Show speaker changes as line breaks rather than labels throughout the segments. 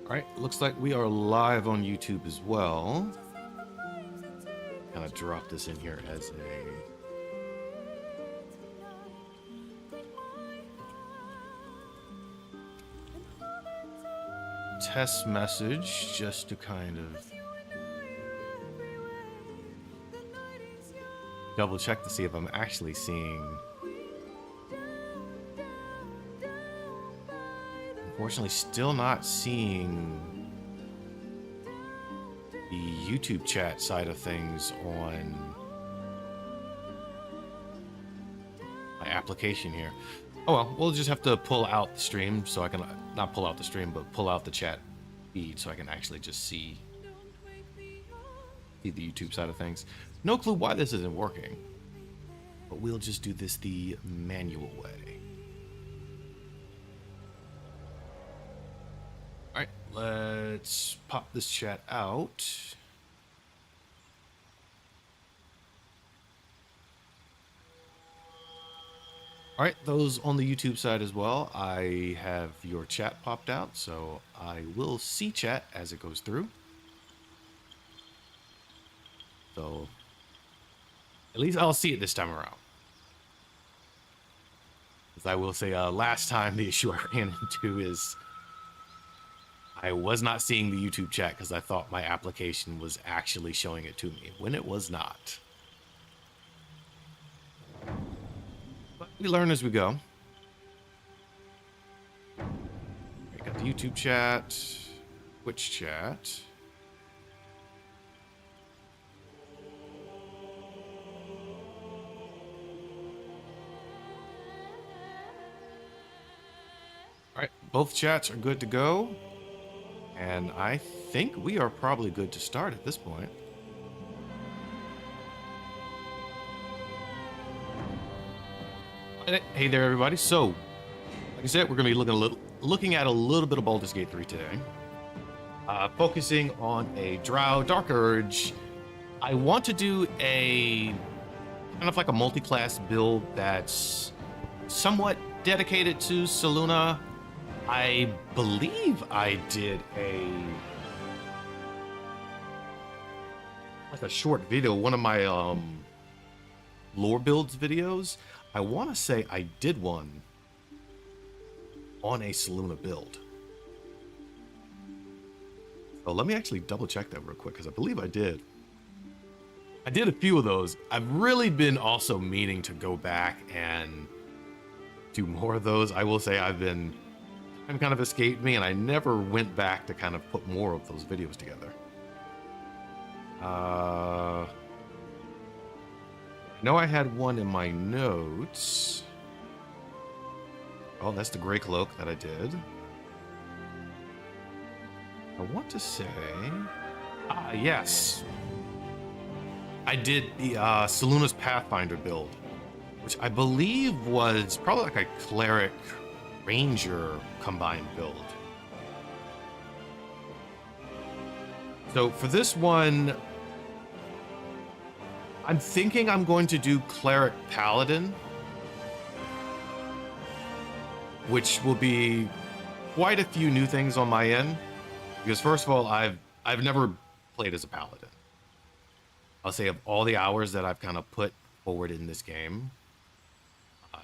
All right, looks like we are live on YouTube as well. Kind of drop this in here as a test message, just to kind of double check to see if I'm actually seeing. Unfortunately, still not seeing the YouTube chat side of things on my application here. Oh well, we'll just have to pull out the stream so I can, not pull out the stream, but pull out the chat feed so I can actually just see the YouTube side of things. No clue why this isn't working, but we'll just do this the manual way. All right, let's pop this chat out. All right, those on the YouTube side as well, I have your chat popped out, so I will see chat as it goes through. So at least I'll see it this time around. As I will say, last time the issue I ran into is I was not seeing the YouTube chat because I thought my application was actually showing it to me when it was not. But we learn as we go. We got the YouTube chat, Twitch chat. All right, both chats are good to go. And I think we are probably good to start at this point. Hey there, everybody. So, like I said, we're going to be looking at a little bit of Baldur's Gate 3 today. Focusing on a Drow Dark Urge. I want to do a kind of like a multi-class build that's somewhat dedicated to Selune. I believe I did a short video, one of my lore builds videos. I want to say I did one on a Selune build. So let me actually double check that real quick because I believe I did. I did a few of those. I've really been also meaning to go back and do more of those. I will say I've been kind of escaped me, and I never went back to kind of put more of those videos together. I know I had one in my notes. Oh, that's the gray cloak that I did. I want to say, yes, I did the Selune's Pathfinder build, which I believe was probably like a cleric ranger combined build. So for this one, I'm thinking I'm going to do cleric paladin, which will be quite a few new things on my end, because first of all, I've never played as a paladin. I'll say of all the hours that I've kind of put forward in this game,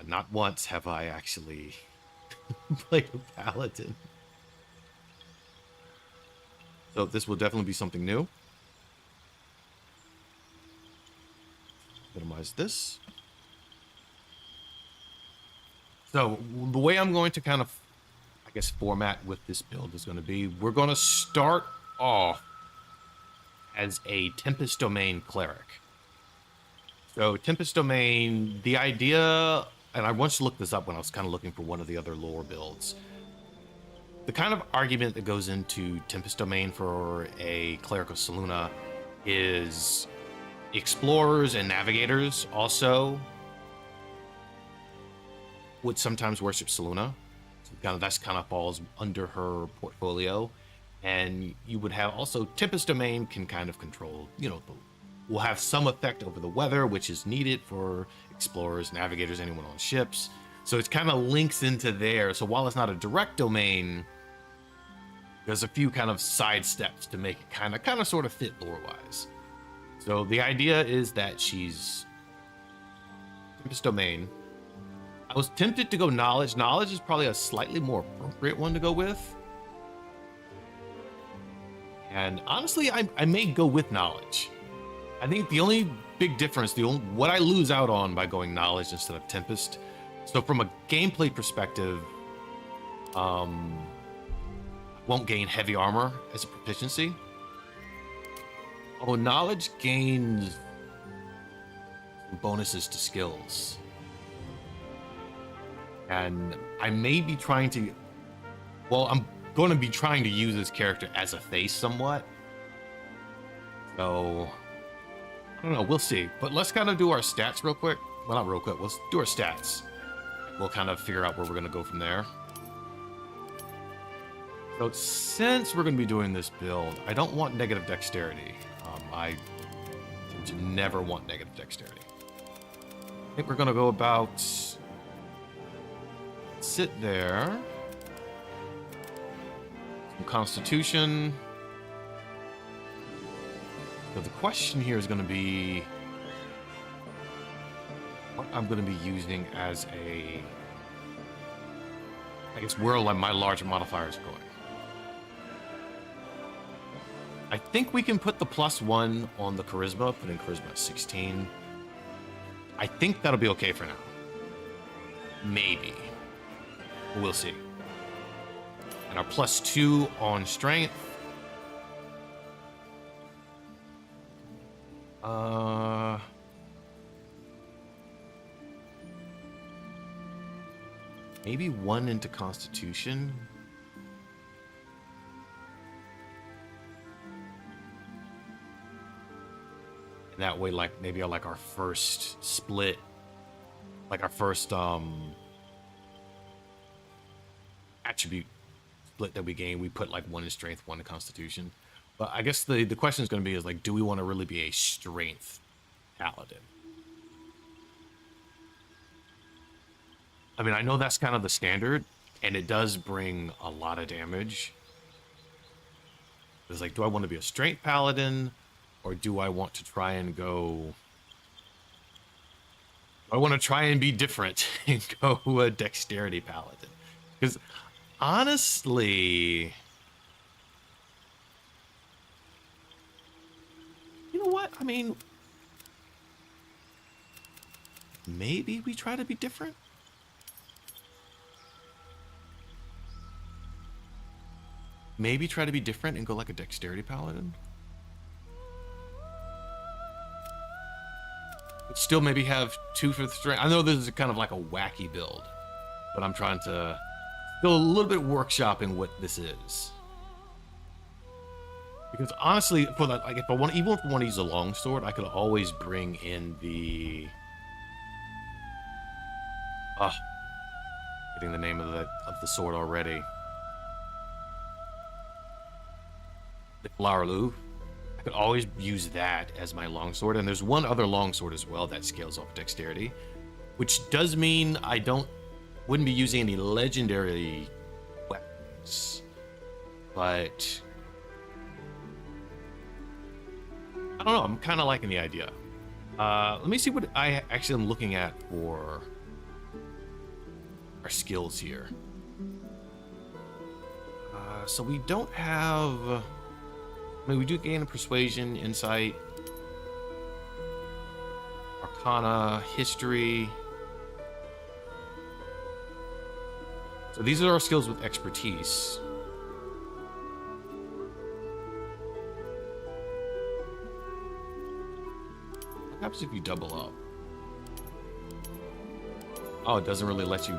not once have I actually played a paladin. So this will definitely be something new. Minimize this. So the way I'm going to kind of, I guess, format with this build is going to be, we're going to start off as a Tempest Domain cleric. So Tempest Domain, the idea, and I once looked this up when I was kind of looking for one of the other lore builds. The kind of argument that goes into Tempest Domain for a cleric of Selune is explorers and navigators also would sometimes worship Selune. So that's kind of falls under her portfolio. And you would have also Tempest Domain can kind of control, will have some effect over the weather, which is needed for explorers, navigators, anyone on ships. So it kind of links into there. So while it's not a direct domain, there's a few kind of side steps to make it kind of sort of fit lore-wise. So the idea is that she's Tempest Domain. I was tempted to go Knowledge. Knowledge is probably a slightly more appropriate one to go with. And honestly, I may go with Knowledge. I think the only big difference, what I lose out on by going Knowledge instead of Tempest. So from a gameplay perspective, won't gain heavy armor as a proficiency. Although Knowledge gains bonuses to skills. And I may be trying to, well, I'm going to be trying to use this character as a face somewhat. So, I don't know, we'll see. But let's kind of do our stats real quick. Well, not real quick, let's do our stats. We'll kind of figure out where we're going to go from there. So since we're going to be doing this build, I don't want negative dexterity. I tend to never want negative dexterity. I think we're going to go about... sit there. Some Constitution. So the question here is going to be what I'm going to be using as a... I guess where my larger modifiers are going. I think we can put the +1 on the Charisma, put in Charisma at 16. I think that'll be okay for now. Maybe. We'll see. And our +2 on Strength. Maybe 1 into Constitution. And that way, like, maybe like our first split, like our first attribute split that we gain, we put like 1 in Strength, 1 in Constitution. But I guess the question is going to be is like, do we want to really be a Strength Paladin? I mean, I know that's kind of the standard, and it does bring a lot of damage. It's like, do I want to be a Strength Paladin? Or do I want to try and go... I want to try and be different and go a Dexterity Paladin. Because, honestly... You know what? I mean... Maybe we try to be different? Maybe try to be different and go like a Dexterity Paladin? Still maybe have 2 for the strength. I know this is kind of like a wacky build, but I'm trying to still a little bit workshopping what this is. Because honestly, for that, like if I want, even if I want to use a longsword, I could always bring in the getting the name of the sword already. The Flowerloo. I could always use that as my longsword, and there's one other longsword as well that scales off dexterity, which does mean I wouldn't be using any legendary weapons, but I don't know, I'm kind of liking the idea. Let me see what I actually am looking at for our skills here. So we don't have... I mean, we do gain a Persuasion, Insight, Arcana, History. So these are our skills with Expertise. What happens if you double up? Oh, it doesn't really let you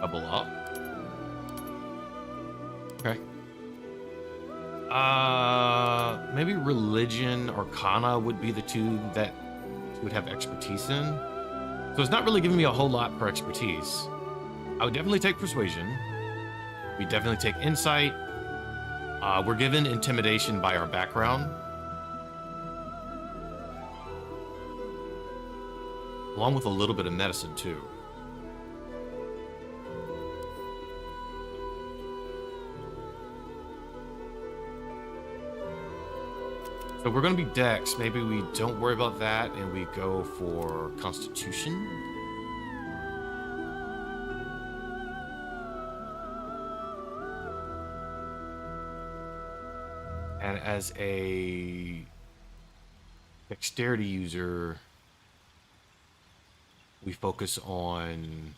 double up? Okay. Maybe Religion, Arcana would be the 2 that you would have expertise in. So it's not really giving me a whole lot for expertise. I would definitely take Persuasion. We definitely take Insight. We're given Intimidation by our background, along with a little bit of Medicine too. So we're going to be Dex. Maybe we don't worry about that and we go for Constitution. And as a Dexterity user, we focus on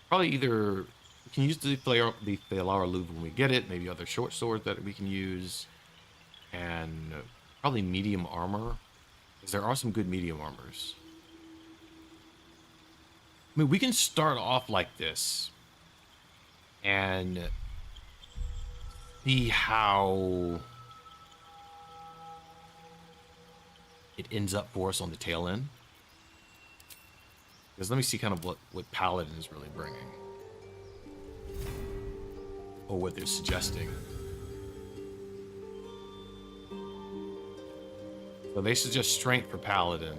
probably either we can use the Flalar Louvre when we get it, maybe other short swords that we can use, and probably medium armor, because there are some good medium armors. I mean, we can start off like this and see how it ends up for us on the tail end. Because let me see kind of what Paladin is really bringing. Or what they're suggesting. So they suggest strength for Paladin.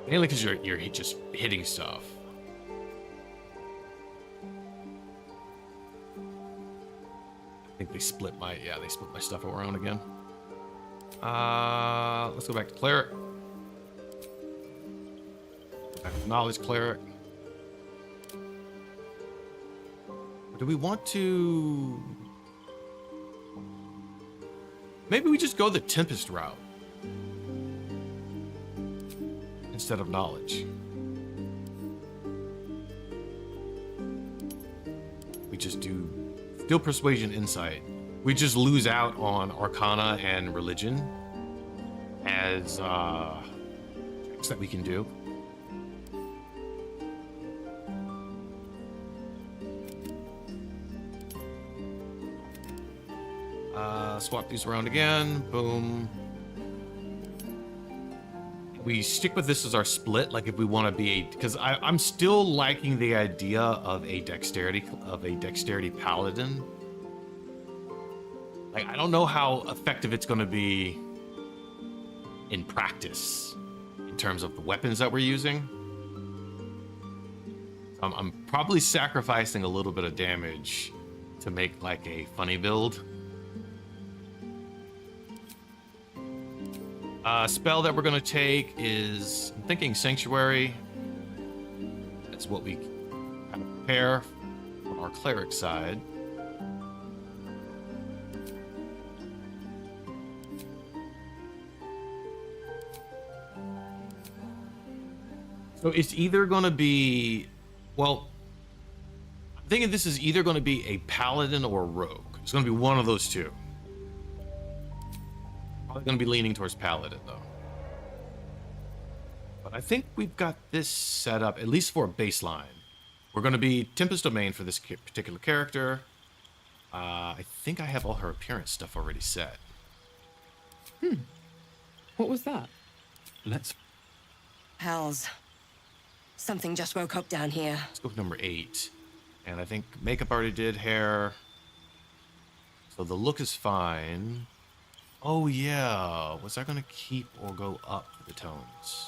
Mainly because you're just hitting stuff. I think they split my stuff around again. Let's go back to Cleric. Back to Knowledge Cleric. Do we want to... Maybe we just go the Tempest route instead of Knowledge. We just do Skill, Persuasion, Insight. We just lose out on Arcana and Religion as checks that we can do. Swap these around again. Boom. We stick with this as our split, like if we want to be a... Because I'm still liking the idea of a dexterity paladin. Like, I don't know how effective it's going to be in practice in terms of the weapons that we're using. I'm probably sacrificing a little bit of damage to make like a funny build. Spell that we're going to take is, I'm thinking Sanctuary. That's what we kind of prepare from our cleric side. So it's either going to be, well, I'm thinking this is either going to be a paladin or a rogue. It's going to be one of those two. Probably going to be leaning towards paladin though. But I think we've got this set up, at least for a baseline. We're going to be Tempest Domain for this particular character. I think I have all her appearance stuff already set.
What was that?
Hells. Something just woke up down here.
Let's go with number 8. And I think makeup already did, hair. So the look is fine. Oh yeah, was I gonna keep or go up for the tones?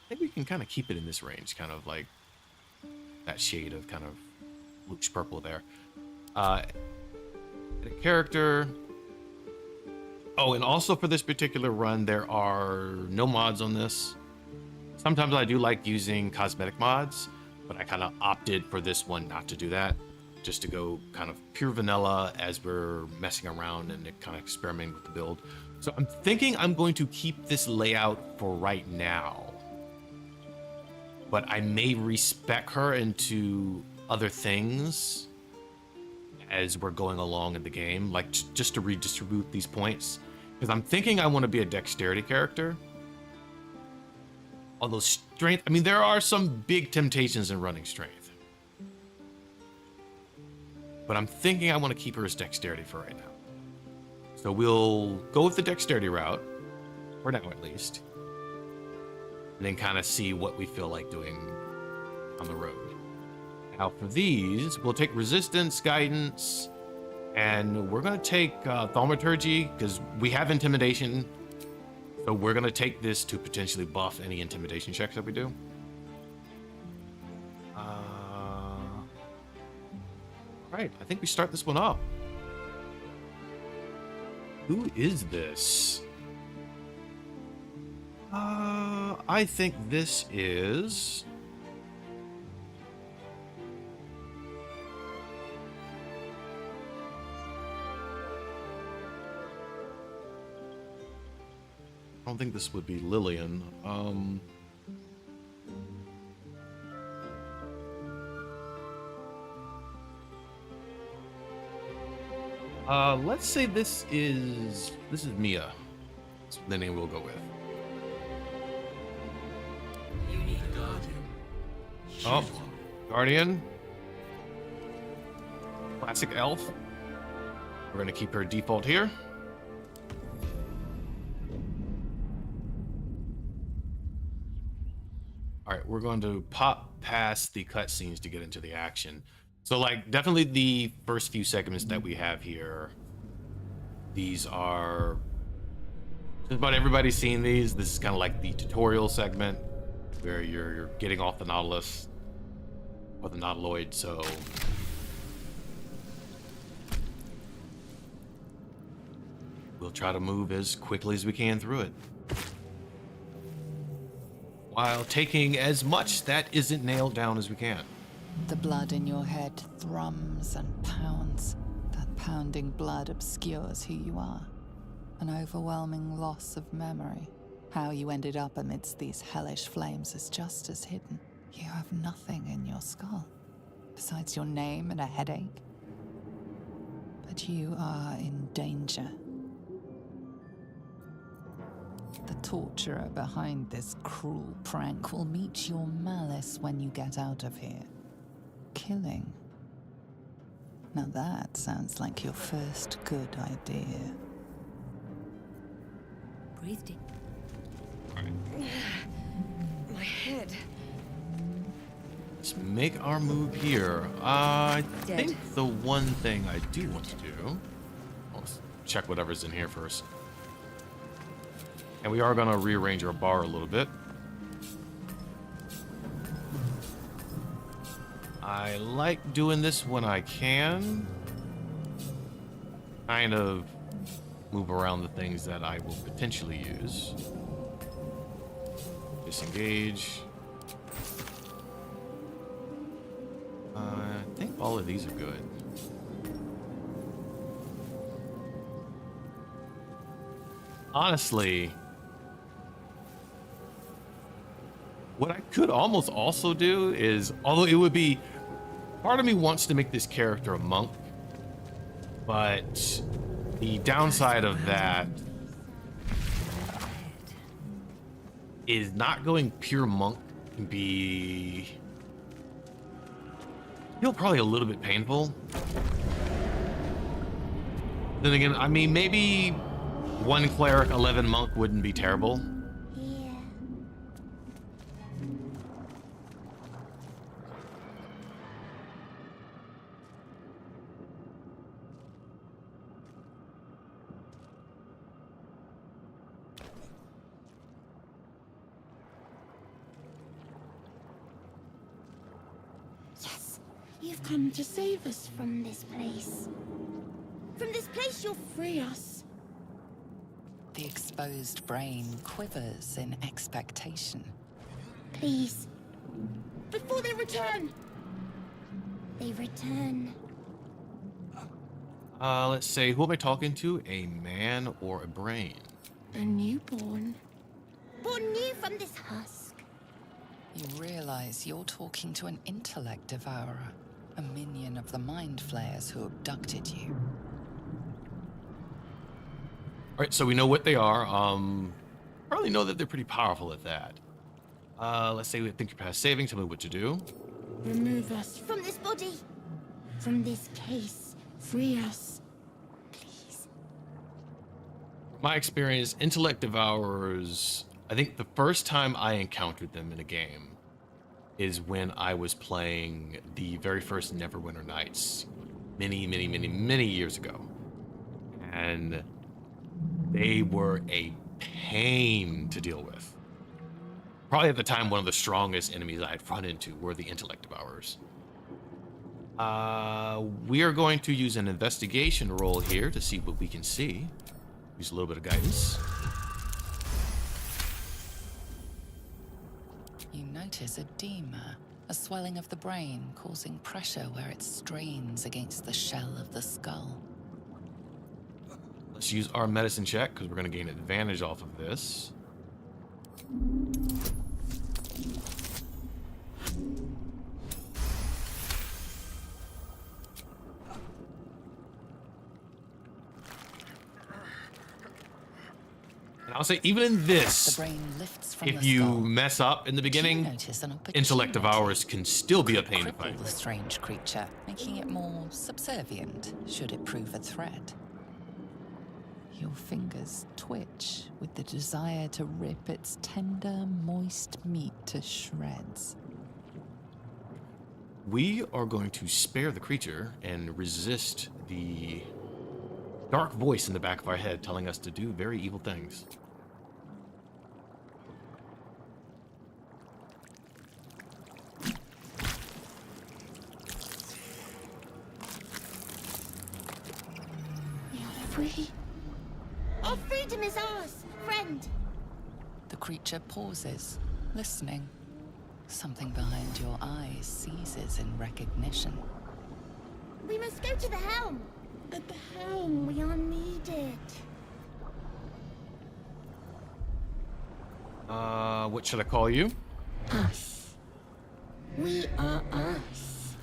I think we can kind of keep it in this range, kind of like that shade of kind of bluish purple there. The character. Oh, and also for this particular run, there are no mods on this. Sometimes I do like using cosmetic mods, but I kind of opted for this one not to do that. Just to go kind of pure vanilla as we're messing around and kind of experimenting with the build. So I'm thinking I'm going to keep this layout for right now. But I may respec her into other things as we're going along in the game, like just to redistribute these points. Because I'm thinking I want to be a dexterity character. Although strength, I mean, there are some big temptations in running strength. But I'm thinking I want to keep her as dexterity for right now. So we'll go with the dexterity route, for now at least. And then kind of see what we feel like doing on the road. Now for these, we'll take resistance, guidance, and we're going to take thaumaturgy, because we have intimidation. So we're going to take this to potentially buff any intimidation checks that we do. Right, I think we start this one up. Who is this? I think this is... I don't think this would be Lillian. Let's say this is Mia. That's the name we'll go with.
You need a guardian.
Oh, Guardian. Classic elf. We're gonna keep her default here. All right, we're going to pop past the cutscenes to get into the action. So, like, definitely the first few segments that we have here, these are just about everybody's seen these. This is kind of like the tutorial segment where you're getting off the Nautilus or the Nautiloid. So we'll try to move as quickly as we can through it, while taking as much that isn't nailed down as we can.
The blood in your head thrums and pounds. That pounding blood obscures who you are. An overwhelming loss of memory. How you ended up amidst these hellish flames is just as hidden. You have nothing in your skull, besides your name and a headache. But you are in danger. The torturer behind this cruel prank will meet your malice when you get out of here. Killing. Now that sounds like your first good idea.
Breathe deep. My head.
Let's make our move here. I
Dead.
think the one thing I do want to do, let's check whatever's in here first. And we are going to rearrange our bar a little bit. I like doing this when I can. Kind of move around the things that I will potentially use. Disengage. I think all of these are good. Honestly, what I could almost also do is, although it would be, part of me wants to make this character a monk, but the downside of that is not going pure monk can be probably a little bit painful. Then again, I mean, maybe 1 cleric, 11 monk wouldn't be terrible.
Yes, you've come to save us from this place. From this place you'll free us.
The exposed brain quivers in expectation.
Please. Before they return. They return.
Let's say, who am I talking to? A man or a brain?
A newborn. Born new from this husk.
You realize you're talking to an intellect devourer, a minion of the mind flayers who abducted you.
All right, so we know what they are. Probably know that they're pretty powerful at that. Let's say we think you're past saving. Tell me what to do.
Remove us from this body. From this case. Free us. Please.
My experience, intellect devourers, I think the first time I encountered them in a game is when I was playing the very first Neverwinter Nights many years ago. And they were a pain to deal with. Probably at the time, one of the strongest enemies I had run into were the intellect devourers. We are going to use an investigation roll here to see what we can see. Use a little bit of guidance.
You notice edema, a swelling of the brain causing pressure where it strains against the shell of the skull.
Let's use our medicine check because we're going to gain advantage off of this. And I'll say, even in
The
this,
brain lifts from
if
the
you
skull.
mess up in the
You
beginning,
notice an
intellect of
opportunity
ours can still be a pain to
cripple
fight.
the strange creature, making it more subservient should it prove a threat. Your fingers twitch with the desire to rip its tender, moist meat to shreds.
We are going to spare the creature and resist the dark voice in the back of our head telling us to do very evil things.
You're free. Our freedom is ours, friend.
The creature pauses, listening. Something behind your eyes seizes in recognition.
We must go to the helm. At the helm, we are needed.
What should I call you?
Us. We are us.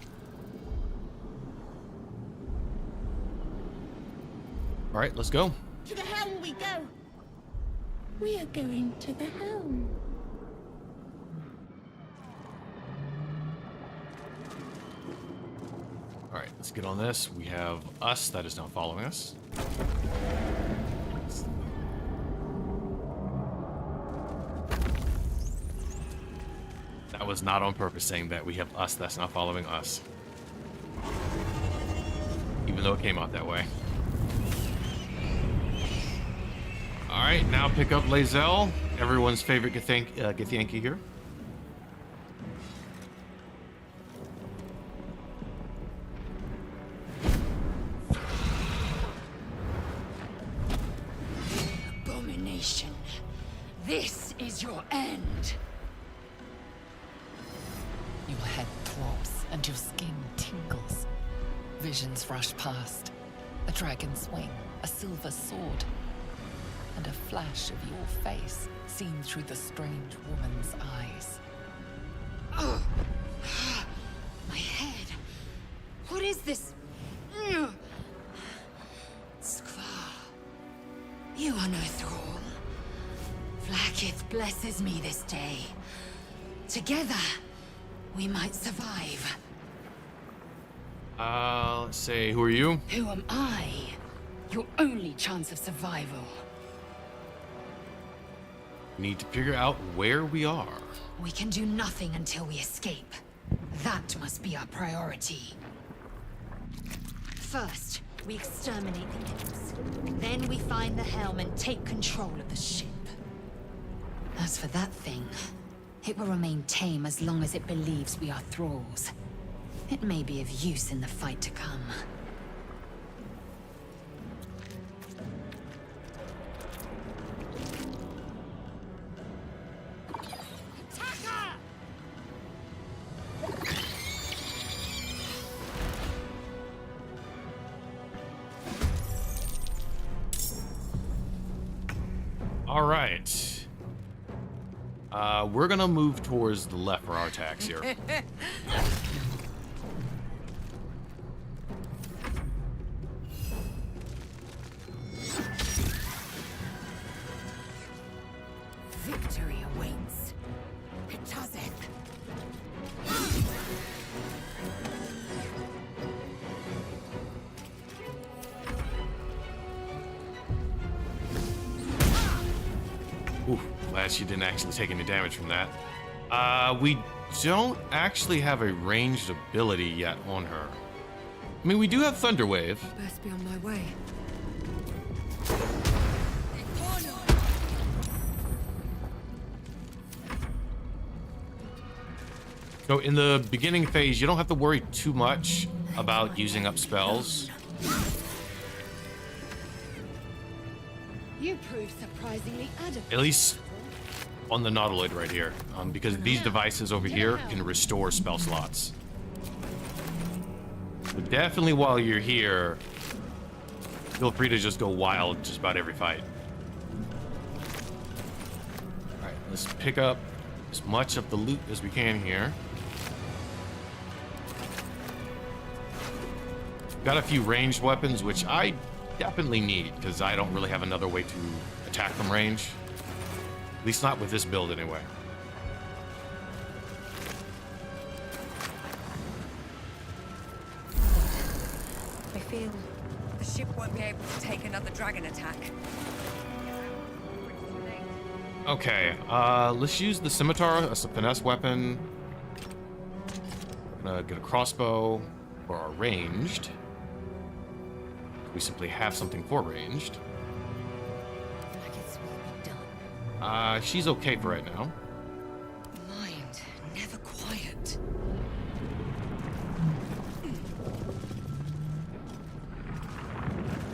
All right, let's go.
To the helm we go. We are going to the helm.
All right, let's get on this. We have us that is now following us. That was not on purpose saying that. We have us that's not following us. Even though it came out that way. All right, now pick up Lae'zel, everyone's favorite Githyanki here.
Abomination. This is your end.
Your head throbs and your skin tingles. Visions rush past. A dragon's wing, a silver sword, and a flash of your face seen through the strange woman's eyes.
My head. What is this? Skvar. You are no thrall. Vlaakith blesses me this day. Together, we might survive.
Let's say, who are you?
Who am I? Your only chance of survival.
We need to figure out where we are.
We can do nothing until we escape. That must be our priority. First, we exterminate the imps. Then we find the helm and take control of the ship. As for that thing, it will remain tame as long as it believes we are thralls. It may be of use in the fight to come.
All right. We're gonna move towards the left for our attacks here.
Victory awaits. Pitazeth.
Ooh, glad she didn't actually take any damage from that. We don't actually have a ranged ability yet on her. I mean, we do have Thunder Wave.
Best be on my way.
So in the beginning phase, you don't have to worry too much about using up spells.
You prove surprisingly adequate.
At least on the Nautiloid right here. Because these devices over here can restore spell slots. So definitely while you're here, feel free to just go wild just about every fight. Alright, let's pick up as much of the loot as we can here. Got a few ranged weapons, which I definitely need, because I don't really have another way to attack from range. At least not with this build, anyway.
I feel the ship won't be able to take another dragon attack.
Okay, let's use the scimitar as a finesse weapon. Gonna get a crossbow for our ranged. We simply have something for ranged. She's okay for right now.
Mind never quiet.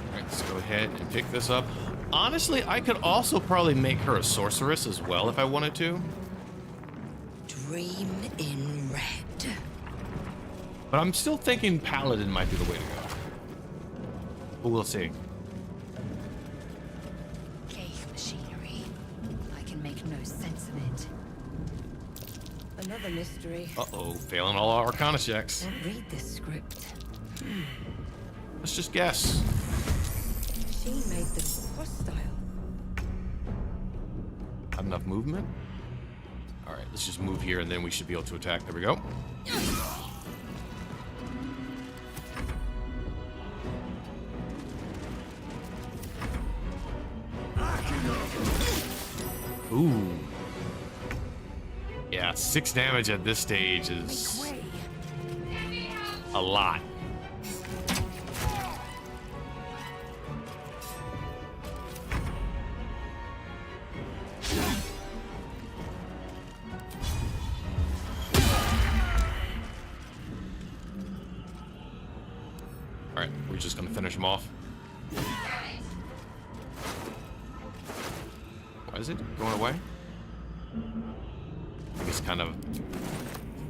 Alright, let's go ahead and pick this up. Honestly, I could also probably make her a sorceress as well if I wanted to.
Dream in red.
But I'm still thinking paladin might be the way to go. But we'll see.
Cave machinery. I can make no sense of it.
Another mystery.
Uh-oh, failing all our arcana checks.
Can't read this script.
Let's just guess.
She made them hostile.
Not enough movement? Alright, let's just move here and then we should be able to attack. There we go. Ooh. Yeah, 6 damage at this stage is a lot. Alright, we're just gonna finish him off. Why is it going away? I think it's kind of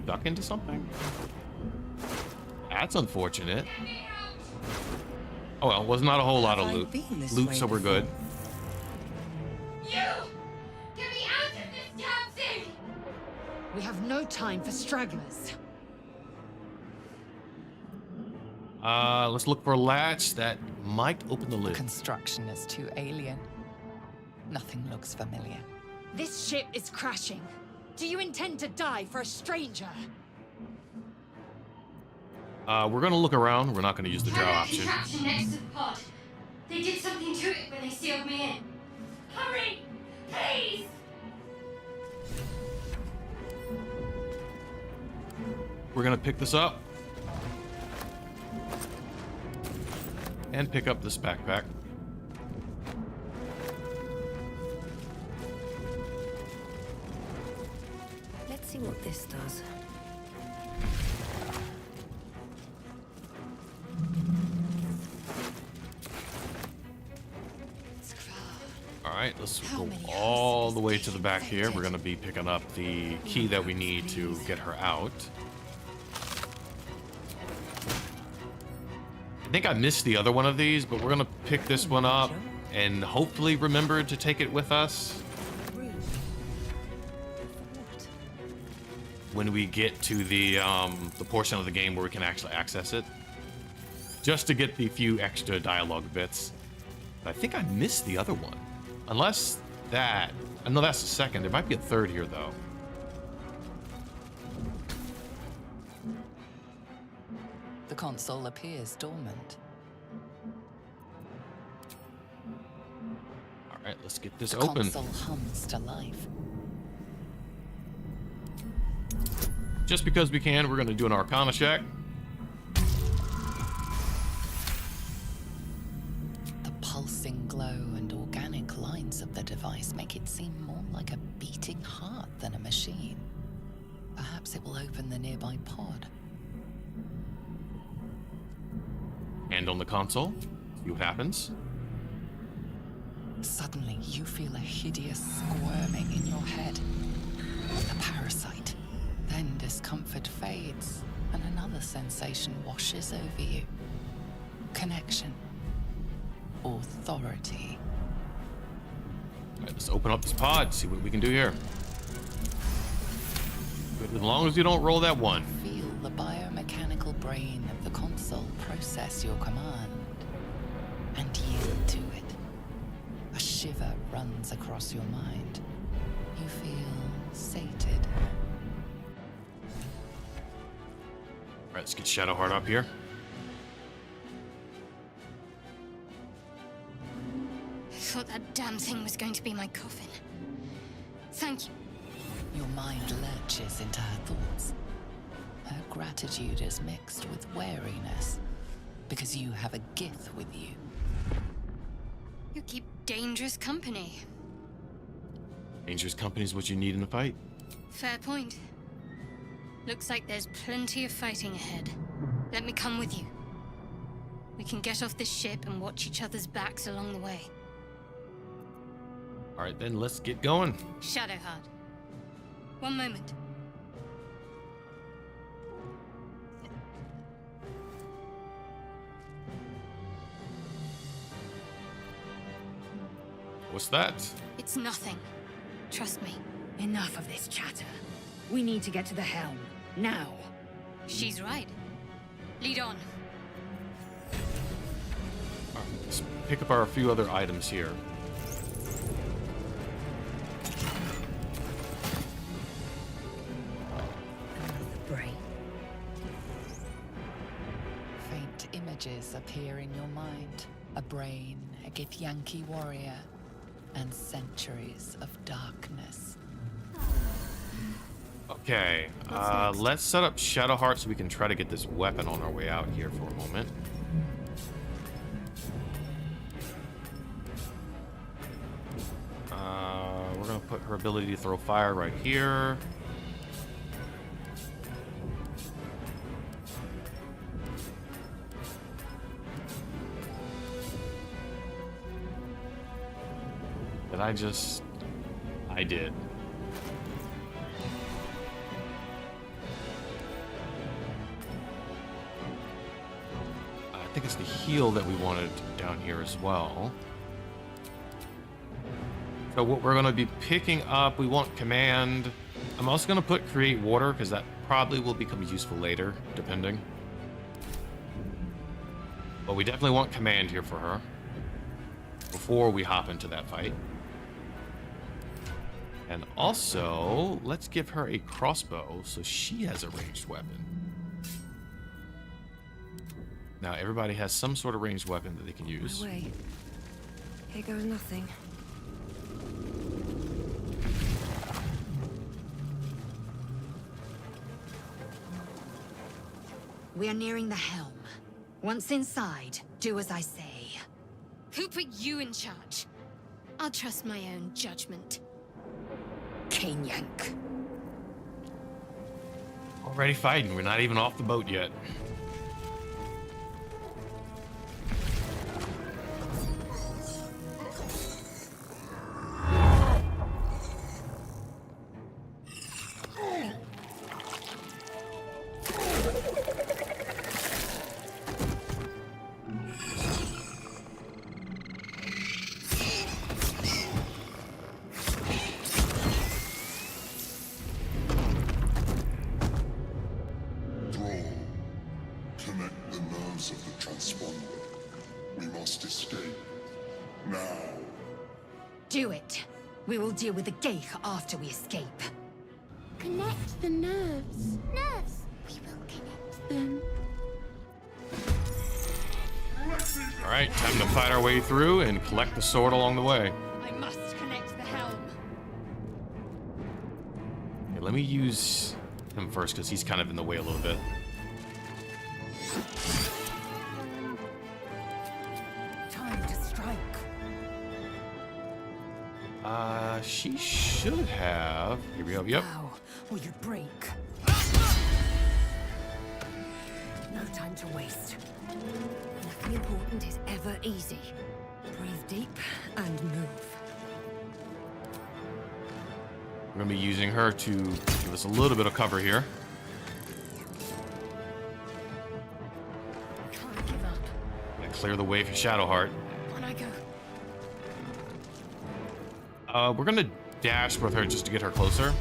stuck into something. That's unfortunate. Oh well, was not a whole lot of loot. Loot, so we're good.
You! Get me out of this damn thing!
We have no time for stragglers.
Let's look for a latch that might open the
The
lid.
construction is too alien. Nothing looks familiar.
This ship is crashing. Do you intend to die for a stranger?
We're gonna look around. We're not gonna use the drow
Carry that
option.
contraption next to the pod. They did something to it when they sealed me in. Hurry! Please!
We're gonna pick this up. And pick up this backpack.
Let's see what this does.
Alright, let's
How
go
many
all the way
houses
to the back here.
infected?
We're gonna be picking up the key that we need to get her out. I think I missed the other one of these, but we're gonna pick this one up and hopefully remember to take it with us when we get to the portion of the game where we can actually access it. Just to get the few extra dialogue bits. But I think I missed the other one. Unless that... I know that's the second. There might be a third here, though.
The console appears dormant.
Alright, let's get this
The
open.
console hums to life.
Just because we can, we're going to do an Arcana check.
The pulsing glow and organic lines of the device make it seem more like a beating heart than a machine. Perhaps it will open the nearby pod.
Hand on the console. See what happens.
Suddenly, you feel a hideous squirming in your head. A parasite. Then discomfort fades, and another sensation washes over you. Connection. Authority.
All right, let's open up this pod, see what we can do here. As long as you don't roll that one.
Feel the biomechanical brain of the console process your command and yield to it. A shiver runs across your mind. You feel sated.
All right, let's get Shadowheart up here.
I thought that damn thing was going to be my coffin. Thank you.
Your mind lurches into her thoughts. Her gratitude is mixed with wariness, because you have a Gith with you.
You keep dangerous company.
Dangerous company is what you need in a fight.
Fair point. Looks like there's plenty of fighting ahead. Let me come with you. We can get off this ship and watch each other's backs along the way.
All right, then let's get going.
Shadowheart. One moment.
What's that?
It's nothing. Trust me.
Enough of this chatter. We need to get to the helm. Now.
She's right. Lead on.
All right, let's pick up our few other items here.
Brain.
Faint images appear in your mind. A brain, a Githyanki warrior, and centuries of darkness.
Okay, let's set up Shadowheart so we can try to get this weapon on our way out here for a moment. We're gonna put her ability to throw fire right here. I did. I think it's the heal that we wanted down here as well. So what we're going to be picking up, we want command. I'm also going to put create water because that probably will become useful later, depending. But we definitely want command here for her before we hop into that fight. And also, let's give her a crossbow so she has a ranged weapon. Now, everybody has some sort of ranged weapon that they can use.
No way. Here goes nothing.
We are nearing the helm. Once inside, do as I say.
Who put you in charge? I'll trust my own judgment.
Cane yank.
Already fighting. We're not even off the boat yet.
Connect the nerves of the transponder. We must escape. Now.
Do it. We will deal with the Geich after we escape.
Connect the nerves. Nerves! We will connect them.
All right, time to fight our way through and collect the sword along the way.
I must connect the helm.
Okay, let me use him first because he's kind of in the way a little bit.
Time to strike.
She should have. Here we go. Yep.
Now, or you break. No time to waste. Nothing important is ever easy. Breathe deep and move.
We're gonna be using her to give us a little bit of cover here.
Can't give up.
Gonna clear the way for Shadowheart.
On I go.
We're gonna dash with her just to get her closer.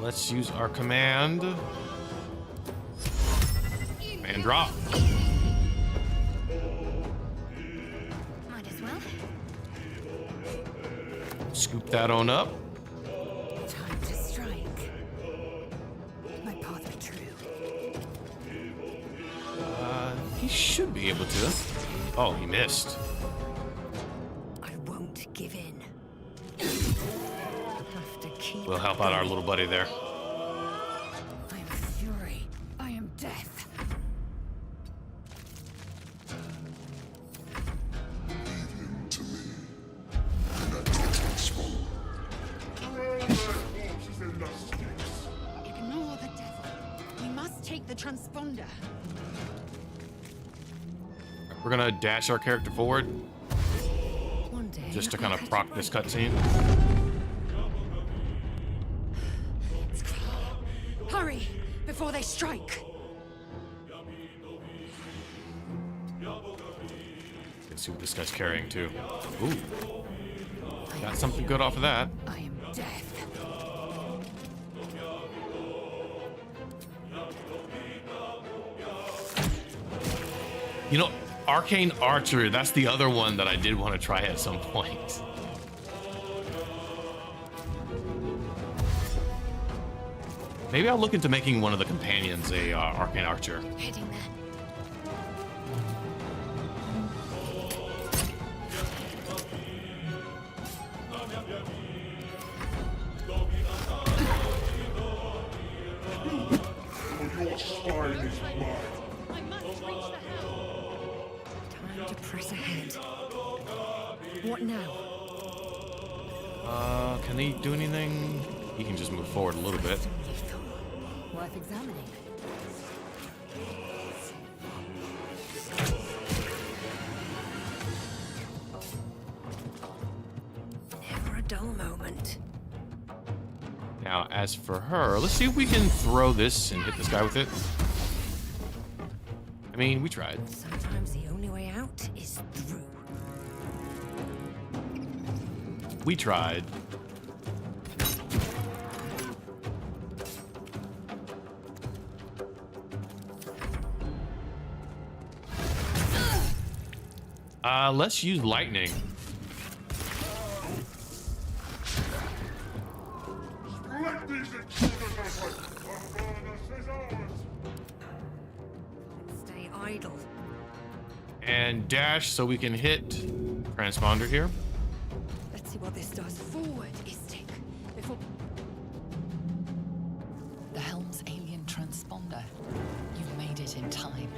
Let's use our command. Command drop.
Might as well.
Scoop that on up.
Time to strike. My path be true.
He should be able to. Oh, he missed.
I won't give in. Have to keep
We'll help out our little buddy there.
I am fury. I am death.
Leave him to me. And I don't respond.
Ignore the devil. We must take the transponder.
We're gonna dash our character forward
One day.
just to kind of proc this cutscene.
Hurry before they strike.
Let's see what this guy's carrying too. Ooh, got something good off of that.
I am death.
You know, Arcane Archer, that's the other one that I did want to try at some point. Maybe I'll look into making one of the companions a Arcane Archer.
Heading there.
Your spine is mine.
I must reach the helm.
Time to press ahead. What now?
Can he do anything? He can just move forward a little bit.
Worth examining. Never a dull moment.
Now, as for her, let's see if we can throw this and hit this guy with it. I mean, we tried.
Sometimes the only way out is through.
We tried. Let's use lightning.
Let these intruders away. Avernus is ours.
Stay idle.
And dash so we can hit transponder here.
Let's see what this does. Forward, Istik. Before.
The helm's alien transponder. You've made it in time.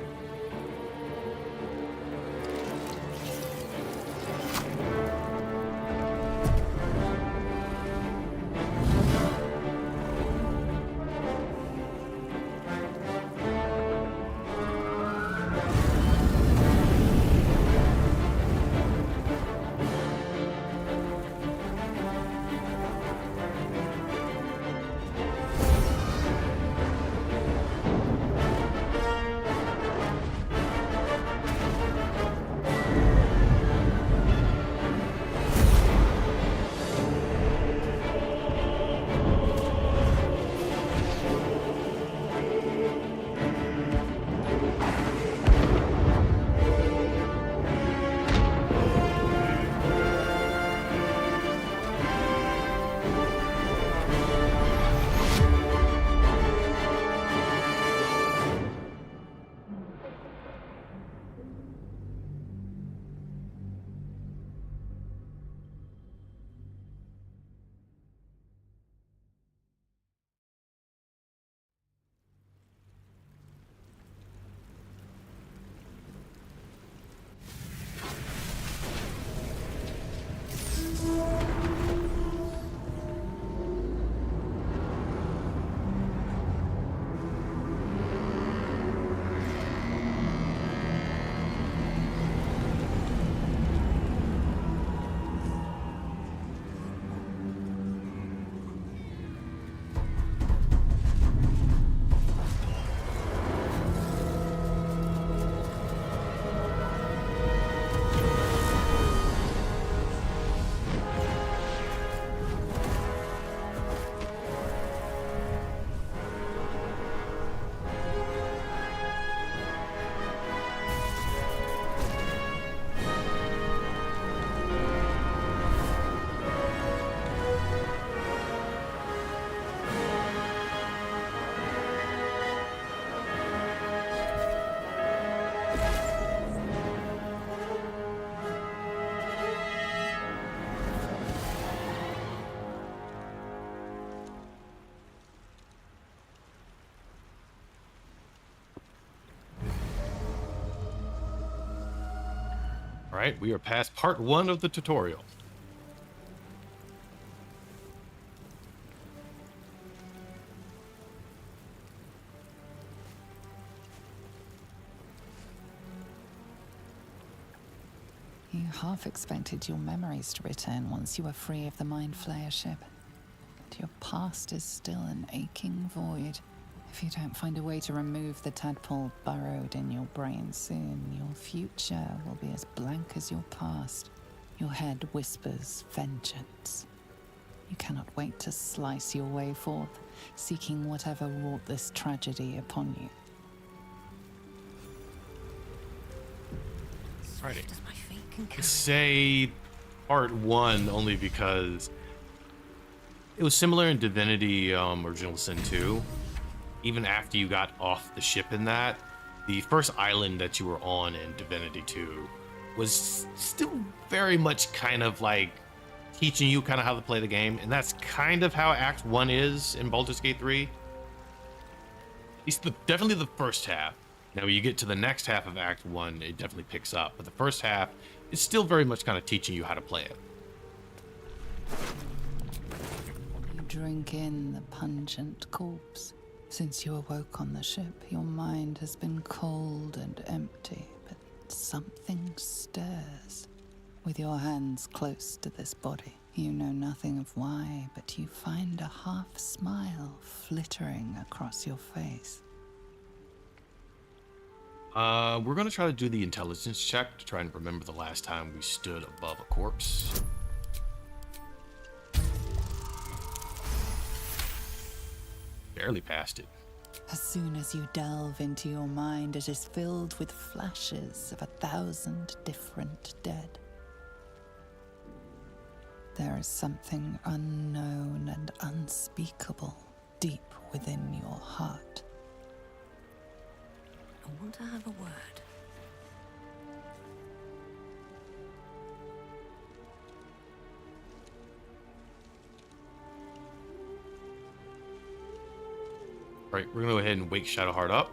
right, we are past part 1 of the tutorial.
You half expected your memories to return once you were free of the Mind Flayer ship. But your past is still an aching void. If you don't find a way to remove the tadpole burrowed in your brain soon, your future will be as blank as your past. Your head whispers vengeance. You cannot wait to slice your way forth, seeking whatever wrought this tragedy upon you.
Alrighty.
Does my feet can
I
carry.
say part 1 only because it was similar in Divinity Original Sin 2. Even after you got off the ship in that, the first island that you were on in Divinity 2 was still very much kind of like teaching you kind of how to play the game, and that's kind of how Act 1 is in Baldur's Gate 3. At least definitely the first half. Now, when you get to the next half of Act 1, it definitely picks up, but the first half is still very much kind of teaching you how to play it.
You drink in the pungent corpse. Since you awoke on the ship, your mind has been cold and empty, but something stirs. With your hands close to this body, you know nothing of why, but you find a half smile flittering across your face.
We're gonna try to do the intelligence check to try and remember the last time we stood above a corpse. Barely passed it.
As soon as you delve into your mind, it is filled with flashes of 1,000 different dead. There is something unknown and unspeakable deep within your heart.
I want to have a word.
Right, we're gonna go ahead and wake Shadowheart up.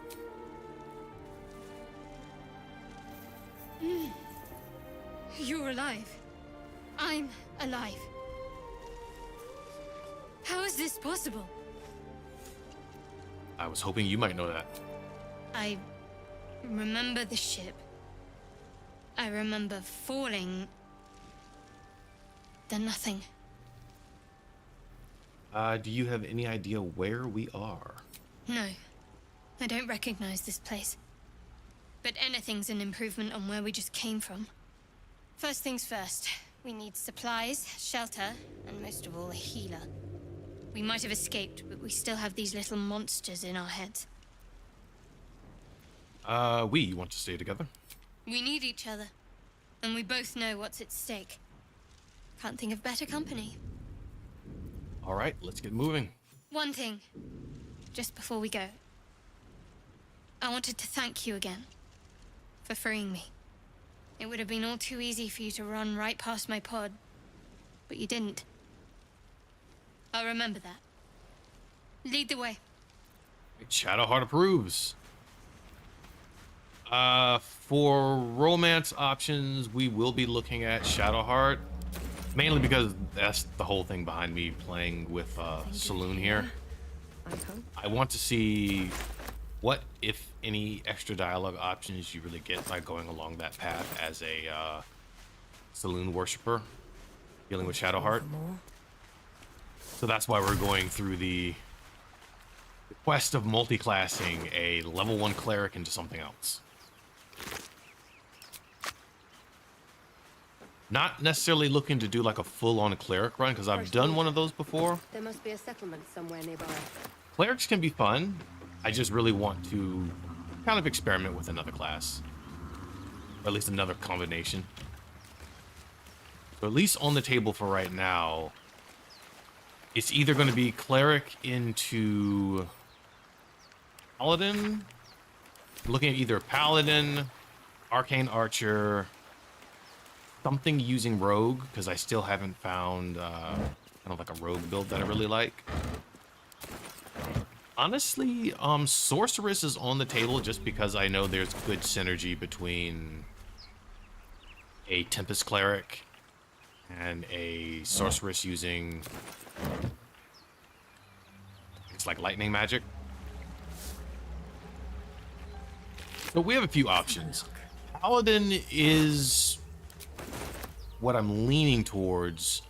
You're alive. I'm alive. How is this possible?
I was hoping you might know that.
I remember the ship. I remember falling. Then nothing.
Do you have any idea where we are?
No, I don't recognize this place. But anything's an improvement on where we just came from. First things first, we need supplies, shelter, and most of all, a healer. We might have escaped, but we still have these little monsters in our heads.
We want to stay together.
We need each other, and we both know what's at stake. Can't think of better company.
All right, let's get moving.
One thing, just before we go. I wanted to thank you again for freeing me. It would have been all too easy for you to run right past my pod, but you didn't. I'll remember that. Lead the way.
Shadowheart approves. For romance options, we will be looking at Shadowheart, mainly because that's the whole thing behind me playing with Selune here. I want to see what, if any, extra dialogue options you really get by going along that path as a Selune worshiper, dealing with Shadowheart. So that's why we're going through the quest of multi-classing a level 1 cleric into something else. Not necessarily looking to do like a full-on cleric run, because I've done one of those before.
There must be a settlement somewhere nearby.
Clerics can be fun. I just really want to kind of experiment with another class. Or at least another combination. So at least on the table for right now, it's either going to be cleric into paladin. Looking at either paladin, arcane archer, something using rogue, because I still haven't found kind of like a rogue build that I really like. Honestly, sorceress is on the table just because I know there's good synergy between a Tempest Cleric and a Sorceress using, it's like lightning magic. So we have a few options. Paladin is what I'm leaning towards,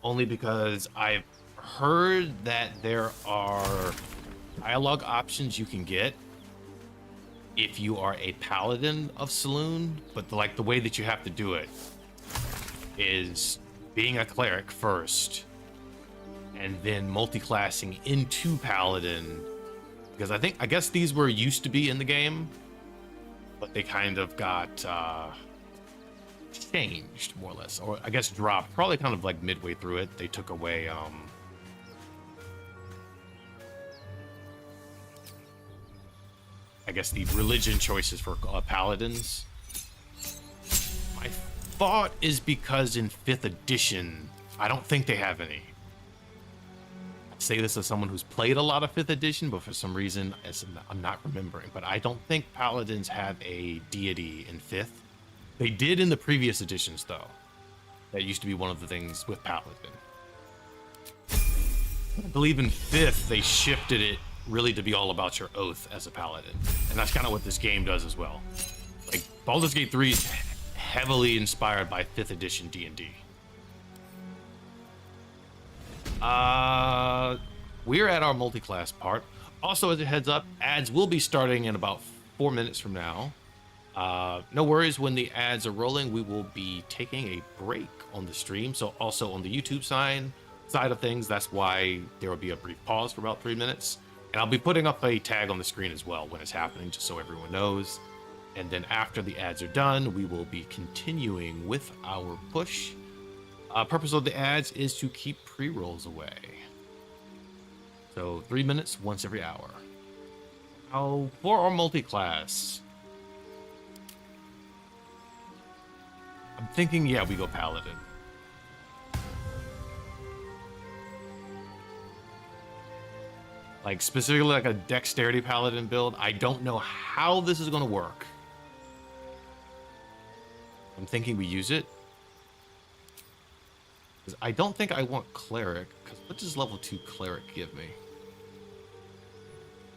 only because I've heard that there are dialogue options you can get if you are a Paladin of Selune, but the way that you have to do it is being a cleric first and then multi-classing into Paladin, because I guess these were used to be in the game, but they kind of got changed more or less, or I guess dropped probably kind of like midway through it. They took away I guess the religion choices for paladins. My thought is because in 5th edition I don't think they have any. I say this as someone who's played a lot of 5th edition, but for some reason I'm not remembering, but I don't think paladins have a deity in 5th. They did in the previous editions, though. That used to be one of the things with Paladin. I believe in 5th, they shifted it really to be all about your oath as a Paladin. And that's kind of what this game does as well. Like, Baldur's Gate 3 is heavily inspired by 5th edition D&D. We're at our multi-class part. Also, as a heads up, ads will be starting in about 4 minutes from now. No worries, when the ads are rolling, we will be taking a break on the stream. So also on the YouTube side of things, that's why there will be a brief pause for about 3 minutes. And I'll be putting up a tag on the screen as well when it's happening, just so everyone knows. And then after the ads are done, we will be continuing with our push. Purpose of the ads is to keep pre-rolls away. So 3 minutes once every hour. Now, for our multi-class, I'm thinking, yeah, we go Paladin. Like, specifically like a Dexterity Paladin build. I don't know how this is going to work. I'm thinking we use it. Because I don't think I want Cleric. Because what does level 2 Cleric give me?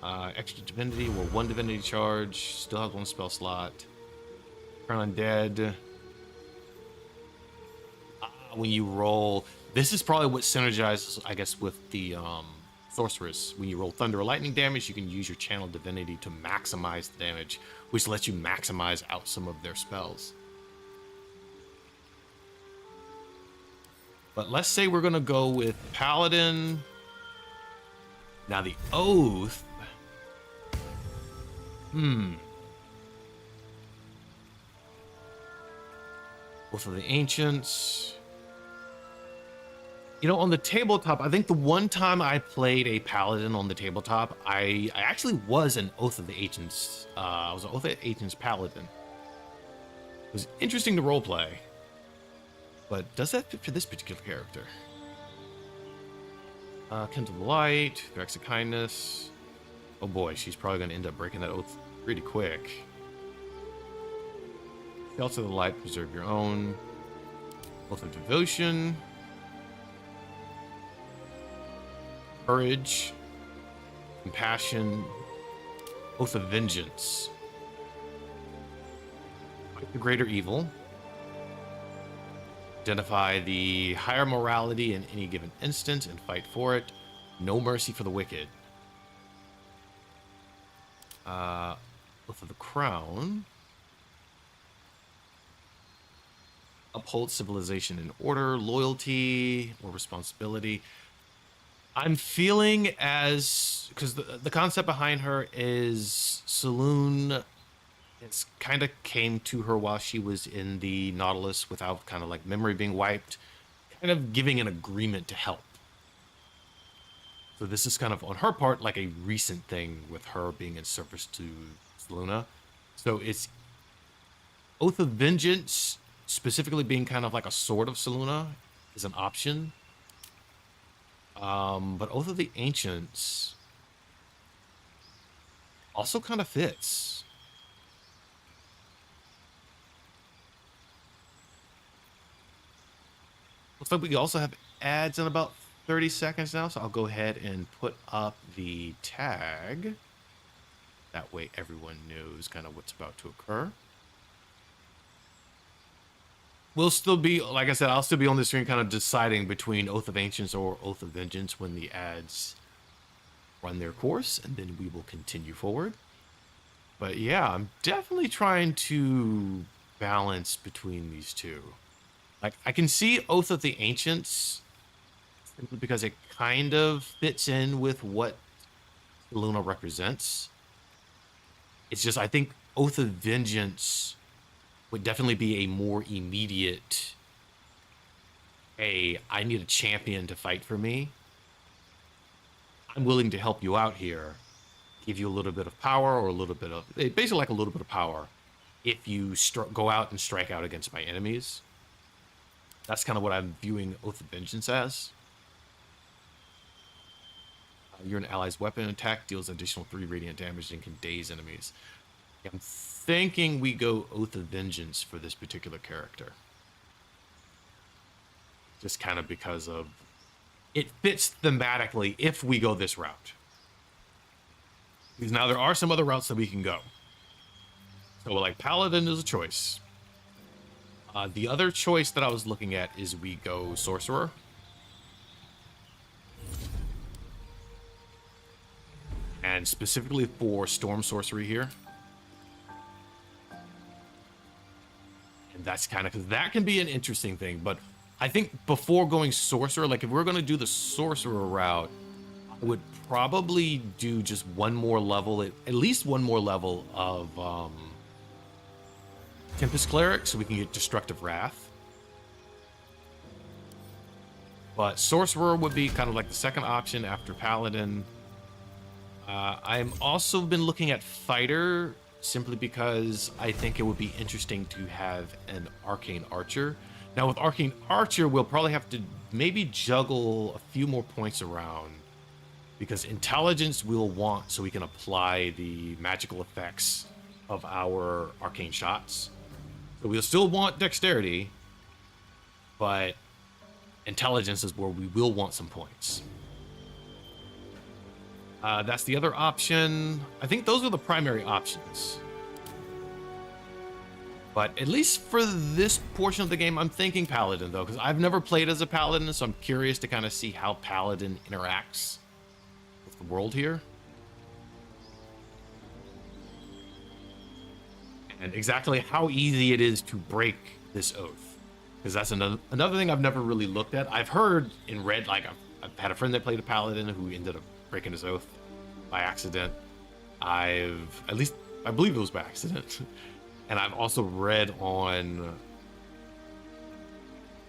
Extra Divinity, or 1 Divinity charge. Still has 1 spell slot. Turn Undead. When you roll, this is probably what synergizes, I guess, with the Sorceress. When you roll Thunder or Lightning damage, you can use your Channel Divinity to maximize the damage, which lets you maximize out some of their spells. But let's say we're going to go with Paladin. Now the Oath. Oath of the Ancients. You know, on the tabletop, I think the one time I played a Paladin on the tabletop, I actually was an Oath of the Ancients. I was an Oath of the Ancients Paladin. It was interesting to roleplay. But does that fit for this particular character? Kindle the Light, Directs of Kindness. Oh boy, she's probably going to end up breaking that oath pretty quick. Shelter the Light, Preserve Your Own. Oath of Devotion. Courage. Compassion. Oath of Vengeance. Fight the greater evil. Identify the higher morality in any given instant and fight for it. No mercy for the wicked. Oath of the Crown. Uphold civilization and order, loyalty, or responsibility. I'm feeling as, because the concept behind her is Selune. It's kind of came to her while she was in the Nautilus without kind of like memory being wiped, kind of giving an agreement to help. So this is kind of on her part like a recent thing with her being in service to Selune. So it's Oath of Vengeance, specifically being kind of like a sword of Selune, is an option. But Oath of the Ancients also kind of fits. Looks like we also have ads in about 30 seconds now, so I'll go ahead and put up the tag. That way everyone knows kind of what's about to occur. We'll still be, like I said, I'll still be on the screen kind of deciding between Oath of Ancients or Oath of Vengeance when the ads run their course, and then we will continue forward. But yeah, I'm definitely trying to balance between these two. Like, I can see Oath of the Ancients simply because it kind of fits in with what Luna represents. It's just, I think Oath of Vengeance would definitely be a more immediate, hey, I need a champion to fight for me. I'm willing to help you out here, give you a little bit of power or a little bit of, basically like a little bit of power if you go out and strike out against my enemies. That's kind of what I'm viewing Oath of Vengeance as. You're an ally's weapon attack, deals additional 3 radiant damage and can daze enemies. I'm thinking we go Oath of Vengeance for this particular character. Just kind of because of, it fits thematically if we go this route. Because now there are some other routes that we can go. So like Paladin is a choice. The other choice that I was looking at is we go Sorcerer. And specifically for Storm Sorcery here. And that's kind of, because that can be an interesting thing. But I think before going Sorcerer, like if we're going to do the Sorcerer route, I would probably do just one more level, at least one more level of Tempest Cleric, so we can get Destructive Wrath. But Sorcerer would be kind of like the second option after Paladin. I'm also been looking at Fighter, simply because I think it would be interesting to have an Arcane Archer. Now with Arcane Archer, we'll probably have to maybe juggle a few more points around, because Intelligence we'll want so we can apply the magical effects of our arcane shots. So we'll still want Dexterity, but Intelligence is where we will want some points. That's the other option. I think those are the primary options. But at least for this portion of the game, I'm thinking Paladin, though, because I've never played as a Paladin, so I'm curious to kind of see how Paladin interacts with the world here. And exactly how easy it is to break this oath. Because that's another thing I've never really looked at. I've heard and read, like, I've had a friend that played a Paladin who ended up breaking his oath by accident. I believe it was by accident. And I've also read on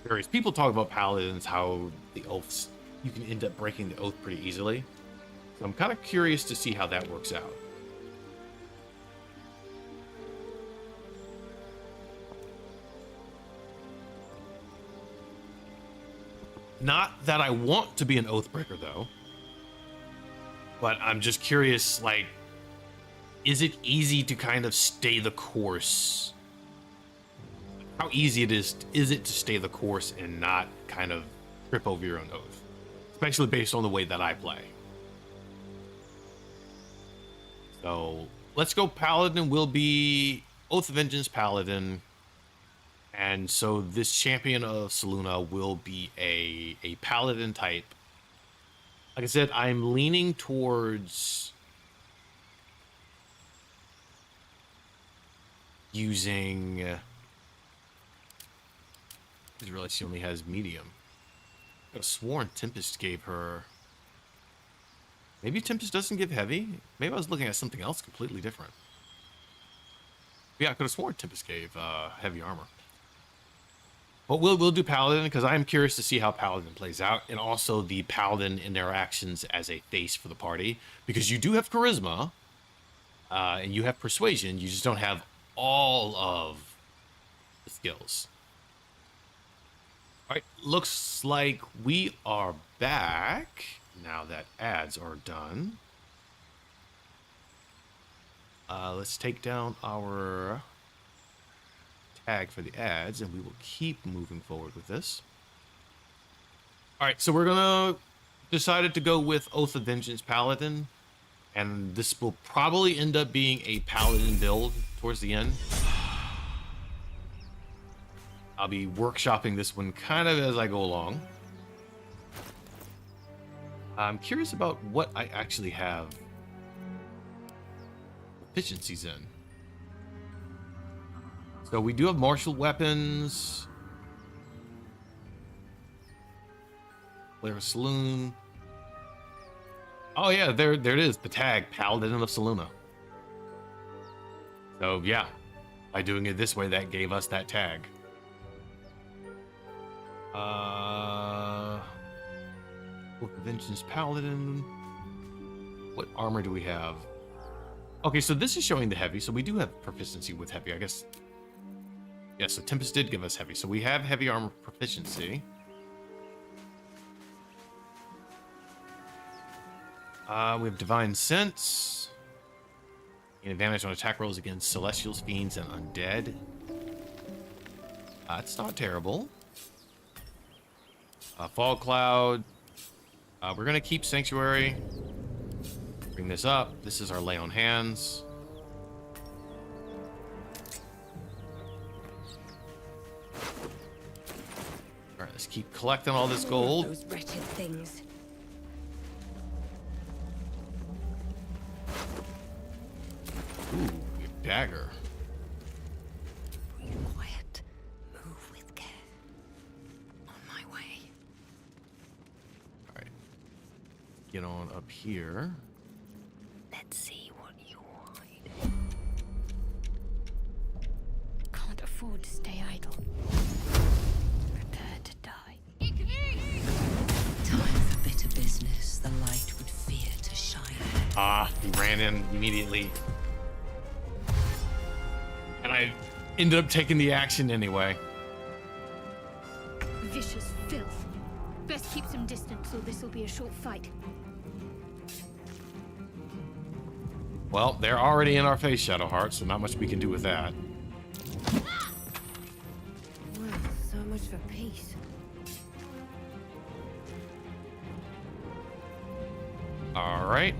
various people talk about Paladins, how the oaths, you can end up breaking the oath pretty easily. So I'm kind of curious to see how that works out. Not that I want to be an Oathbreaker, though. But I'm just curious, like, is it easy to kind of stay the course? How easy is it to stay the course and not kind of trip over your own oath? Especially based on the way that I play. So, let's go Paladin. Will be Oath of Vengeance Paladin. And so this champion of Selune will be a Paladin type. Like I said, I'm leaning towards using... I didn't realize she only has medium. I could have sworn Tempest gave her... Maybe Tempest doesn't give heavy? Maybe I was looking at something else completely different. Yeah, I could have sworn Tempest gave heavy armor. But we'll do Paladin, because I'm curious to see how Paladin plays out, and also the Paladin interactions as a face for the party, because you do have Charisma, and you have Persuasion, you just don't have all of the skills. All right, looks like we are back, now that ads are done. Let's take down our... tag for the ads, and we will keep moving forward with this. All right, so we're gonna decided to go with Oath of Vengeance Paladin, and this will probably end up being a Paladin build towards the end. I'll be workshopping this one kind of as I go along. I'm curious about what I actually have efficiencies in. So we do have martial weapons. Player of Selune. Oh yeah, there it is. The tag, Paladin of Selune. So yeah, by doing it this way, that gave us that tag. Oath of Vengeance Paladin. What armor do we have? Okay, so this is showing the heavy, so we do have proficiency with heavy, I guess. Yeah, so Tempest did give us heavy, so we have heavy armor proficiency. We have Divine Sense. Gain advantage on attack rolls against Celestials, Fiends, and Undead. It's not terrible. Fog Cloud. We're going to keep Sanctuary. Bring this up. This is our Lay on Hands. Alright, let's keep collecting all this gold.
Those wretched things.
Ooh, your dagger.
Quiet. Move with care. On my way.
Alright. Get on up here.
Let's see what you hide.
Can't afford to stay idle. Prepare to die.
Time for bitter business. The light would fear to shine.
Ah, he ran in immediately. And I ended up taking the action anyway.
Vicious filth. Best keep some distance, or this will be a short fight.
Well, they're already in our face, Shadowheart, so not much we can do with that.
Well, so much for peace.
Alright,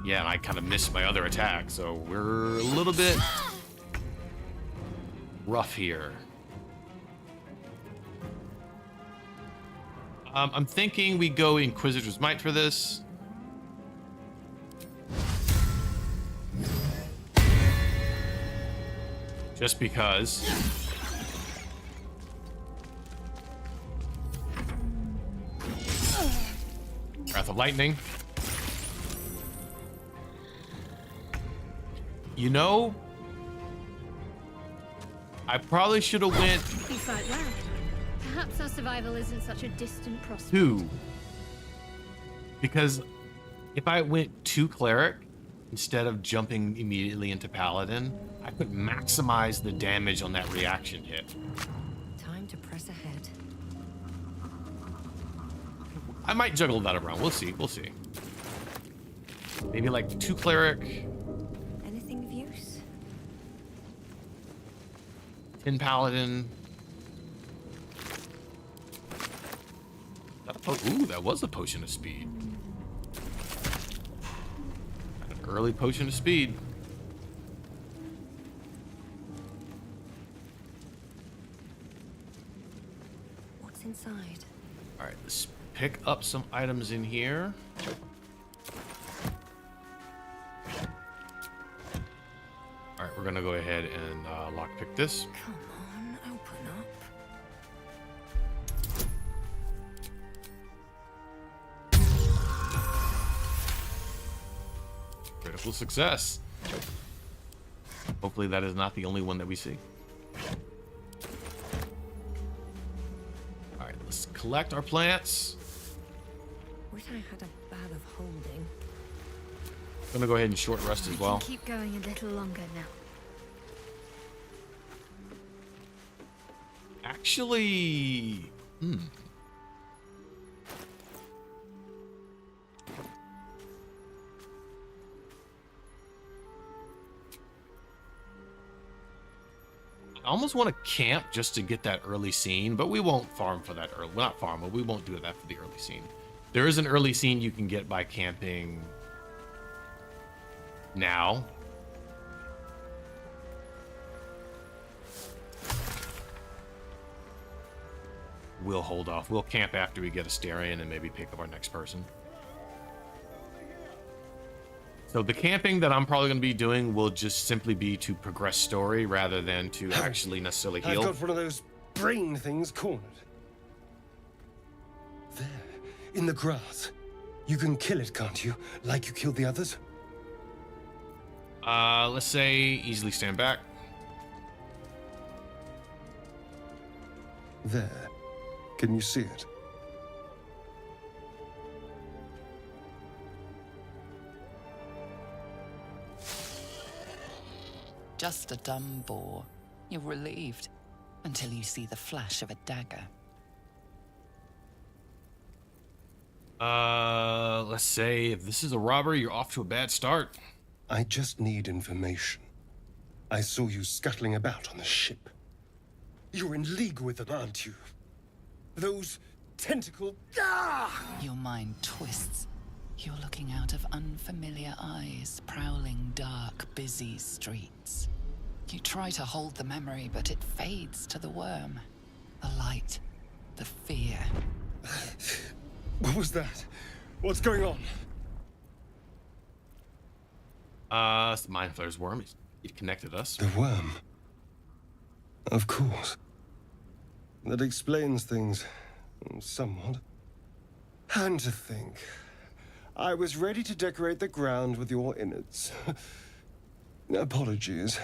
yeah, and I kind of missed my other attack, so we're a little bit rough here. I'm thinking we go Inquisitor's Might for this. Just because. Wrath of Lightning. You know, I probably should have went
You fight well. Perhaps our survival isn't such a distant prospect.
2. Because if I went 2 Cleric instead of jumping immediately into Paladin, I could maximize the damage on that reaction hit.
Time to press ahead.
I might juggle that around. We'll see. We'll see. Maybe like 2 Cleric,
Anything of use?
10 Paladin. Ooh, that was a potion of speed. An early potion of speed.
What's inside?
All right, let's pick up some items in here. All right, we're gonna go ahead and lockpick this.
Come on, open up.
Critical success. Hopefully that is not the only one that we see. All right, let's collect our plants.
Wish I had a bag of holding.
Gonna go ahead and short rest as well.
Keep going a little longer now.
Actually, I almost want to camp just to get that early scene, but we won't farm for that early. Well, not farm, but we won't do that for the early scene. There is an early scene you can get by camping now. We'll hold off. We'll camp after we get Asterion and maybe pick up our next person. So the camping that I'm probably going to be doing will just simply be to progress story rather than to actually necessarily heal.
I've got one of those brain things cornered. There, in the grass. You can kill it, can't you? Like you killed the others?
Let's say easily stand back.
There. Can you see it?
Just a dumb boar. You're relieved until you see the flash of a dagger.
Let's say if this is a robbery, you're off to a bad start.
I just need information. I saw you scuttling about on the ship. You're in league with them, aren't you? Those tentacle... Ah!
Your mind twists. You're looking out of unfamiliar eyes, prowling dark, busy streets. You try to hold the memory, but it fades to the worm. The light, the fear.
What was that? What's going on?
It's the Mind Flayer's worm. It connected us.
The worm. Of course. That explains things somewhat. And to think, I was ready to decorate the ground with your innards. Apologies.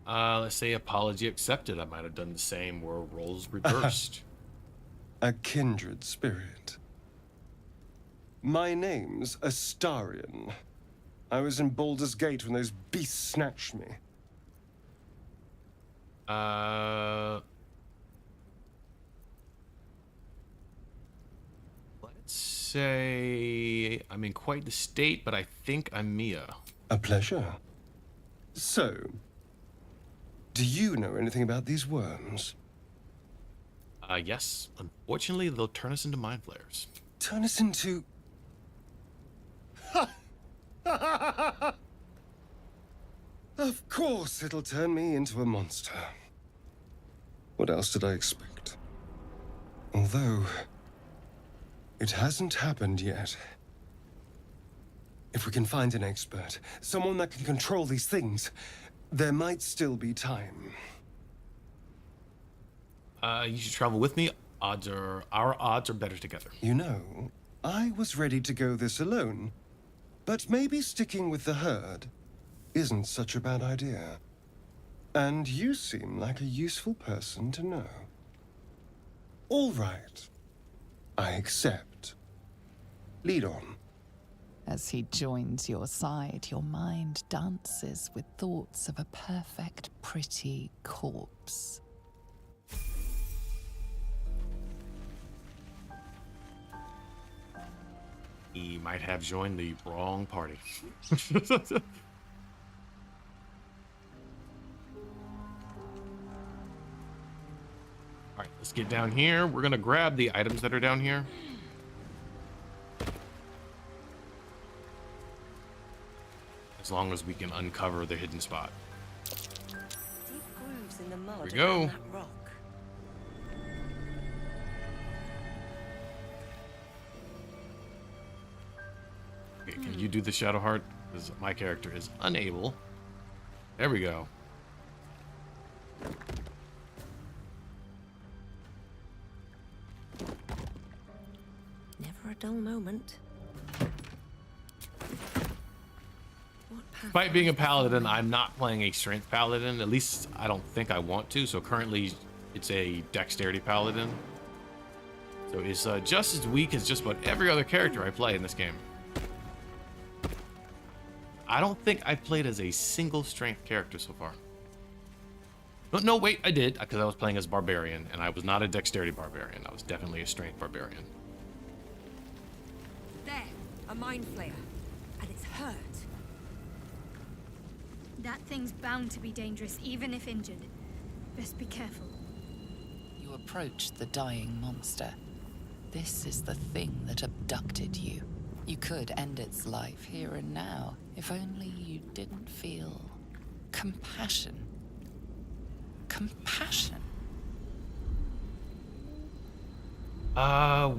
Let's say apology accepted. I might have done the same where roles reversed.
A kindred spirit. My name's Astarion. I was in Baldur's Gate when those beasts snatched me.
Let's say I'm in quite the state, but I think I'm Mia.
A pleasure. So, do you know anything about these worms?
Yes. Unfortunately, they'll turn us into Mind Flayers.
Turn us into... Of course it'll turn me into a monster. What else did I expect? Although, it hasn't happened yet. If we can find an expert, someone that can control these things, there might still be time.
You should travel with me. Our odds are better together.
You know, I was ready to go this alone, but maybe sticking with the herd isn't such a bad idea. And you seem like a useful person to know. All right. I accept. Lead on.
As he joins your side, your mind dances with thoughts of a perfect, pretty corpse.
He might have joined the wrong party. All right, let's get down here. We're gonna grab the items that are down here. As long as we can uncover the hidden spot.
Deep grooves in the mud
Here we go.
around that rock.
Okay, can you do the Shadow Heart? Because my character is unable. There we go.
Never a dull moment.
Despite being a paladin, I'm not playing a strength paladin. At least I don't think I want to. So currently it's a dexterity paladin. So it's just as weak as just about every other character I play in this game. I don't think I've played as a single strength character so far. No, wait, I did, because I was playing as barbarian, and I was not a dexterity barbarian. I was definitely a strength barbarian.
There, a mind flayer. And it's hurt.
That thing's bound to be dangerous, even if injured. Best be careful.
You approach the dying monster. This is the thing that abducted you. You could end its life here and now, if only you didn't feel compassion. Compassion?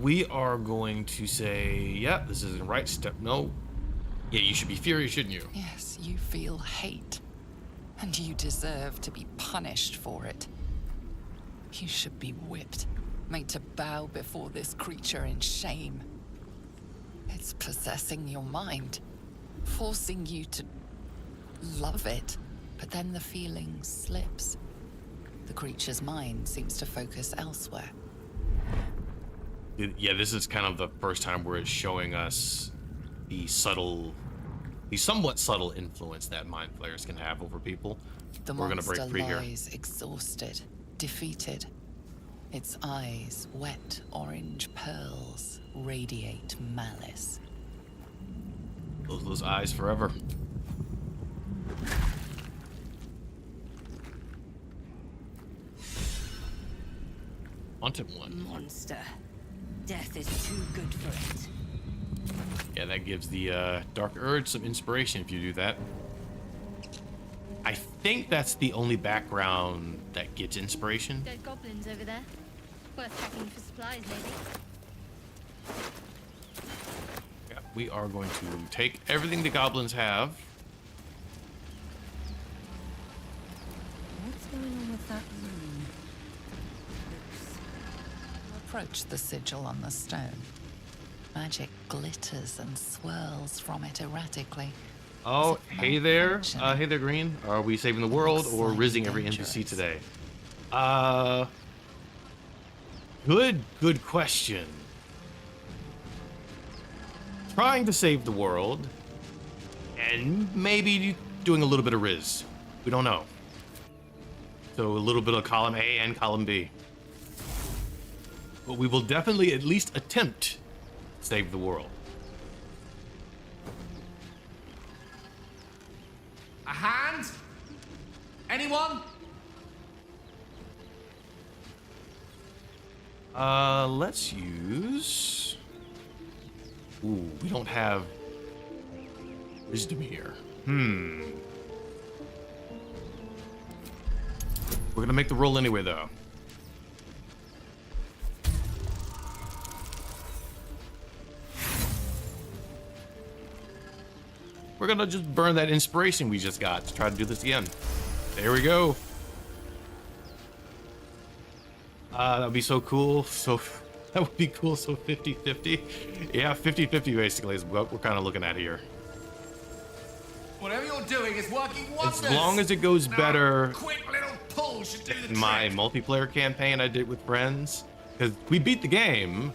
We are going to say, yeah, this isn't right. Step, no. Yeah, you should be furious, shouldn't you?
Yes, you feel hate. And you deserve to be punished for it. You should be whipped, made to bow before this creature in shame. It's possessing your mind, forcing you to love it. But then the feeling slips. The creature's mind seems to focus elsewhere.
Yeah, this is kind of the first time where it's showing us the somewhat subtle influence that mind flayers can have over people.
The
We're gonna break
monster
free here.
lies exhausted, defeated. Its eyes, wet orange pearls, radiate malice.
Close those eyes forever. Wanted one.
Monster. Death is too good for it.
Yeah, that gives the Dark Urge some inspiration if you do that. I think that's the only background that gets inspiration.
Dead goblins over there. Worth checking for supplies, maybe.
Yeah, we are going to take everything the goblins have.
What's going on with that room?
You approach the sigil on the stone. Magic glitters and swirls from it erratically.
Oh,
Is it
hey there.
malfunction?
Hey there, Green. Are we saving the world
Looks
or
like
rizzing every
dangerous.
NPC today? Good question. Trying to save the world, and maybe doing a little bit of Riz. We don't know. So a little bit of column A and column B. But we will definitely at least attempt to save the world.
A hand? Anyone?
Let's use... Ooh, we don't have wisdom here. We're gonna make the roll anyway, though. We're gonna just burn that inspiration we just got to try to do this again. There we go. That would be so cool. So that would be cool. So 50-50. Yeah, 50-50 basically is what we're kind of looking at here.
Whatever you're doing is working wonders.
As long as it goes
Now,
better
quick little pull should do the
in my
trick.
multiplayer campaign I did with friends, because we beat the game.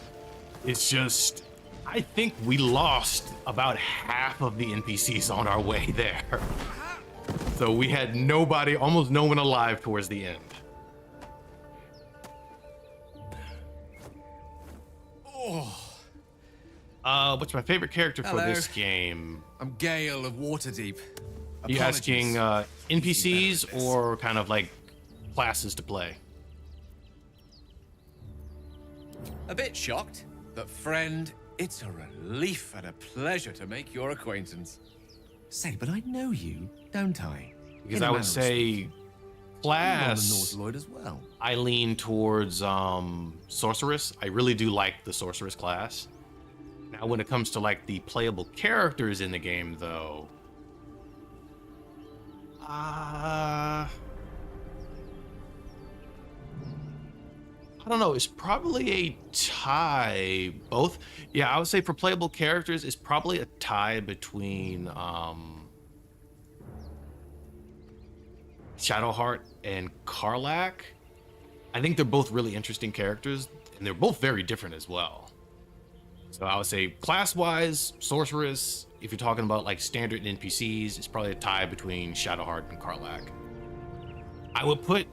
It's just, I think we lost about half of the NPCs on our way there. So we had nobody, almost no one alive towards the end. What's my favorite character for
Hello.
this game?
I'm Gale of Waterdeep.
Are you asking NPCs
Apologies.
or kind of like classes to play?
A bit shocked, but friend, it's a relief and a pleasure to make your acquaintance. Say, but I know you, don't I?
Because
In a
I would
manner of
say
speaking. You're on the
class,
Nautiloid as well.
I lean towards sorceress. I really do like the sorceress class. Now, when it comes to like the playable characters in the game, though, I don't know. It's probably a tie. Both. Yeah, I would say for playable characters, it's probably a tie between Shadowheart and Karlach. I think they're both really interesting characters, and they're both very different as well. So I would say class-wise, sorceress. If you're talking about like standard NPCs, it's probably a tie between Shadowheart and Karlach. I would put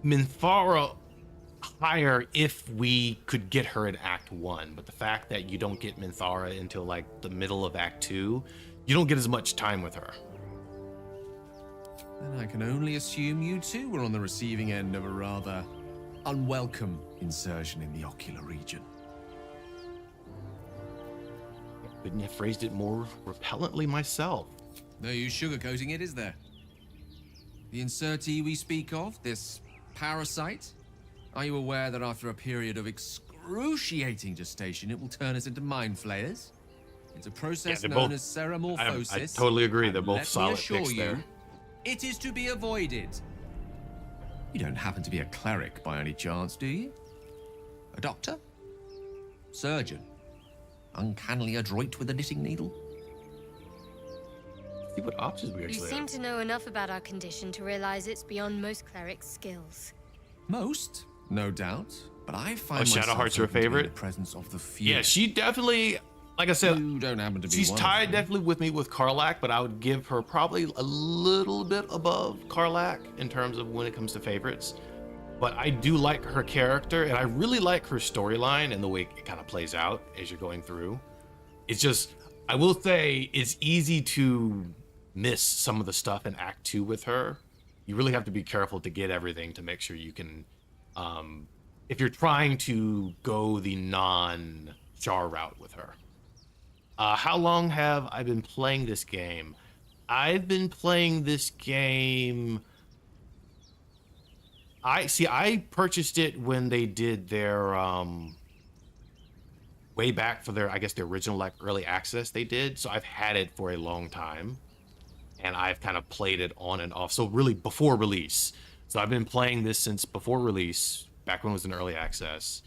Minthara higher if we could get her in Act 1, but the fact that you don't get Minthara until like the middle of Act 2, you don't get as much time with her.
then I can only assume you too were on the receiving end of a rather unwelcome insertion in the ocular region.
Couldn't have phrased it more repellently myself.
No use sugarcoating it, is there? The insertee we speak of, this parasite, are you aware that after a period of excruciating gestation, it will turn us into mind flayers? It's a process known as ceramorphosis.
I totally agree. They're both
let
solid
me assure
picks
you,
there.
it is to be avoided. You don't happen to be a cleric by any chance, do you? A doctor? Surgeon? Uncannily adroit with a knitting needle?
See what options we
You
actually
seem
have.
to know enough about our condition to realize it's beyond most clerics' skills.
Most, no doubt. But I find
Shadowheart's your
myself open to be in
favorite?
the presence of the few.
Yeah, she definitely, like I said,
You don't happen to be
she's
one of
tied
them.
definitely with me with Karlach, but I would give her probably a little bit above Karlach in terms of when it comes to favorites. But I do like her character, and I really like her storyline and the way it kind of plays out as you're going through. It's just, I will say, it's easy to miss some of the stuff in Act 2 with her. You really have to be careful to get everything to make sure you can, if you're trying to go the non-Char route with her. How long have I been playing this game? I've been playing this game... I purchased it when they did their, way back for their, I guess, the original, like, early access they did. So I've had it for a long time. And I've kind of played it on and off. So really before release. So I've been playing this since before release, back when it was in early access.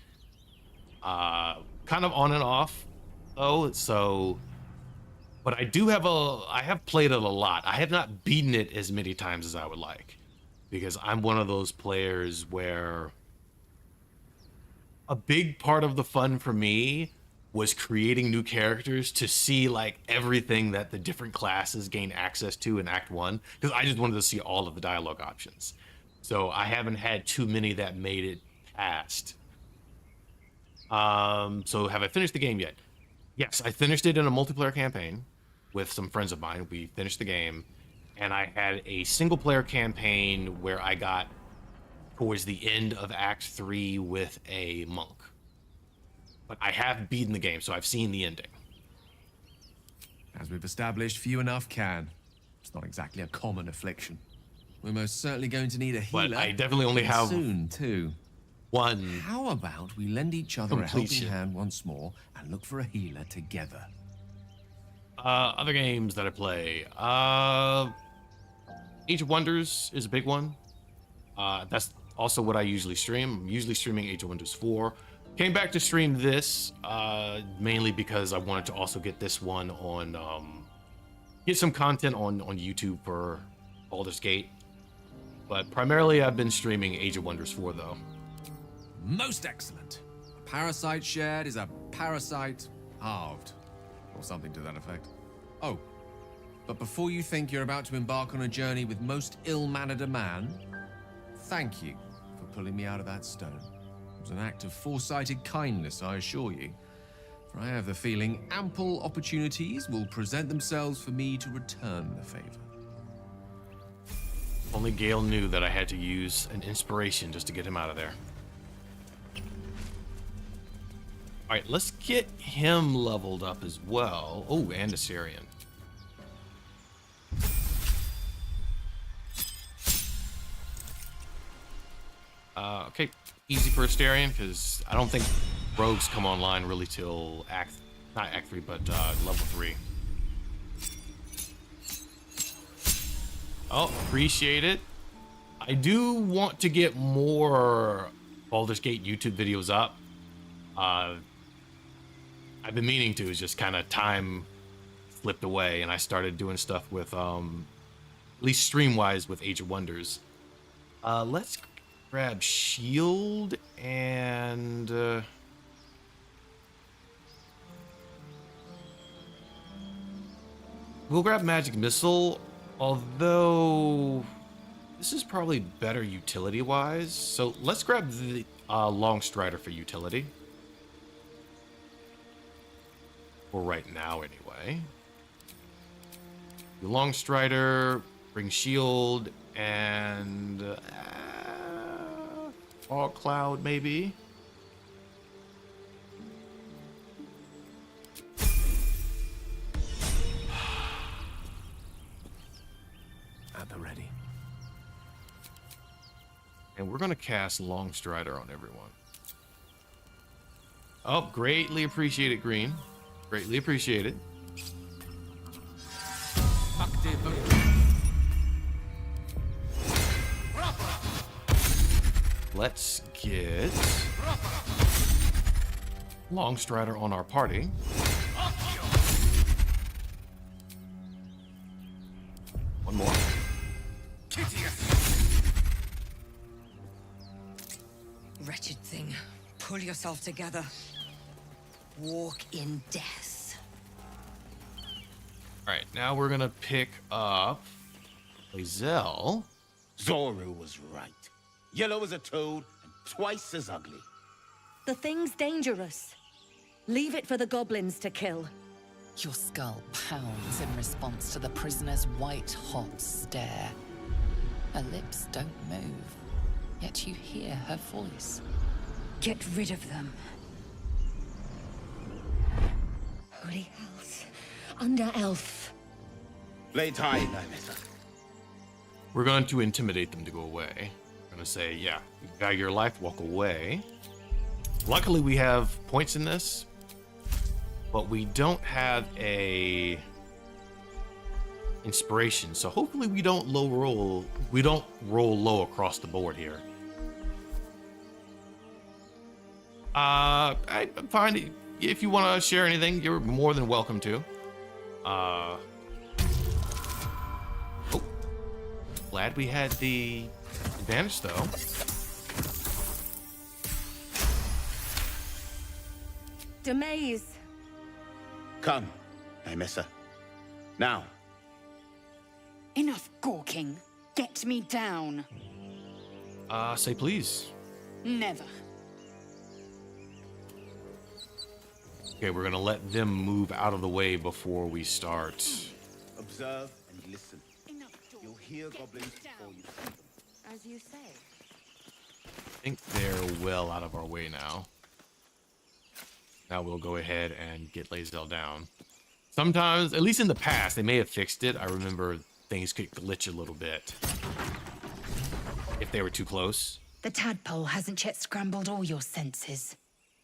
Kind of on and off, though. So, but I have played it a lot. I have not beaten it as many times as I would like, because I'm one of those players where a big part of the fun for me was creating new characters to see like everything that the different classes gain access to in Act 1, because I just wanted to see all of the dialogue options. So I haven't had too many that made it past. So have I finished the game yet? Yes, I finished it in a multiplayer campaign with some friends of mine. We finished the game, and I had a single player campaign where I got towards the end of Act 3 with a monk. But I have beaten the game, so I've seen the ending.
As we've established, few enough can. It's not exactly a common affliction. We're most certainly going to need a healer.
But I definitely only have
soon too.
one.
How about we lend each other a helping
completion.
hand once more and look for a healer together?
Other games that I play. Age of Wonders is a big one. That's also what I usually stream. I'm usually streaming Age of Wonders 4. Came back to stream this mainly because I wanted to also get this one on, get some content on YouTube for Baldur's Gate. But primarily I've been streaming Age of Wonders 4 though.
Most excellent. A parasite shared is a parasite halved. Or something to that effect. Oh, but before you think you're about to embark on a journey with most ill-mannered a man, thank you for pulling me out of that stone. It was an act of foresighted kindness, I assure you. For I have the feeling ample opportunities will present themselves for me to return the favor.
Only Gale knew that I had to use an inspiration just to get him out of there. All right, let's get him leveled up as well. Oh, and Assyrian. Okay, easy for Asterion, because I don't think rogues come online really till not Act 3, but level 3. Oh, appreciate it. I do want to get more Baldur's Gate YouTube videos up. I've been meaning to, it's just kind of time slipped away, and I started doing stuff with, at least stream-wise, with Age of Wonders. Let's grab Shield and... we'll grab Magic Missile, although this is probably better utility-wise. So let's grab the Long Strider for utility. For right now, anyway. The Long Strider, bring Shield, and fog cloud maybe.
At the ready.
And we're gonna cast Longstrider on everyone. Oh, greatly appreciated, Green. Greatly appreciated. Let's get Longstrider on our party. One more.
Wretched thing. Pull yourself together. Walk in death.
All right, now we're gonna pick up Lae'zel.
Zoru was right. Yellow as a toad and twice as ugly.
The thing's dangerous. Leave it for the goblins to kill.
Your skull pounds in response to the prisoner's white-hot stare. Her lips don't move, yet you hear her voice.
Get rid of them. Holy hells. Under elf.
Lay tight, Nymessa.
We're going to intimidate them to go away. We're gonna say, yeah, value your life, walk away. Luckily, we have points in this, but we don't have a inspiration. So hopefully we don't roll low across the board here. I'm fine. If you want to share anything, you're more than welcome to. Oh, glad we had the advantage though.
Demaze.
Come, Nymessa. Now.
Enough gawking. Get me down.
Say please.
Never.
Okay, we're gonna let them move out of the way before we start.
Observe and listen. You'll hear goblins before you see them.
As you say.
I think they're well out of our way now. Now we'll go ahead and get Lae'zel down. Sometimes, at least in the past, they may have fixed it. I remember things could glitch a little bit if they were too close.
The tadpole hasn't yet scrambled all your senses.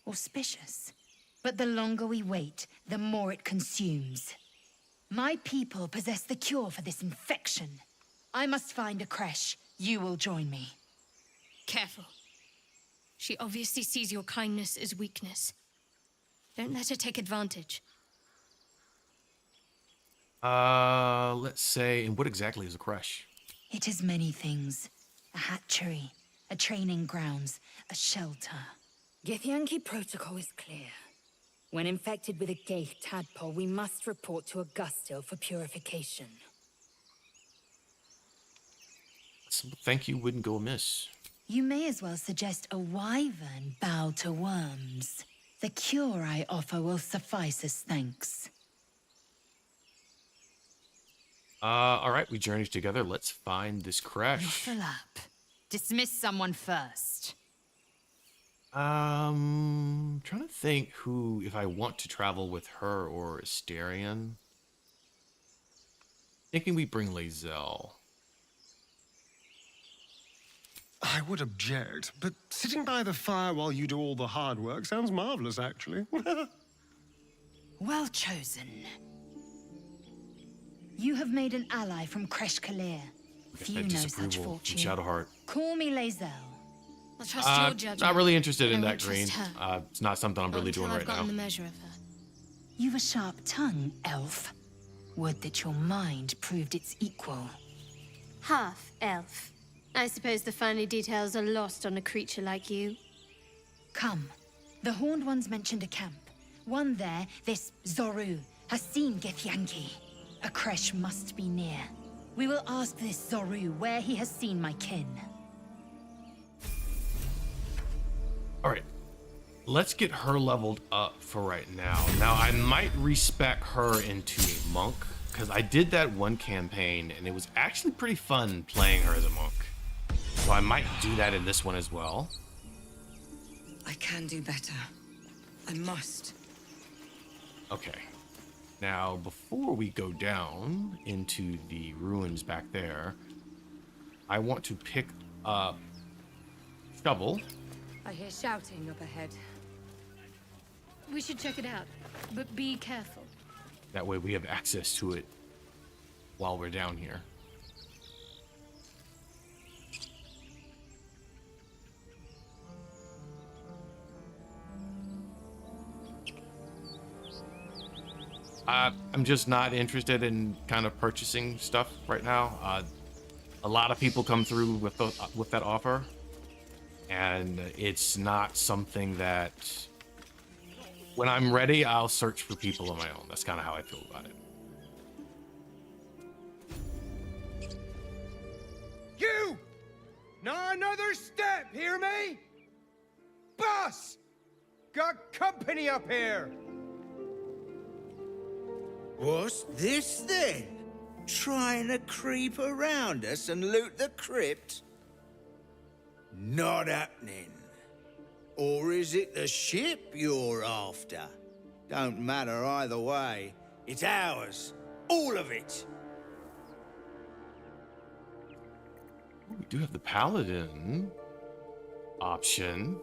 Auspicious. But the longer we wait, the more it consumes. My people possess the cure for this infection. I must find a creche. You will join me.
Careful. She obviously sees your kindness as weakness. Don't let her take advantage.
Let's say, and what exactly is a creche?
It is many things. A hatchery, a training grounds, a shelter.
Githyanki protocol is clear. When infected with a Gaith tadpole, we must report to Augustil for purification.
Thank you wouldn't go amiss.
You may as well suggest a wyvern bow to worms. The cure I offer will suffice as thanks.
All right, we journey together. Let's find this creche.
Fill up. Dismiss someone first.
Trying to think who, if I want to travel with her or Asterion. Thinking we bring Lae'zel.
I would object, but sitting by the fire while you do all the hard work sounds marvelous, actually.
Well chosen. You have made an ally from Kresh Kalir. Few know such fortune.
Shadowheart.
Call me Lae'zel.
I'll trust your judgment.
Not really interested in
I
that,
won't
Green.
trust her.
It's not something I'm really doing
I've
right now.
gotten the measure of her.
You've a sharp tongue, elf. Would that your mind proved its equal.
Half elf. I suppose the finer details are lost on a creature like you.
Come. The Horned Ones mentioned a camp. One there, this Zoru, has seen Githyanki. A creche must be near. We will ask this Zoru where he has seen my kin.
All right, let's get her leveled up for right now. Now, I might respec her into a monk because I did that one campaign and it was actually pretty fun playing her as a monk. So I might do that in this one as well.
I can do better. I must.
Okay. Now, before we go down into the ruins back there, I want to pick up shovel.
I hear shouting up ahead.
We should check it out, but be careful.
That way we have access to it while we're down here. I'm just not interested in kind of purchasing stuff right now. A lot of people come through with that offer, and it's not something that, when I'm ready, I'll search for people on my own. That's kind of how I feel about it.
You! Not another step, hear me? Boss! Got company up here!
What's this then? Trying to creep around us and loot the crypt? Not happening. Or is it the ship you're after? Don't matter either way. It's ours. All of it.
We do have the paladin option.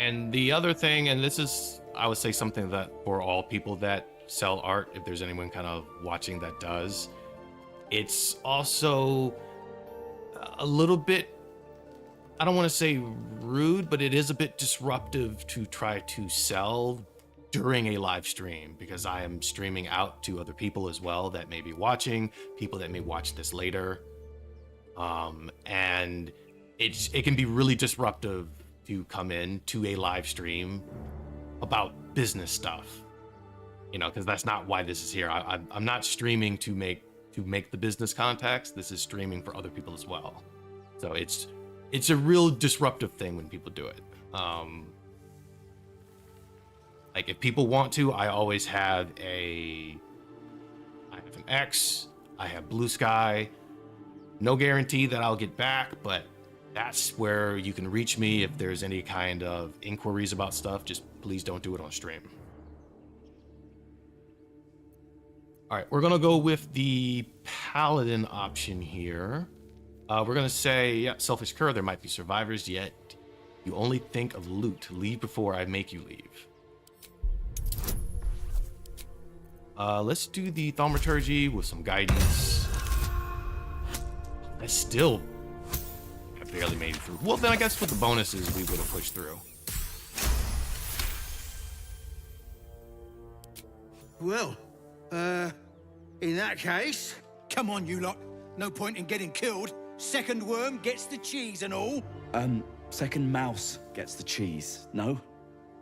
And the other thing, and this is, I would say, something that for all people that sell art, if there's anyone kind of watching that does, it's also a little bit, I don't want to say rude, but it is a bit disruptive to try to sell during a live stream, because I am streaming out to other people as well that may be watching, people that may watch this later. And it can be really disruptive to come in to a live stream about business stuff, you know, because that's not why this is here. I'm not streaming to make the business contacts. This is streaming for other people as well. So it's a real disruptive thing when people do it. Like, if people want to, I always have I have an X, I have Blue Sky. No guarantee that I'll get back, but that's where you can reach me if there's any kind of inquiries about stuff. Just please don't do it on stream. All right, we're gonna go with the paladin option here. We're gonna say, yeah, selfish cur, there might be survivors, yet you only think of loot. Leave before I make you leave. Let's do the thaumaturgy with some guidance. That's still, I barely made it through. Well, then I guess with the bonuses, we would have pushed through.
Well, in that case, come on, you lot. No point in getting killed. Second worm gets the cheese and all.
Second mouse gets the cheese, no?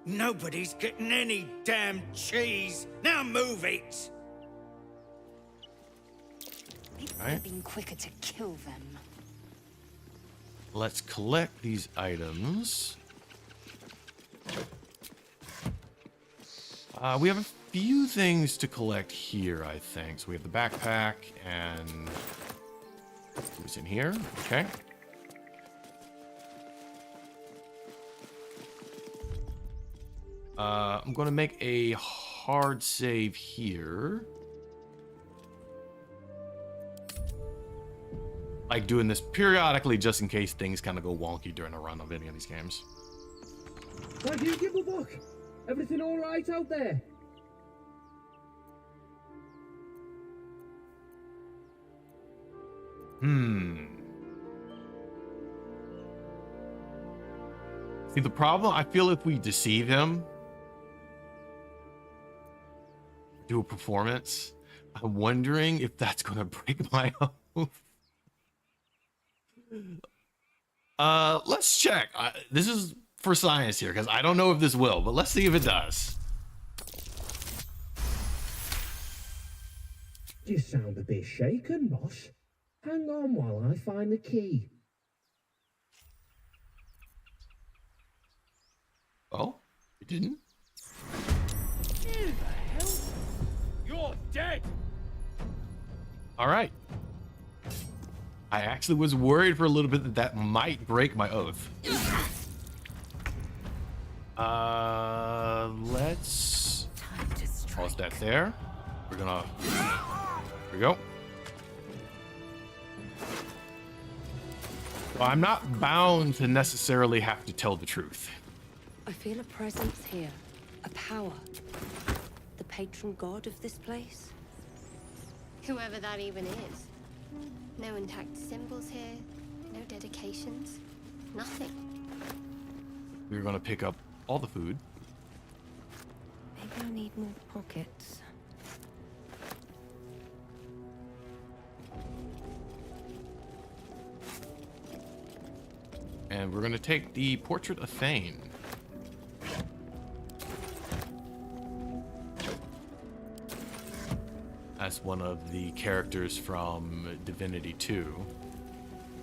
Nobody's getting any damn cheese. Now move it.
It would
Right.
have been quicker to kill them.
Let's collect these items. We have a few things to collect here, I think. So we have the backpack and who's in here? Okay. I'm going to make a hard save here. Like doing this periodically just in case things kind of go wonky during a run of any of these games.
Thank you, Gibblebuck. Everything all right out there?
See, the problem, I feel if we deceive him, do a performance, I'm wondering if that's going to break my oath. Let's check. This is for science here, because I don't know if this will, but let's see if it does.
You sound a bit shaken, boss. Hang on while I find the key.
Oh, you didn't?
Who the hell? You're dead!
All right. I actually was worried for a little bit that that might break my oath. Let's pause that there. We're gonna, here we go. So I'm not bound to necessarily have to tell the truth.
I feel a presence here, a power. The patron god of this place?
Whoever that even is. No intact symbols here, no dedications, nothing.
We're gonna pick up all the food.
Maybe I need more pockets.
And we're gonna take the portrait of Thane. That's one of the characters from Divinity 2.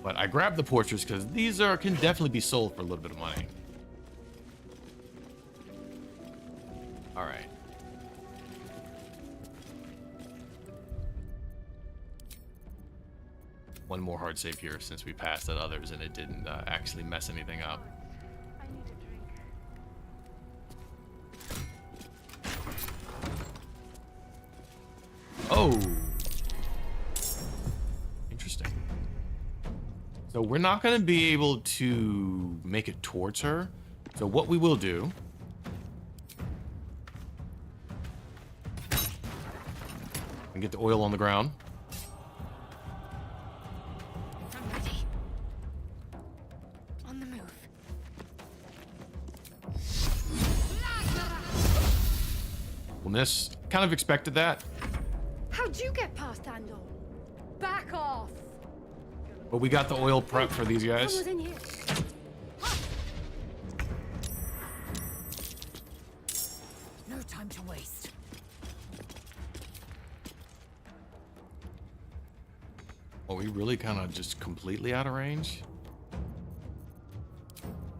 But I grabbed the portraits because these can definitely be sold for a little bit of money. All right. One more hard save here since we passed at others and it didn't actually mess anything up. Oh, interesting. So we're not going to be able to make it towards her. So what we will do and get the oil on the ground.
I'm ready. On the move.
Well, this kind of expected that.
How'd you get past Andor? Back off!
But we got the oil prep for these guys.
Someone's in here.
No time to waste.
Are we really kind of just completely out of range?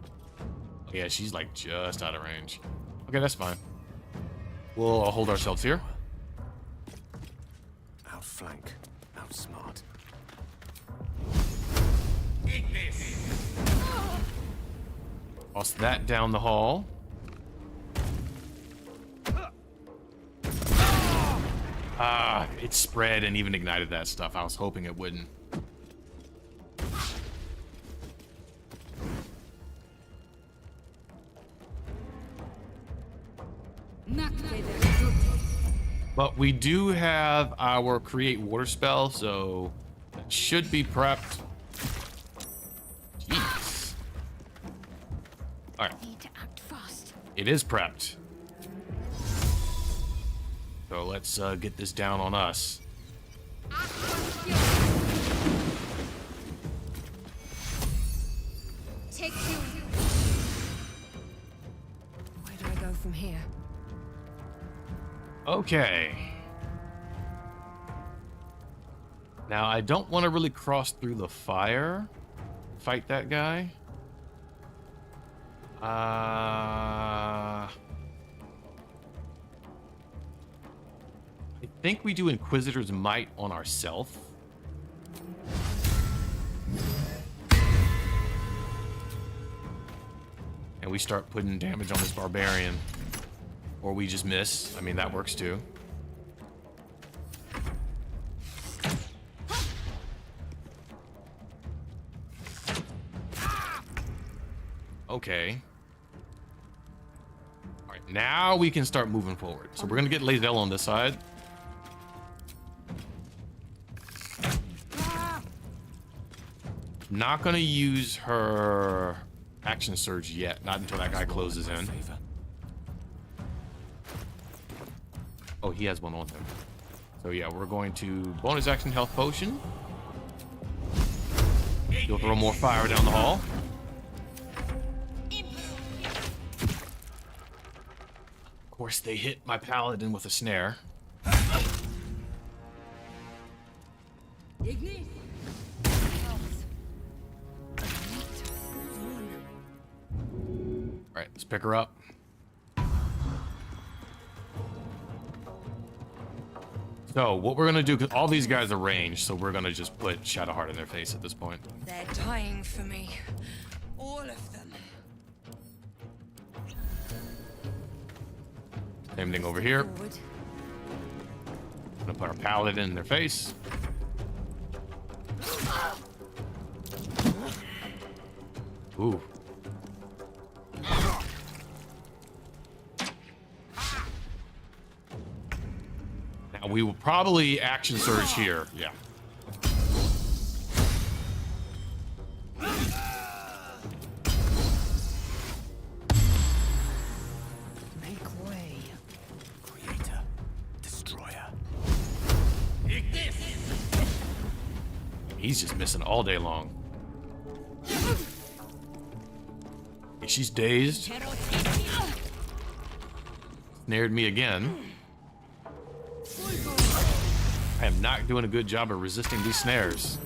Oh, yeah, she's like just out of range. Okay, that's fine. We'll hold ourselves here.
Outflank, outsmart.
Toss that down the hall. Ah, it spread and even ignited that stuff. I was hoping it wouldn't. But we do have our create water spell, so that should be prepped. Jeez. All right.
Need to act fast.
It is prepped. So let's get this down on us.
Take you.
Where do I go from here?
Okay. Now, I don't want to really cross through the fire. Fight that guy. I think we do Inquisitor's Might on ourselves. And we start putting damage on this barbarian. Or we just miss. I mean, that works too. Okay. All right, now we can start moving forward. So we're gonna get Lazelle on this side. Not gonna use her action surge yet. Not until that guy closes in. Oh, he has one on him. So yeah, we're going to bonus action health potion. You'll throw more fire down the hall. Of course, they hit my paladin with a snare. right, let's pick her up. So what we're gonna do, because all these guys are ranged, so we're gonna just put Shadowheart in their face at this point.
They're dying for me. All of them.
Same thing over here. Gonna put our paladin in their face. Ooh. Now we will probably action surge here. Yeah.
Make way. Creator. Destroyer.
He's just missing all day long. She's dazed. Snared me again. I am not doing a good job of resisting these snares.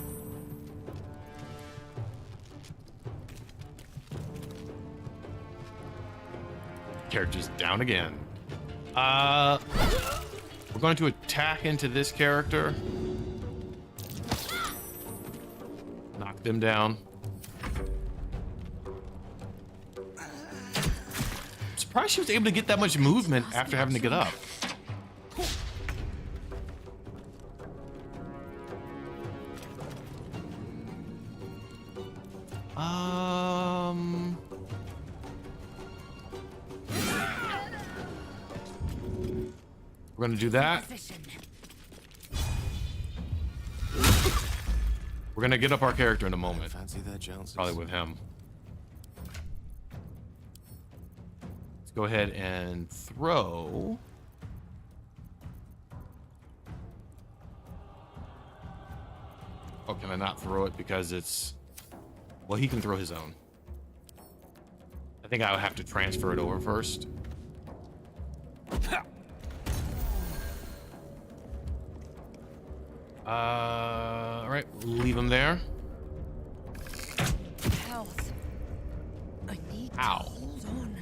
Character's down again. We're going to attack into this character. Knock them down. Surprised she was able to get that much movement after having to get up. We're gonna do that. We're gonna get up our character in a moment.
Fancy that, Jones?
Probably with him. Let's go ahead and throw. Oh, can I not throw it because it's... Well, he can throw his own. I think I would have to transfer it over first. All right, we'll leave him there.
Health. I need to
Ow.
hold on.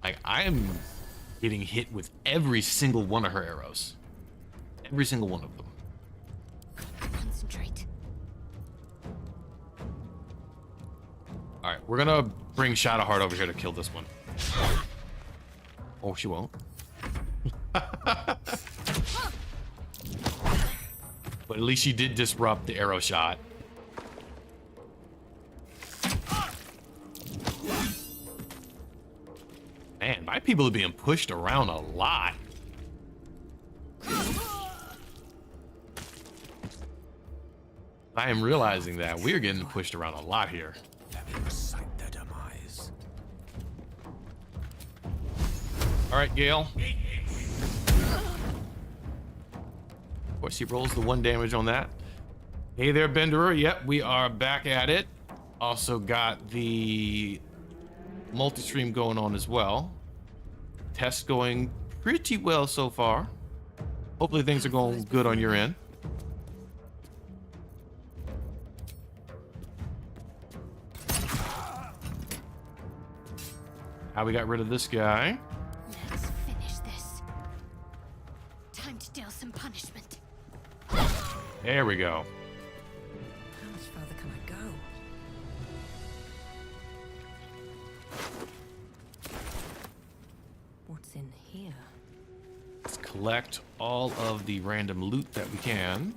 Like, I am getting hit with every single one of her arrows. Every single one of them.
Concentrate.
All right, we're gonna bring Shadowheart over here to kill this one. Oh, she won't. But at least she did disrupt the arrow shot. Man, my people are being pushed around a lot. I am realizing that we're getting pushed around a lot here.
Let me recite their demise.
All right, Gale. Of course, he rolls the 1 damage on that. Hey there, Benderer. Yep, we are back at it. Also got the multi-stream going on as well. Test going pretty well so far. Hopefully things are going good on your end. How we got rid of this guy.
Let's finish this. Time to deal some punishment.
There we go.
How much further can I go? What's in here?
Let's collect all of the random loot that we can.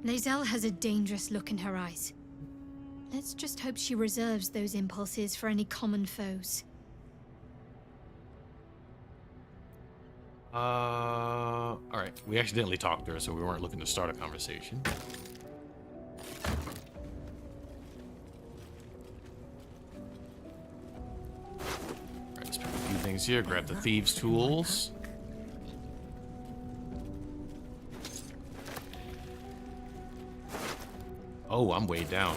Lae'zel has a dangerous look in her eyes. Let's just hope she reserves those impulses for any common foes.
All right. We accidentally talked to her, so we weren't looking to start a conversation. All right, let's pick a few things here. Grab the thieves' tools. Oh, I'm way down.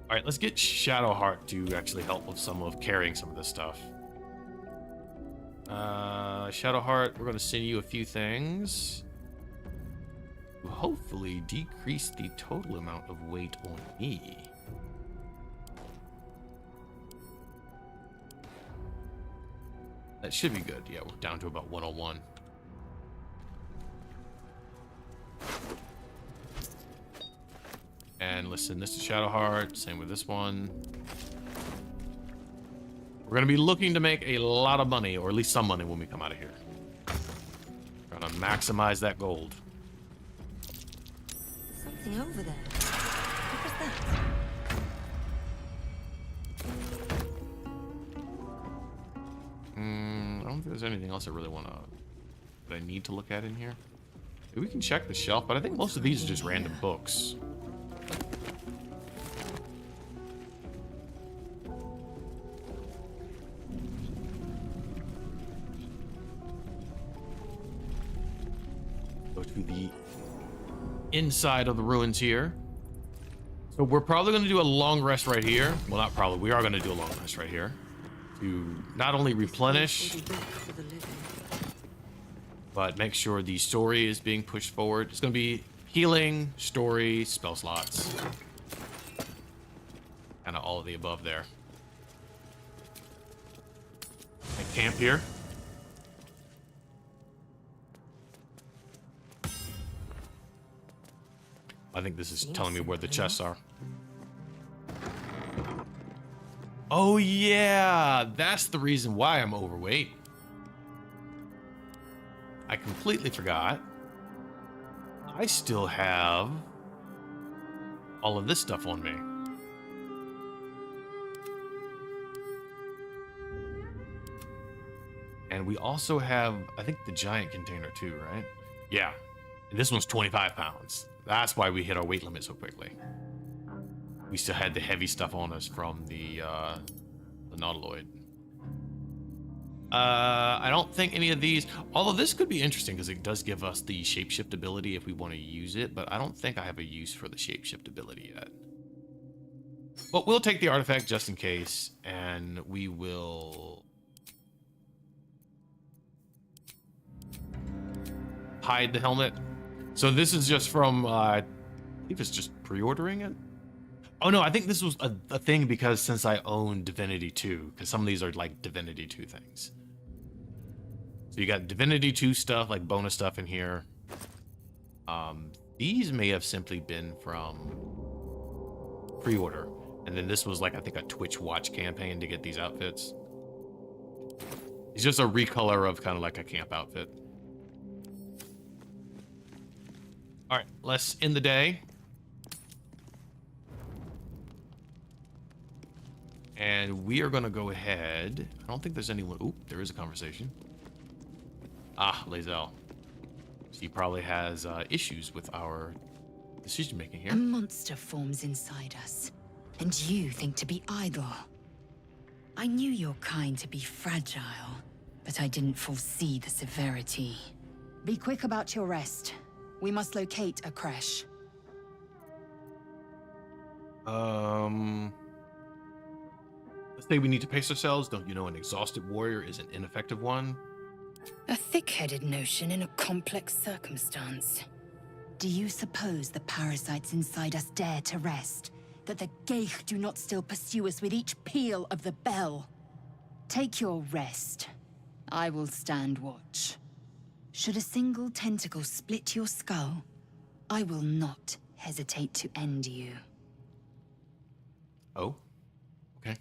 All right, let's get Shadowheart to actually help with some of carrying some of this stuff. Shadowheart, we're going to send you a few things. to hopefully decrease the total amount of weight on me. That should be good. Yeah, we're down to about 101. And listen, this is Shadowheart. Same with this one. We're going to be looking to make a lot of money, or at least some money when we come out of here. Trying to maximize that gold.
Something over there. What was that?
I don't think there's anything else I really want to... that I need to look at in here. Maybe we can check the shelf, but I think most of these are just random books. Go to the inside of the ruins here. So we're probably going to do a long rest right here. Well, not probably. We are going to do a long rest right here. To not only replenish, but make sure the story is being pushed forward. It's going to be healing, story, spell slots. Kind of all of the above there. And camp here. I think this is telling me where the chests are. Oh yeah, that's the reason why I'm overweight. I completely forgot. I still have all of this stuff on me. And we also have, I think, the giant container too, right? Yeah. And this one's 25 pounds. That's why we hit our weight limit so quickly. We still had the heavy stuff on us from the Nautiloid. I don't think any of these, although this could be interesting because it does give us the shapeshift ability if we want to use it, but I don't think I have a use for the shapeshift ability yet. But we'll take the artifact just in case, and we will hide the helmet. So this is just from, I believe it's just pre-ordering it. Oh no, I think this was a thing because since I own Divinity 2, because some of these are like Divinity 2 things. So you got Divinity 2 stuff, like bonus stuff in here. These may have simply been from pre-order. And then this was like, I think, a Twitch watch campaign to get these outfits. It's just a recolor of kind of like a camp outfit. All right, let's end the day. And we are going to go ahead. I don't think there's anyone. Oop, there is a conversation. Ah, Lae'zel. She probably has issues with our decision making here.
A monster forms inside us, and you think to be idle. I knew your kind to be fragile, but I didn't foresee the severity. Be quick about your rest. We must locate a creche.
Let's say we need to pace ourselves. Don't you know an exhausted warrior is an ineffective one?
A thick-headed notion in a complex circumstance.
Do you suppose the parasites inside us dare to rest? That the Geich do not still pursue us with each peal of the bell? Take your rest. I will stand watch. Should a single tentacle split your skull, I will not hesitate to end you.
Oh, okay.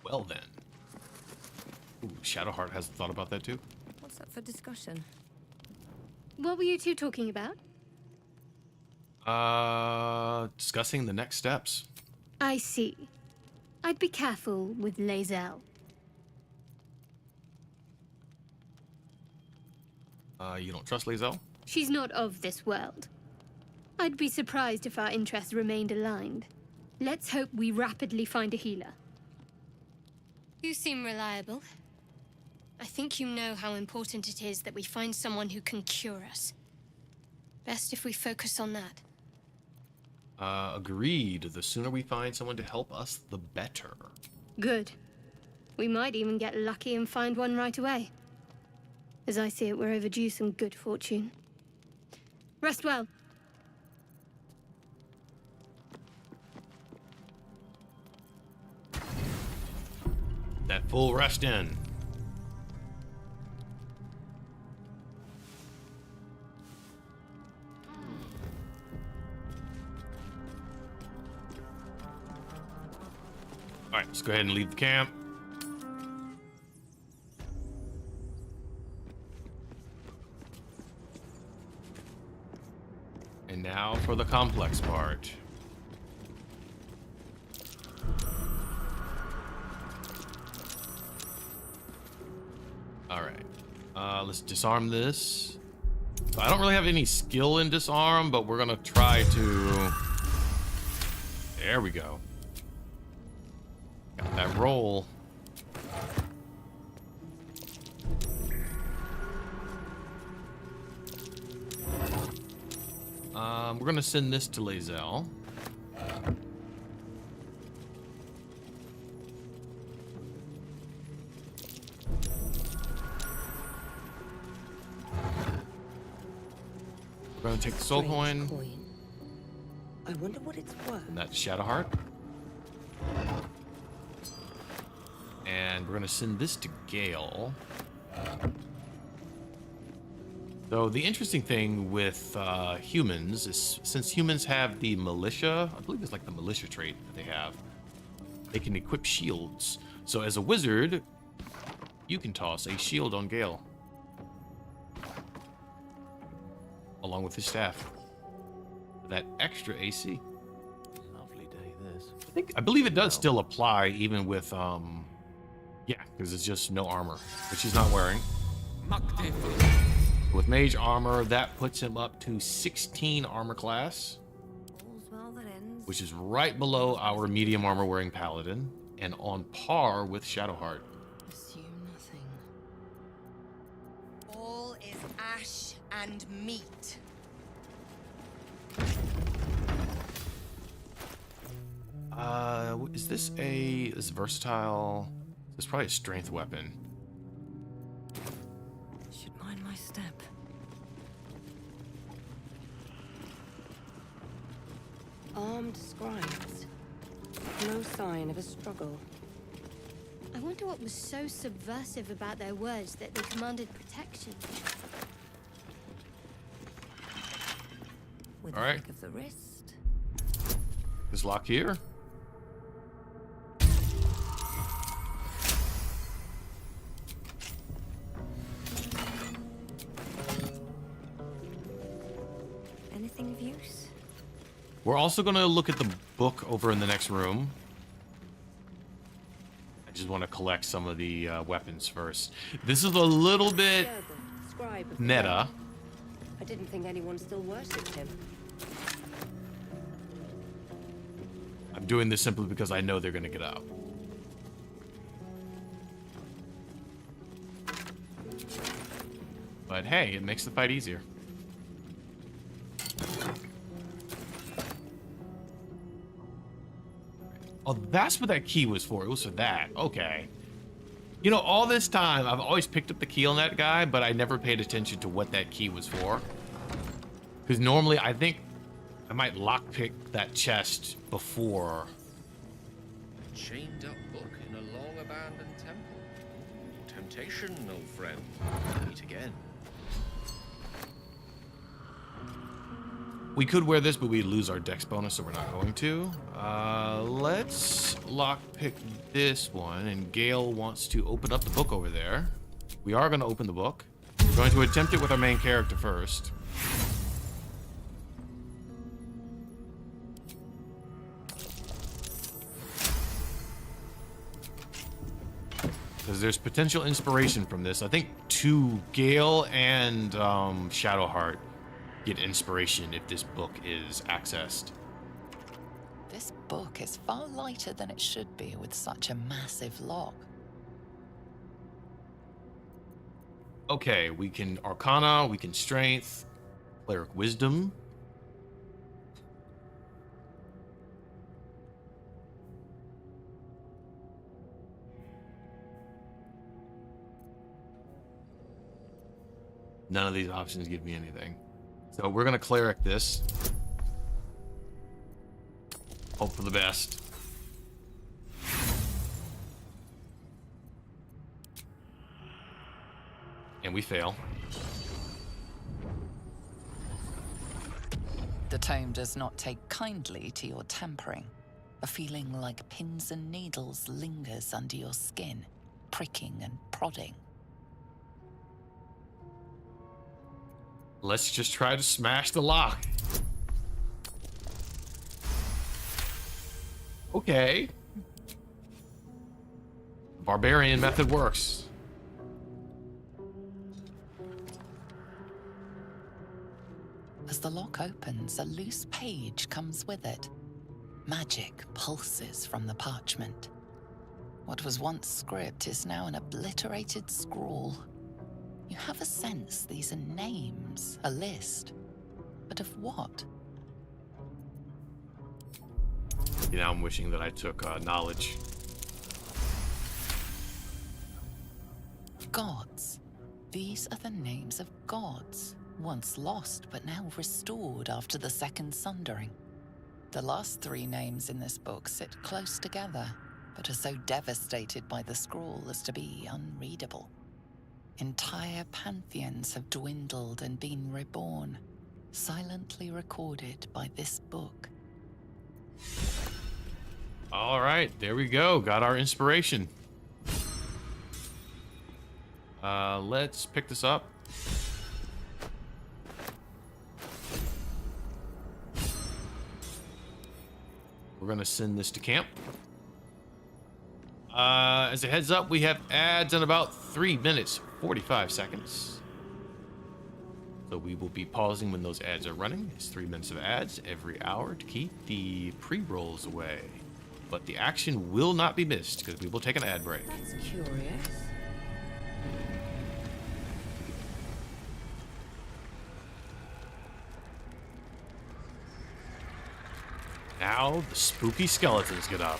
Well then. Ooh, Shadowheart hasn't thought about that too.
What's up for discussion?
What were you two talking about?
Discussing the next steps.
I see. I'd be careful with Lae'zel.
You don't trust Lae'zel?
She's not of this world. I'd be surprised if our interests remained aligned. Let's hope we rapidly find a healer. You seem reliable. I think you know how important it is that we find someone who can cure us. Best if we focus on that.
Agreed. The sooner we find someone to help us, the better.
Good. We might even get lucky and find one right away. As I see it, we're overdue some good fortune. Rest well.
That full rest in. All right, let's go ahead and leave the camp. And now for the complex part. All right, let's disarm this. So I don't really have any skill in disarm, but we're gonna try to. There we go. Got that roll. We're gonna send this to Lae'zel. We're gonna take the soul coin.
I wonder what it's worth.
And that's Shadow Heart. And we're gonna send this to Gale. So the interesting thing with humans is, since humans have the militia, I believe it's like the militia trait that they have, they can equip shields. So as a wizard, you can toss a shield on Gale, along with his staff. That extra AC.
Lovely day this.
I believe it does still apply even with yeah, because it's just no armor, which he's not wearing. With mage armor, that puts him up to 16 armor class, which is right below our medium armor wearing paladin and on par with Shadowheart.
Assume nothing.
All is ash and meat.
Is this is versatile? This is probably a strength weapon.
Should mind my step. Armed scribes. No sign of a struggle.
I wonder what was so subversive about their words that they commanded protection.
With
All
a
right.
flick of the wrist.
This lock here.
Anything of use?
We're also going to look at the book over in the next room. I just want to collect some of the weapons first. This is a little bit
Yeah, the scribe of the
meta.
dead. I didn't think anyone still worshipped him.
I'm doing this simply because I know they're going to get out. But hey, it makes the fight easier. Oh, that's what that key was for. It was for that. Okay. You know, all this time, I've always picked up the key on that guy, but I never paid attention to what that key was for. Because normally, I think I might lockpick that chest before.
Chained up book in a long abandoned temple. Temptation, old friend. Meet again.
We could wear this, but we'd lose our dex bonus, so we're not going to. Let's lockpick this one, and Gale wants to open up the book over there. We are going to open the book. We're going to attempt it with our main character first. Because there's potential inspiration from this. I think to Gale and Shadowheart get inspiration if this book is accessed.
This book is far lighter than it should be with such a massive lock.
Okay, we can Arcana, we can Strength, Cleric Wisdom. None of these options give me anything. So we're gonna cleric this. Hope for the best. And we fail.
The tome does not take kindly to your tampering. A feeling like pins and needles lingers under your skin, pricking and prodding.
Let's just try to smash the lock. Okay. Barbarian method works.
As the lock opens, a loose page comes with it. Magic pulses from the parchment. What was once script is now an obliterated scrawl. You have a sense these are names, a list. But of what?
You know, I'm wishing that I took knowledge.
Gods. These are the names of gods, once lost but now restored after the Second Sundering. The last three names in this book sit close together, but are so devastated by the scroll as to be unreadable. Entire pantheons have dwindled and been reborn, silently recorded by this book.
All right, there we go. Got our inspiration. Let's pick this up. We're gonna send this to camp. As a heads up, we have ads in about 3 minutes, 45 seconds. So we will be pausing when those ads are running. It's 3 minutes of ads every hour to keep the pre-rolls away. But the action will not be missed because we will take an ad break.
That's curious.
Now the spooky skeletons get up.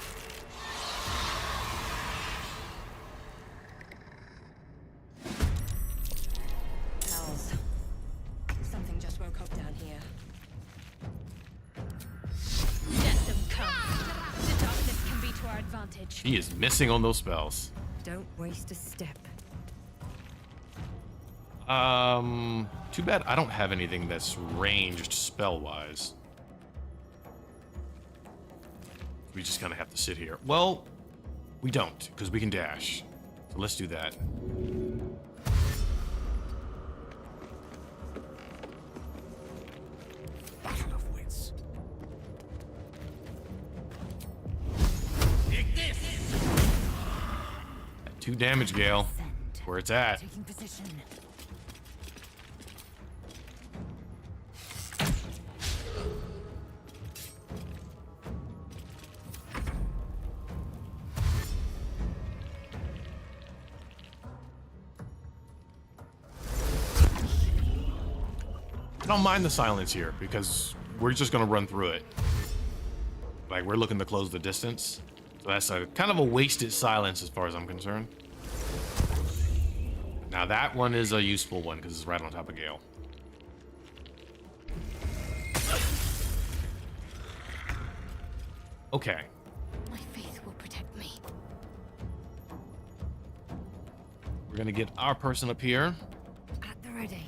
Hells. Something just woke up down here.
Let them come. The darkness can be to our advantage.
He is missing on those spells.
Don't waste a step.
Too bad I don't have anything that's ranged spell-wise. We just kind of have to sit here. Well, we don't, because we can dash. So let's do that.
Battle of wits.
2 damage, Gale. Where it's at.
Taking position.
I don't mind the silence here because we're just gonna run through it. Like, we're looking to close the distance. So that's a kind of a wasted silence as far as I'm concerned. Now that one is a useful one because it's right on top of Gale. Okay.
My faith will protect me.
We're gonna get our person up here.
At the ready.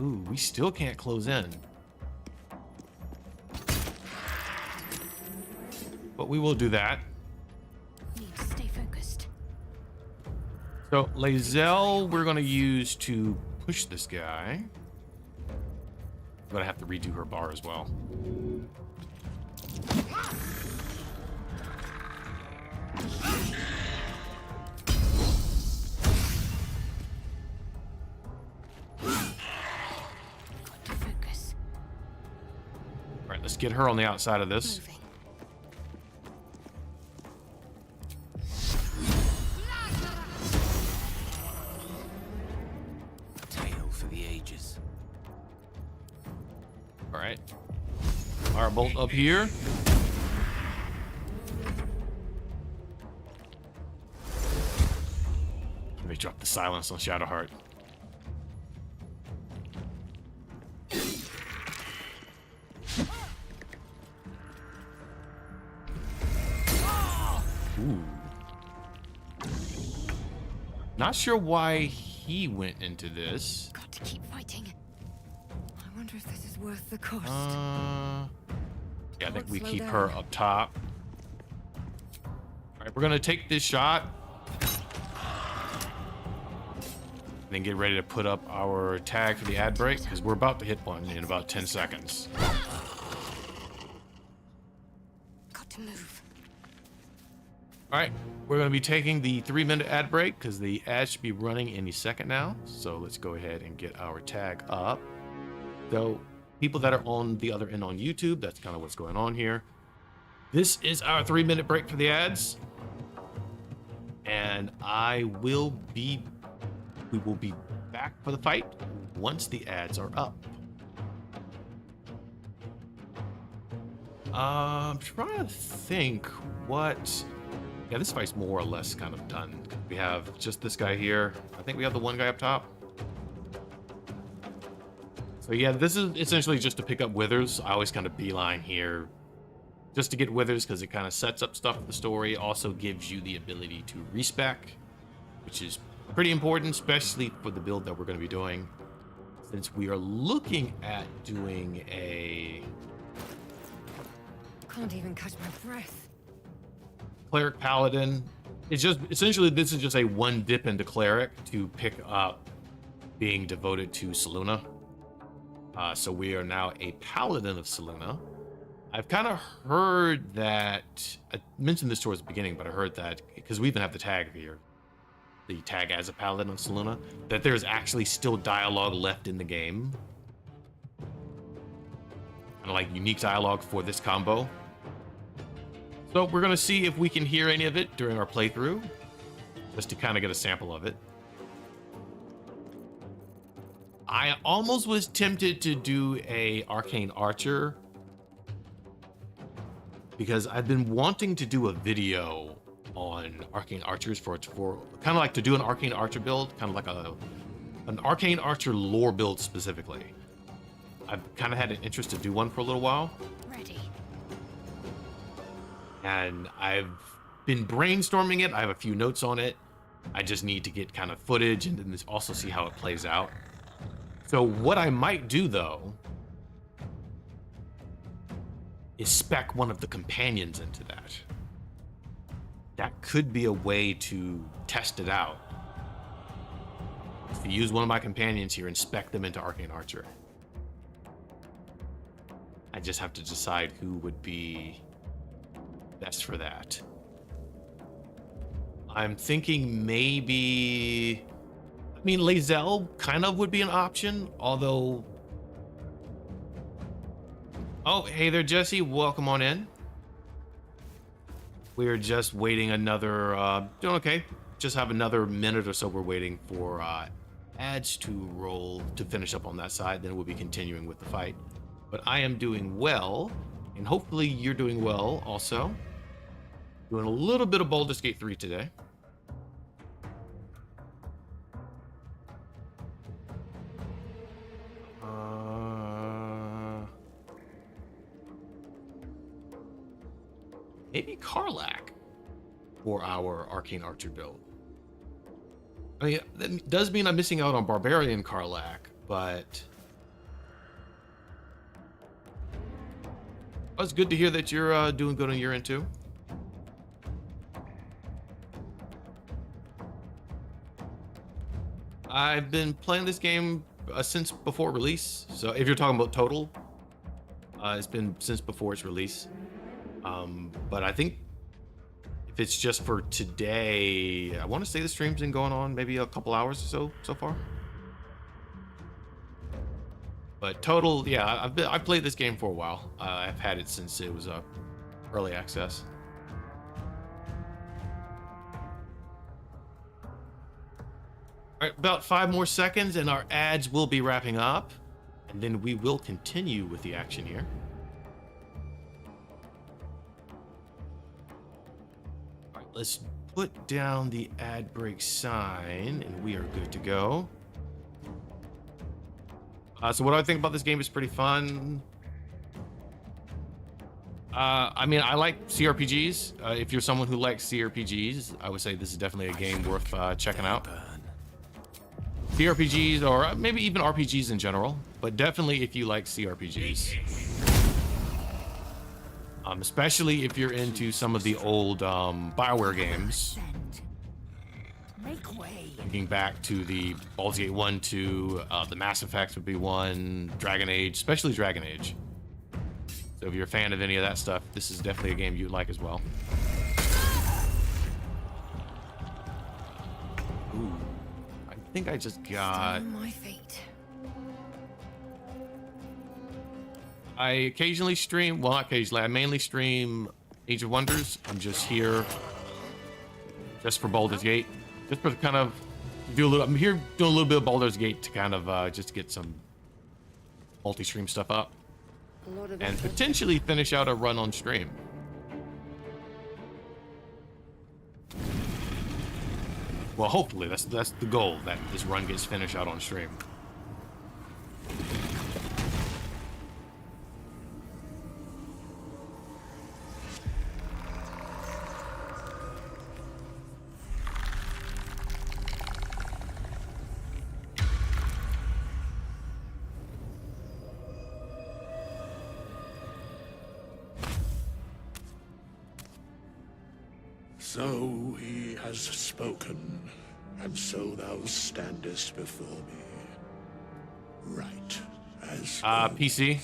Ooh, we still can't close in. But we will do that.
Need to stay focused.
So, Lae'zel, we're gonna use to push this guy. I'm gonna have to redo her bar as well.
Got to focus.
All right, let's get her on the outside of this.
Moving.
Tale for the ages.
All right. Firebolt up here. Give me drop the silence on Shadowheart. Ooh. Not sure why he went into this.
Got to keep fighting.
I wonder if this is worth the cost.
Yeah, I think we
Slow
keep
down.
her up top. All right, we're gonna take this shot. And then get ready to put up our tag for the ad break, because we're about to hit one in about 10 seconds.
Got to move.
All right, we're going to be taking the 3-minute ad break because the ad should be running any second now. So let's go ahead and get our tag up. So people that are on the other end on YouTube, that's kind of what's going on here. This is our 3-minute break for the ads. And we will be back for the fight once the ads are up. I'm trying to think what... Yeah, this fight's more or less kind of done. We have just this guy here. I think we have the one guy up top. So yeah, this is essentially just to pick up Withers. I always kind of beeline here just to get Withers because it kind of sets up stuff for the story. Also gives you the ability to respec, which is pretty important, especially for the build that we're going to be doing. Since we are looking at doing a...
Can't even catch my breath.
Cleric Paladin. It's just essentially this is just a one dip into Cleric to pick up being devoted to Selune. So we are now a Paladin of Selune. I've kind of heard that, I mentioned this towards the beginning, but I heard that because we even have the tag here, the tag as a Paladin of Selune, that there's actually still dialogue left in the game. Kind of like unique dialogue for this combo. So we're going to see if we can hear any of it during our playthrough, just to kind of get a sample of it. I almost was tempted to do a Arcane Archer, because I've been wanting to do a video on Arcane Archers for kind of like to do an Arcane Archer build, kind of like an Arcane Archer lore build specifically. I've kind of had an interest to do one for a little while.
Ready.
And I've been brainstorming it. I have a few notes on it. I just need to get kind of footage and then also see how it plays out. So what I might do though is spec one of the companions into that. That could be a way to test it out. To use one of my companions here and spec them into Arcane Archer. I just have to decide who would be best for that. I'm thinking maybe... I mean, Lae'zel kind of would be an option, although... Oh, hey there, Jesse. Welcome on in. We're just waiting another... doing okay. Just have another minute or so we're waiting for ads to roll to finish up on that side. Then we'll be continuing with the fight. But I am doing well, and hopefully you're doing well also. Doing a little bit of Baldur's Gate 3 today. Maybe Karlach for our Arcane Archer build. I mean, that does mean I'm missing out on Barbarian Karlach, but... Oh, it's good to hear that you're doing good on your end too. I've been playing this game since before release. So if you're talking about total, it's been since before its release. But I think if it's just for today, I want to say the stream's been going on maybe a couple hours or so far. But total, yeah, I've played this game for a while. I've had it since it was early access. All right, about 5 more seconds and our ads will be wrapping up, and then we will continue with the action here. All right, let's put down the ad break sign, and we are good to go. So what do I think about this game? Is pretty fun. I mean, I like CRPGs. If you're someone who likes CRPGs, I would say this is definitely a game worth checking out. CRPGs, or maybe even RPGs in general, but definitely if you like CRPGs. Especially if you're into some of the old BioWare games. Thinking back to the Baldur's Gate 1, 2, the Mass Effect would be one, Dragon Age, especially Dragon Age. So if you're a fan of any of that stuff, this is definitely a game you'd like as well. Ooh, I think I just got...
Still on my feet.
I occasionally stream, well, not occasionally, I mainly stream Age of Wonders. I'm just here just for Baldur's Gate. Just for kind of do a little, I'm here doing a little bit of Baldur's Gate to kind of just get some multi-stream stuff up. And potentially finish out a run on stream. Well, hopefully, that's the goal, that this run gets finished out on stream.
So he has spoken, and so thou standest before me. Right, as
PC.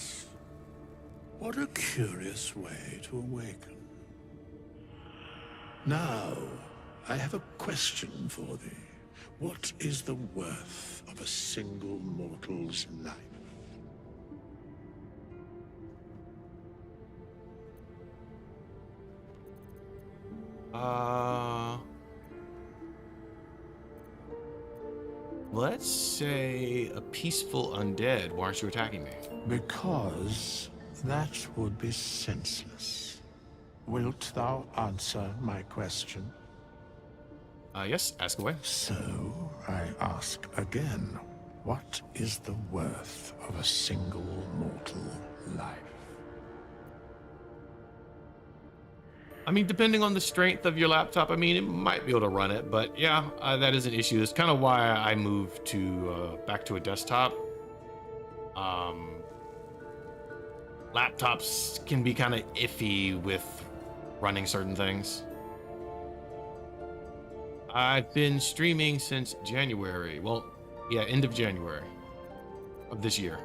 What a curious way to awaken. Now, I have a question for thee. What is the worth of a single mortal's life?
Let's say a peaceful undead. Why aren't you attacking me?
Because that would be senseless. Wilt thou answer my question?
Yes, ask away.
So, I ask again, what is the worth of a single mortal life?
I mean, depending on the strength of your laptop, I mean, it might be able to run it, but yeah, that is an issue. That's kind of why I moved to back to a desktop. Laptops can be kind of iffy with running certain things. I've been streaming since January. Well, yeah, end of January of this year.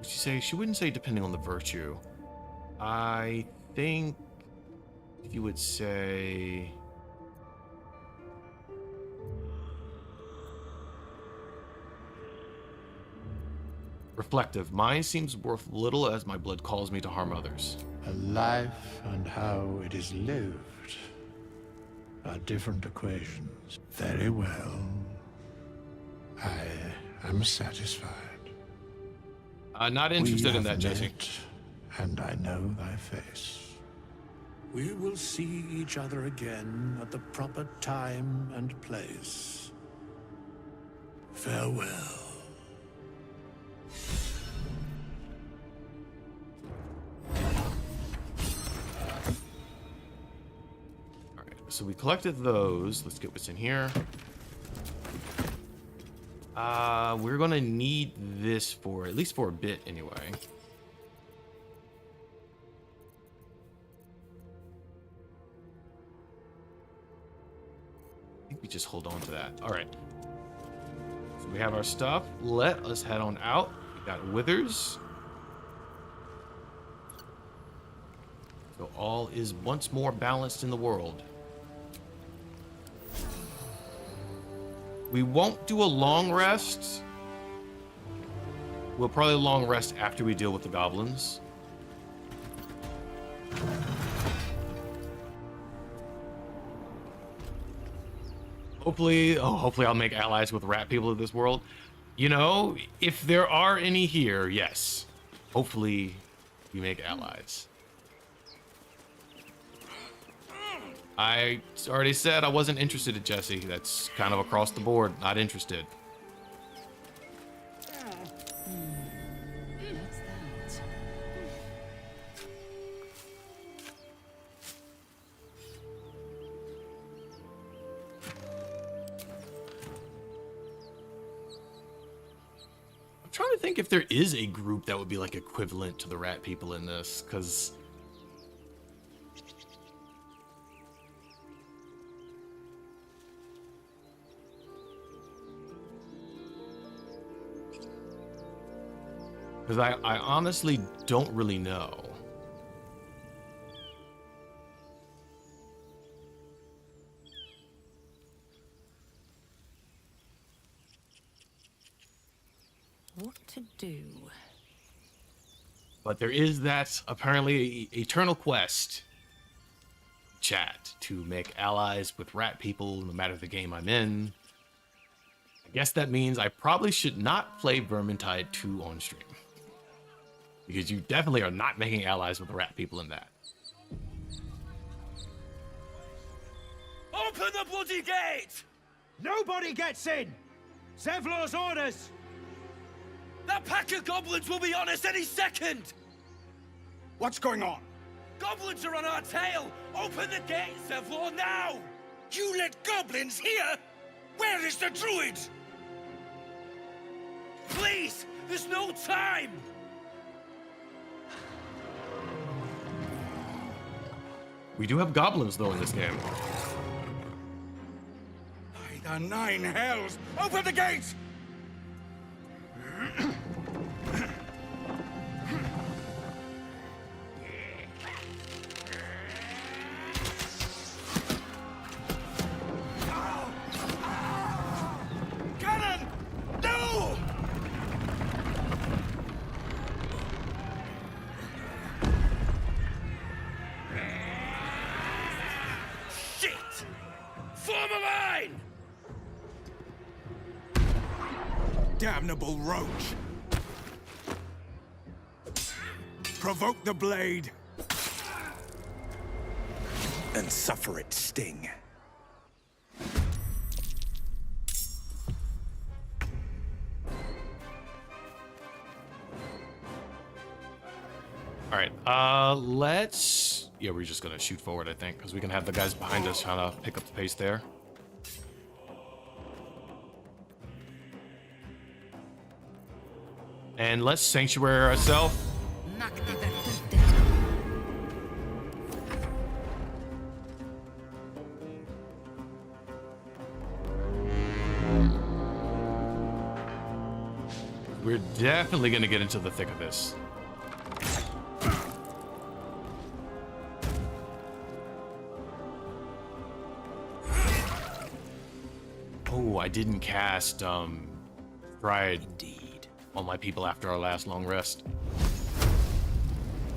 She say she wouldn't say depending on the virtue. I think you would say reflective. Mine seems worth little as my blood calls me to harm others.
A life and how it is lived are different equations. Very well. I am satisfied.
Not interested in that, Jesse.
And I know thy face. We will see each other again at the proper time and place. Farewell.
Alright, so we collected those. Let's get what's in here. We're gonna need this for at least for a bit anyway. I think we just hold on to that. All right. So we have our stuff. Let us head on out. We got withers. So all is once more balanced in the world. We won't do a long rest. We'll probably long rest after we deal with the goblins. Hopefully I'll make allies with rat people of this world. You know, if there are any here, yes. Hopefully we make allies. I already said I wasn't interested in Jesse. That's kind of across the board. Not interested.
What's that?
I'm trying to think if there is a group that would be like equivalent to the rat people in this, because I honestly don't really know.
What to do?
But there is that apparently eternal quest, chat, to make allies with rat people no matter the game I'm in. I guess that means I probably should not play Vermintide 2 on stream. Because you definitely are not making allies with the rat people in that.
Open the bloody gate! Nobody gets in! Zevlor's orders! That pack of goblins will be on us any second!
What's going on?
Goblins are on our tail! Open the gate, Zevlor, now!
You let goblins here? Where is the druid?
Please! There's no time!
We do have goblins though in this game.
By the nine hells! Open the gates! Cannon! No!
Shit! Form a line!
Damnable roach! Provoke the blade and suffer its sting.
All right, let's... Yeah, we're just gonna shoot forward, I think, because we can have the guys behind us trying to pick up the pace there. And let's sanctuary ourselves. We're definitely gonna get into the thick of this. Oh, I didn't cast Stride on my people after our last long rest.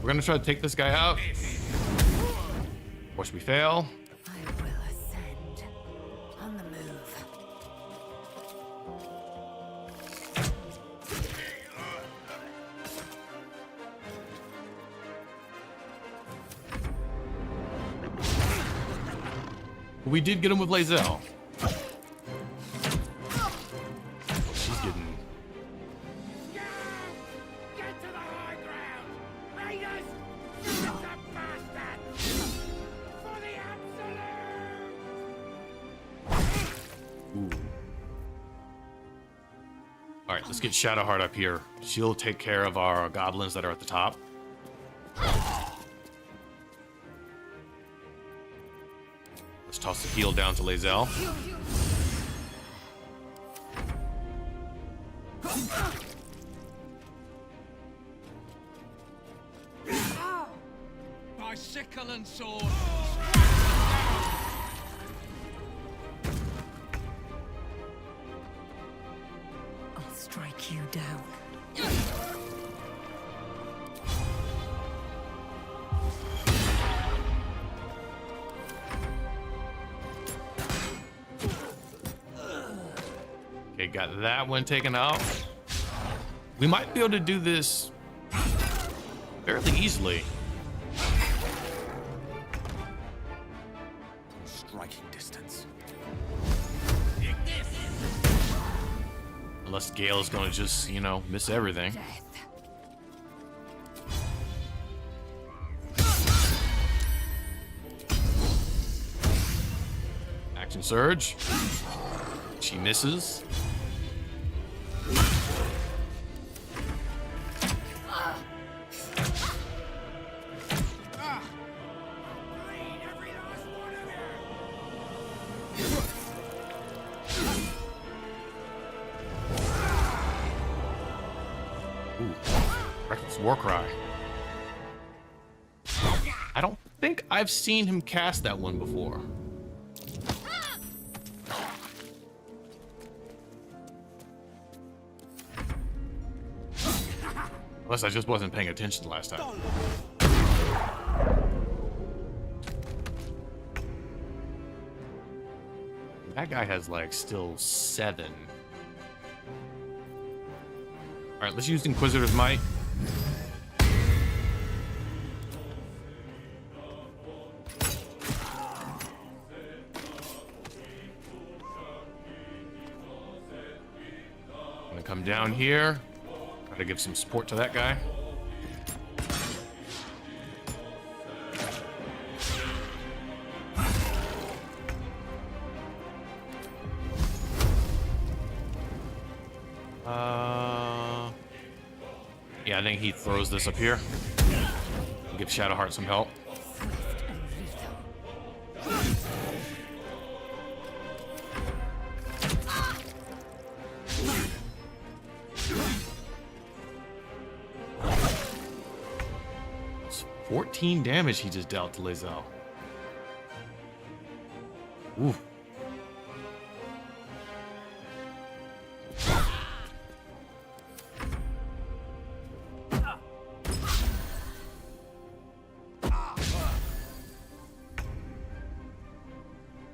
We're gonna try to take this guy out. Of course, we fail.
I will ascend. On the move.
We did get him with Lae'zel. She's getting...
Get to the high ground! Raiders! Shoot at that bastard! For the absolute!
Ooh. All right, let's get Shadowheart up here. She'll take care of our goblins that are at the top. Let's toss the heal down to Lae'zel.
By sickle and sword!
I'll strike you down.
Okay, got that one taken out. We might be able to do this fairly easily. Unless Gale's gonna just, you know, miss everything. Action surge. She misses. Ooh, reckless war cry. I don't think I've seen him cast that one before. Unless I just wasn't paying attention last time. That guy has like still 7. All right, let's use Inquisitor's Might. I'm gonna come down here. Try to give some support to that guy. Yeah, I think he throws this up here. Give Shadowheart some help. It's 14 damage he just dealt to Lae'zel. Ooh.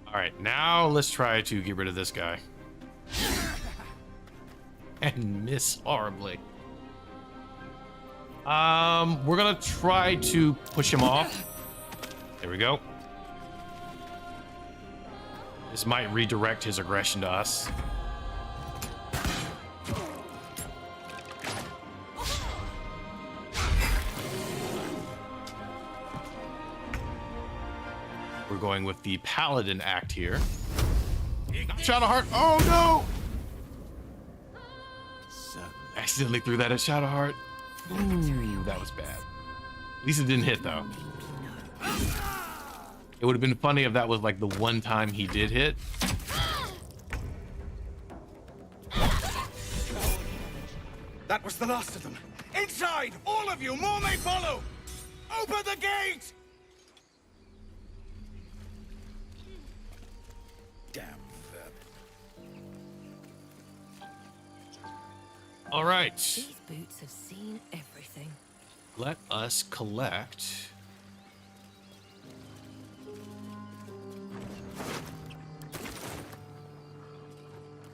Alright, now let's try to get rid of this guy. And miss horribly. We're gonna try to push him off. There we go. This might redirect his aggression to us. We're going with the Paladin act here. Shadowheart! Oh no! Accidentally threw that at Shadowheart. Ooh, that was bad. At least it didn't hit though. It would have been funny if that was like the one time he did hit.
That was the last of them. Inside! All of you! More may follow! Open the gate! Damn vermin.
All right.
These boots have seen everything.
Let us collect.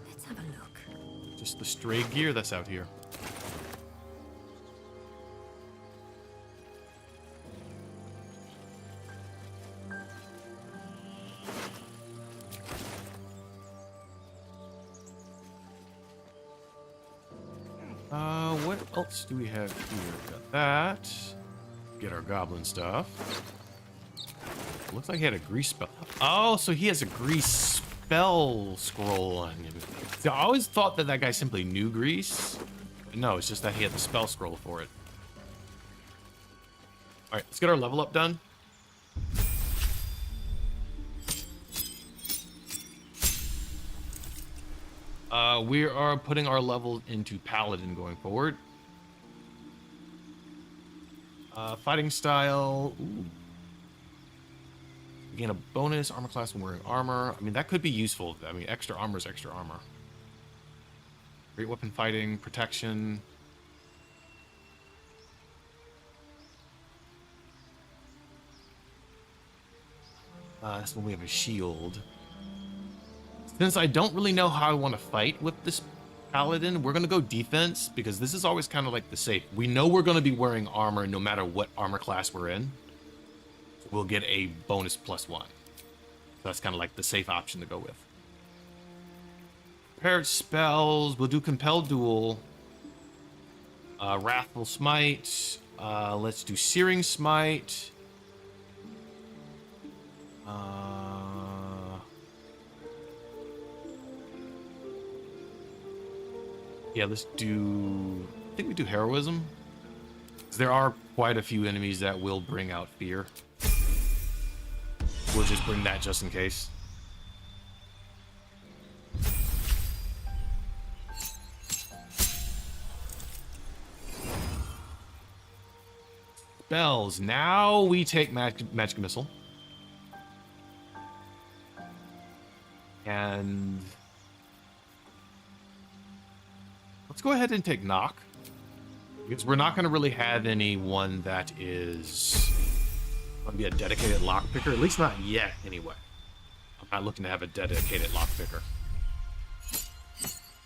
Let's have a look.
Just the stray gear that's out here. What else do we have here? Got that. Get our goblin stuff. Looks like he had a grease spell. Oh, so he has a grease spell scroll on him. See, I always thought that that guy simply knew grease. But no, it's just that he had the spell scroll for it. All right, let's get our level up done. We are putting our levels into Paladin going forward. Fighting style. Ooh. Gain a bonus armor class when wearing armor. I mean, that could be useful. I mean, extra armor is extra armor. Great weapon fighting, protection. That's when we have a shield. Since I don't really know how I want to fight with this Paladin, we're going to go defense because this is always kind of like the safe. We know we're going to be wearing armor no matter what armor class we're in. We'll get a bonus +1. So that's kind of like the safe option to go with. Prepared spells. We'll do Compelled Duel. Wrathful Smite. Let's do Searing Smite. Yeah, let's do... I think we do Heroism. 'Cause there are quite a few enemies that will bring out fear. We'll just bring that just in case. Spells. Now we take Magic Missile. And... let's go ahead and take Knock. Because we're not going to really have anyone that is going to be a dedicated lockpicker. At least not yet, anyway. I'm not looking to have a dedicated lockpicker.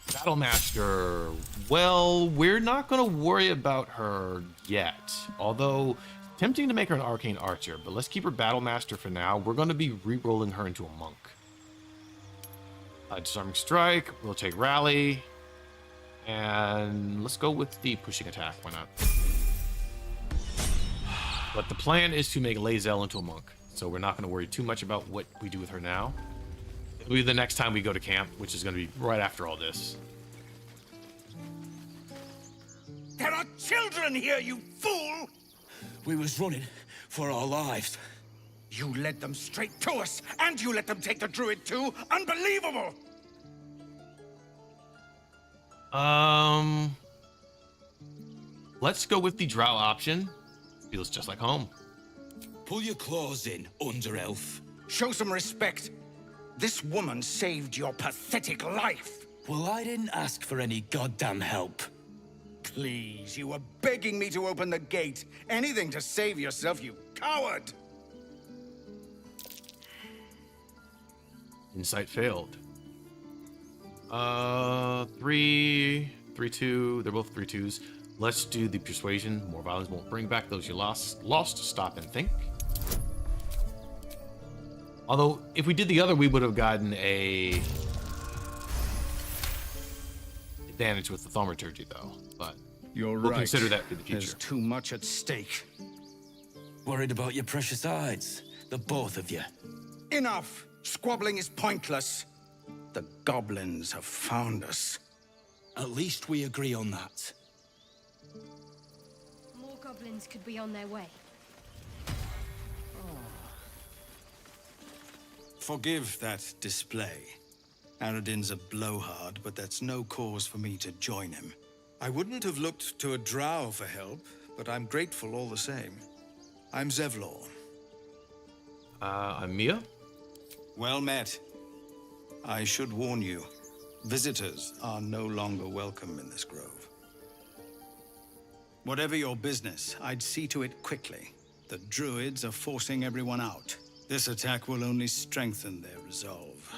Battlemaster. Well, we're not going to worry about her yet. Although, tempting to make her an Arcane Archer. But let's keep her Battlemaster for now. We're going to be re-rolling her into a Monk. Disarming Strike. We'll take Rally. And let's go with the pushing attack. Why not? But the plan is to make Lae'zel into a monk. So we're not going to worry too much about what we do with her now. It'll be the next time we go to camp, which is going to be right after all this.
There are children here, you fool!
We was running for our lives.
You led them straight to us, and you let them take the druid too? Unbelievable!
Let's go with the drow option. Feels just like home.
Pull your claws in, under-elf.
Show some respect. This woman saved your pathetic life.
Well, I didn't ask for any goddamn help.
Please, you were begging me to open the gate. Anything to save yourself, you coward!
Insight failed. 3, 2. They're both 3-2s. Let's do the persuasion. More violence won't bring back those you lost. Stop and think. Although, if we did the other, we would have gotten a advantage with the thaumaturgy, though. But
you're
we'll
right.
Consider that for the future.
There's too much at stake.
Worried about your precious hides, the both of you.
Enough! Squabbling is pointless. The goblins have found us.
At least we agree on that.
More goblins could be on their way.
Forgive that display. Aradin's a blowhard, but that's no cause for me to join him. I wouldn't have looked to a drow for help, but I'm grateful all the same. I'm Zevlor.
I'm Mia.
Well met. I should warn you, visitors are no longer welcome in this grove. Whatever your business, I'd see to it quickly. The druids are forcing everyone out. This attack will only strengthen their resolve.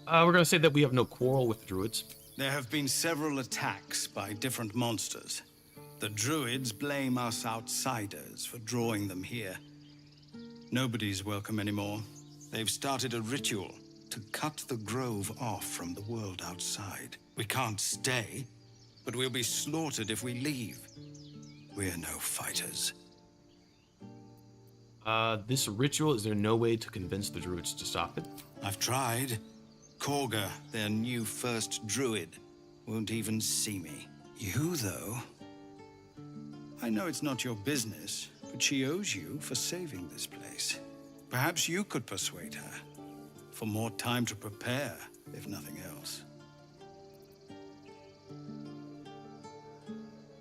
We're going to say that we have no quarrel with the druids.
There have been several attacks by different monsters. The druids blame us outsiders for drawing them here. Nobody's welcome anymore. They've started a ritual to cut the grove off from the world outside. We can't stay, but we'll be slaughtered if we leave. We're no fighters.
This ritual, is there no way to convince the druids to stop it?
I've tried. Korga, their new first druid, won't even see me. You, though? I know it's not your business, but she owes you for saving this place. Perhaps you could persuade her. For more time to prepare, if nothing else.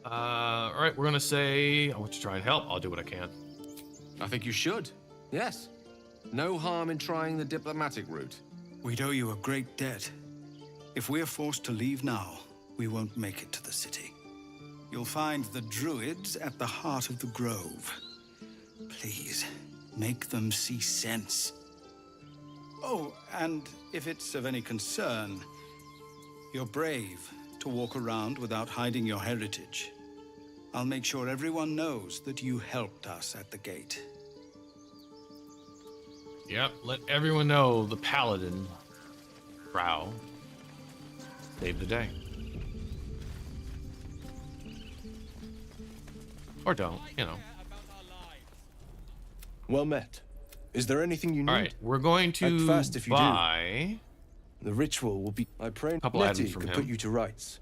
All right, we're going to say, I want you to try and help. I'll do what I can.
I think you should. Yes. No harm in trying the diplomatic route.
We'd owe you a great debt. If we're forced to leave now, we won't make it to the city. You'll find the druids at the heart of the grove. Please, make them see sense. Oh, and if it's of any concern, you're brave to walk around without hiding your heritage. I'll make sure everyone knows that you helped us at the gate.
Yep, let everyone know the paladin, Drow, Save the day. Or don't, you know.
Well met. Is there anything you need?
All right, we're going to
Act fast if you
buy
do. The ritual will be. I pray
couple items
Nettie
from
can
him.
put you to rights.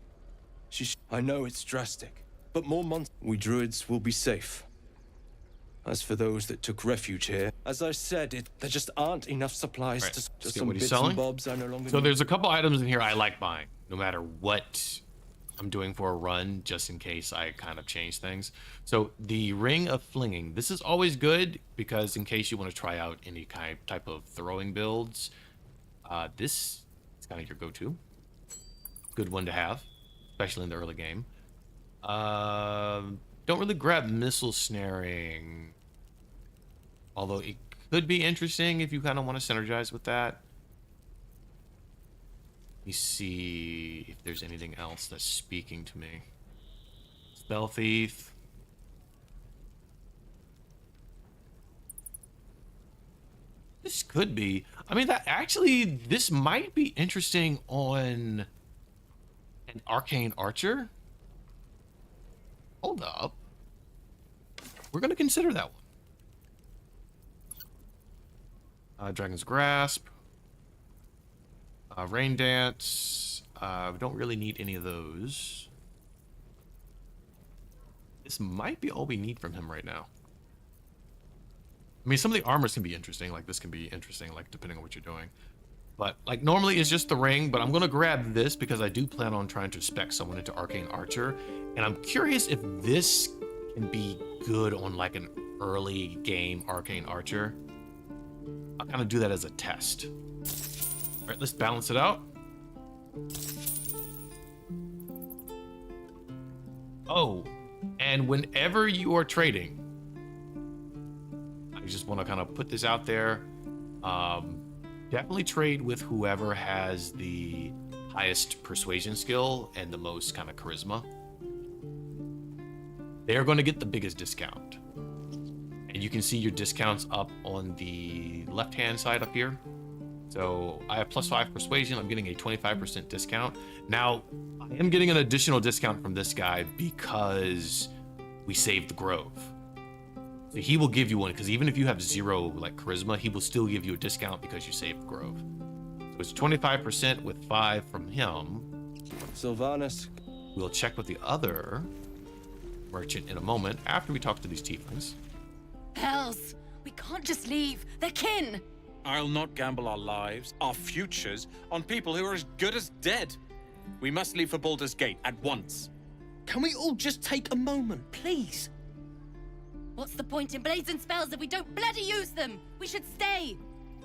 I know it's drastic, but more months. We druids will be safe. As for those that took refuge here, as I said, there just aren't enough supplies
Right,
to
let's
just
get
some
what he's
bits
selling.
and bobs I no longer
So
need.
there's a couple items in here I like buying, no matter what I'm doing for a run, just in case I kind of change things. So the Ring of Flinging. This is always good because in case you want to try out any type of throwing builds, this is kind of your go-to. Good one to have, especially in the early game. Don't really grab missile snaring, although it could be interesting if you kind of want to synergize with that. Let me see if there's anything else that's speaking to me. Spell Thief. This could be. I mean, that actually, this might be interesting on an Arcane Archer. Hold up. We're going to consider that one. Dragon's Grasp. Rain Dance. We don't really need any of those. This might be all we need from him right now. I mean, some of the armors can be interesting. Like, this can be interesting, like, depending on what you're doing. But, like, normally it's just the ring, but I'm going to grab this because I do plan on trying to spec someone into Arcane Archer. And I'm curious if this can be good on, like, an early game Arcane Archer. I'll kind of do that as a test. All right, let's balance it out. Oh, and whenever you are trading, I just want to kind of put this out there. Definitely trade with whoever has the highest persuasion skill and the most kind of charisma. They're going to get the biggest discount. And you can see your discounts up on the left-hand side up here. So I have +5 persuasion. I'm getting a 25% discount. Now, I am getting an additional discount from this guy because we saved the Grove. So he will give you one, because even if you have 0 like charisma, he will still give you a discount because you saved the Grove. So it's 25% with 5 from him.
Sylvanas.
We'll check with the other merchant in a moment after we talk to these tieflings.
Hells, we can't just leave. They're kin.
I'll not gamble our lives, our futures, on people who are as good as dead. We must leave for Baldur's Gate at once.
Can we all just take a moment, please?
What's the point in blazing spells if we don't bloody use them? We should stay.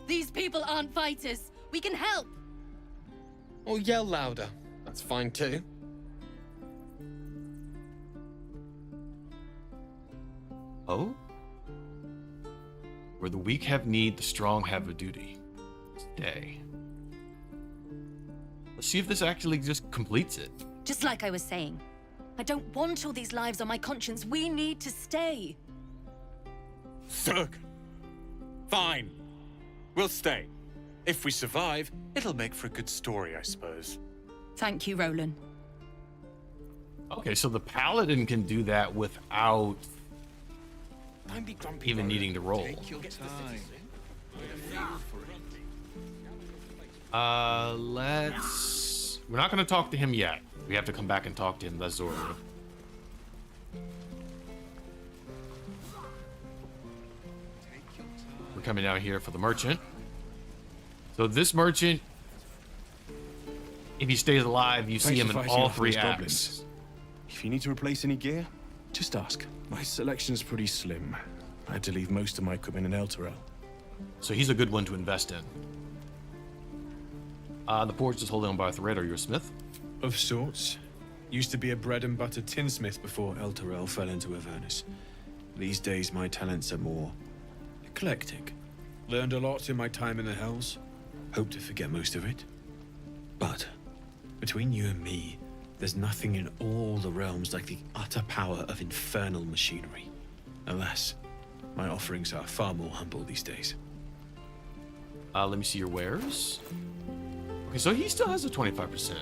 These people aren't fighters. We can help.
Or yell louder. That's fine too.
Oh? Where the weak have need, the strong have a duty. Stay. Let's see if this actually just completes it.
Just like I was saying, I don't want all these lives on my conscience. We need to stay.
Zerg. Fine. We'll stay. If we survive, it'll make for a good story, I suppose.
Thank you, Roland.
Okay, so the paladin can do that without
Don't be grumpy,
even
Roland.
needing to roll.
Take your time.
We're not going to talk to him yet. We have to come back and talk to him. That's Zora. We're coming down here for the merchant. So this merchant, if he stays alive, you see him in all 3 acts.
If you need to replace any gear, just ask. My selection's pretty slim. I had to leave most of my equipment in Elturel.
So he's a good one to invest in. The forge is holding on by a thread. Are you a smith?
Of sorts. Used to be a bread and butter tinsmith before Elturel fell into Avernus. These days my talents are more eclectic. Learned a lot in my time in the Hells. Hope to forget most of it. But between you and me, there's nothing in all the realms like the utter power of infernal machinery. Alas, my offerings are far more humble these days.
Let me see your wares. Okay, so he still has a 25%.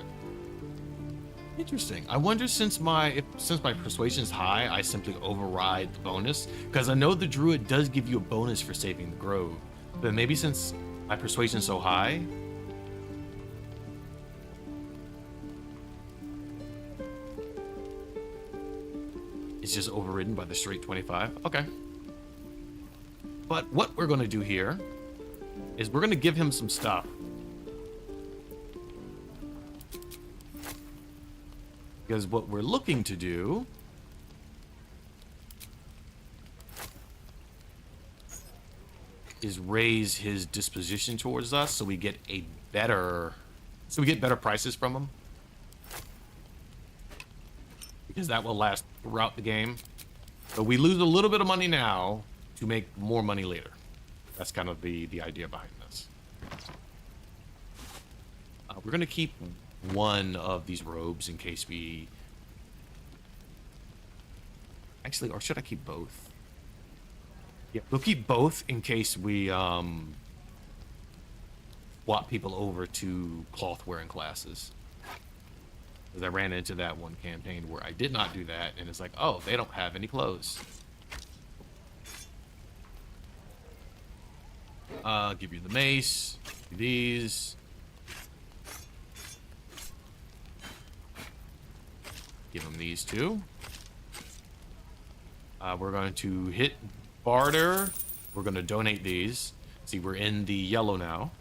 Interesting. I wonder since my persuasion's high, I simply override the bonus, because I know the druid does give you a bonus for saving the grove. But maybe since my persuasion's so high, it's just overridden by the straight 25. Okay. But what we're going to do here is we're going to give him some stuff. Because what we're looking to do is raise his disposition towards us so we get better prices from him. Because that will last throughout the game. So we lose a little bit of money now to make more money later. That's kind of the idea behind this. We're going to keep one of these robes in case we... Actually, or should I keep both? Yeah, we'll keep both in case we swap people over to cloth-wearing classes. Because I ran into that one campaign where I did not do that, and it's like, oh, they don't have any clothes. Give you the mace, give you these. Give him these two. We're going to hit barter. We're going to donate these. See, we're in the yellow now,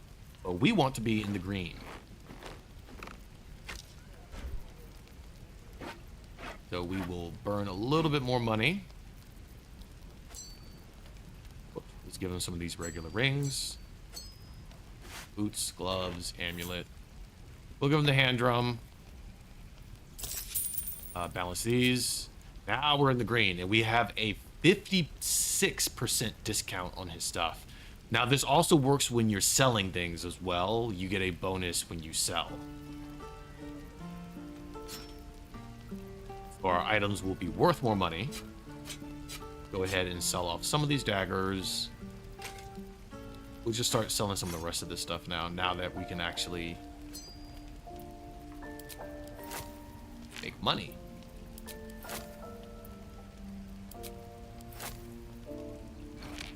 but we want to be in the green. So we will burn a little bit more money. Let's give him some of these regular rings. Boots, gloves, amulet. We'll give him the hand drum. Balance these. Now we're in the green, and we have a 56% discount on his stuff. Now this also works when you're selling things as well. You get a bonus when you sell. So our items will be worth more money. Go ahead and sell off some of these daggers. We'll just start selling some of the rest of this stuff now that we can actually make money.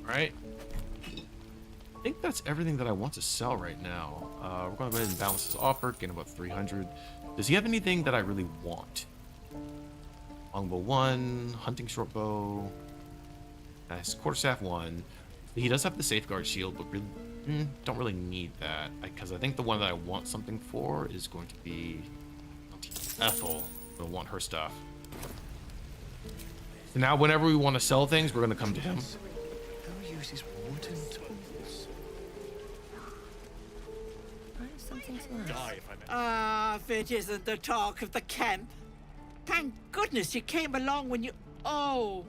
Alright. I think that's everything that I want to sell right now. We're going to go ahead and balance this offer, get about 300. Does he have anything that I really want? Longbow 1, hunting short bow. Nice, quarterstaff 1. He does have the safeguard shield, but really, don't really need that. Because I think the one that I want something for is going to be Ethel. I want her stuff. So now whenever we want to sell things, we're going to come to him.
Who uses wooden tools?
If it isn't the talk of the camp. Thank goodness you came along when you... Oh.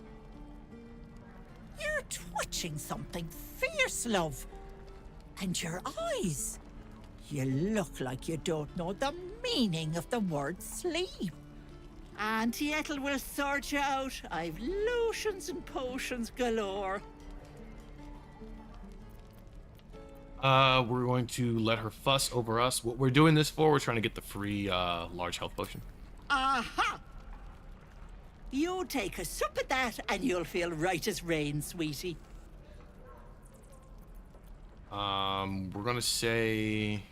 You're twitching something fierce, love. And your eyes. You look like you don't know the meaning of the word sleep. Auntie Ethel will sort you out. I've lotions and potions galore.
We're going to let her fuss over us. What we're doing this for, we're trying to get the free large health potion.
Aha! You take a sup at that and you'll feel right as rain, sweetie.
We're gonna say...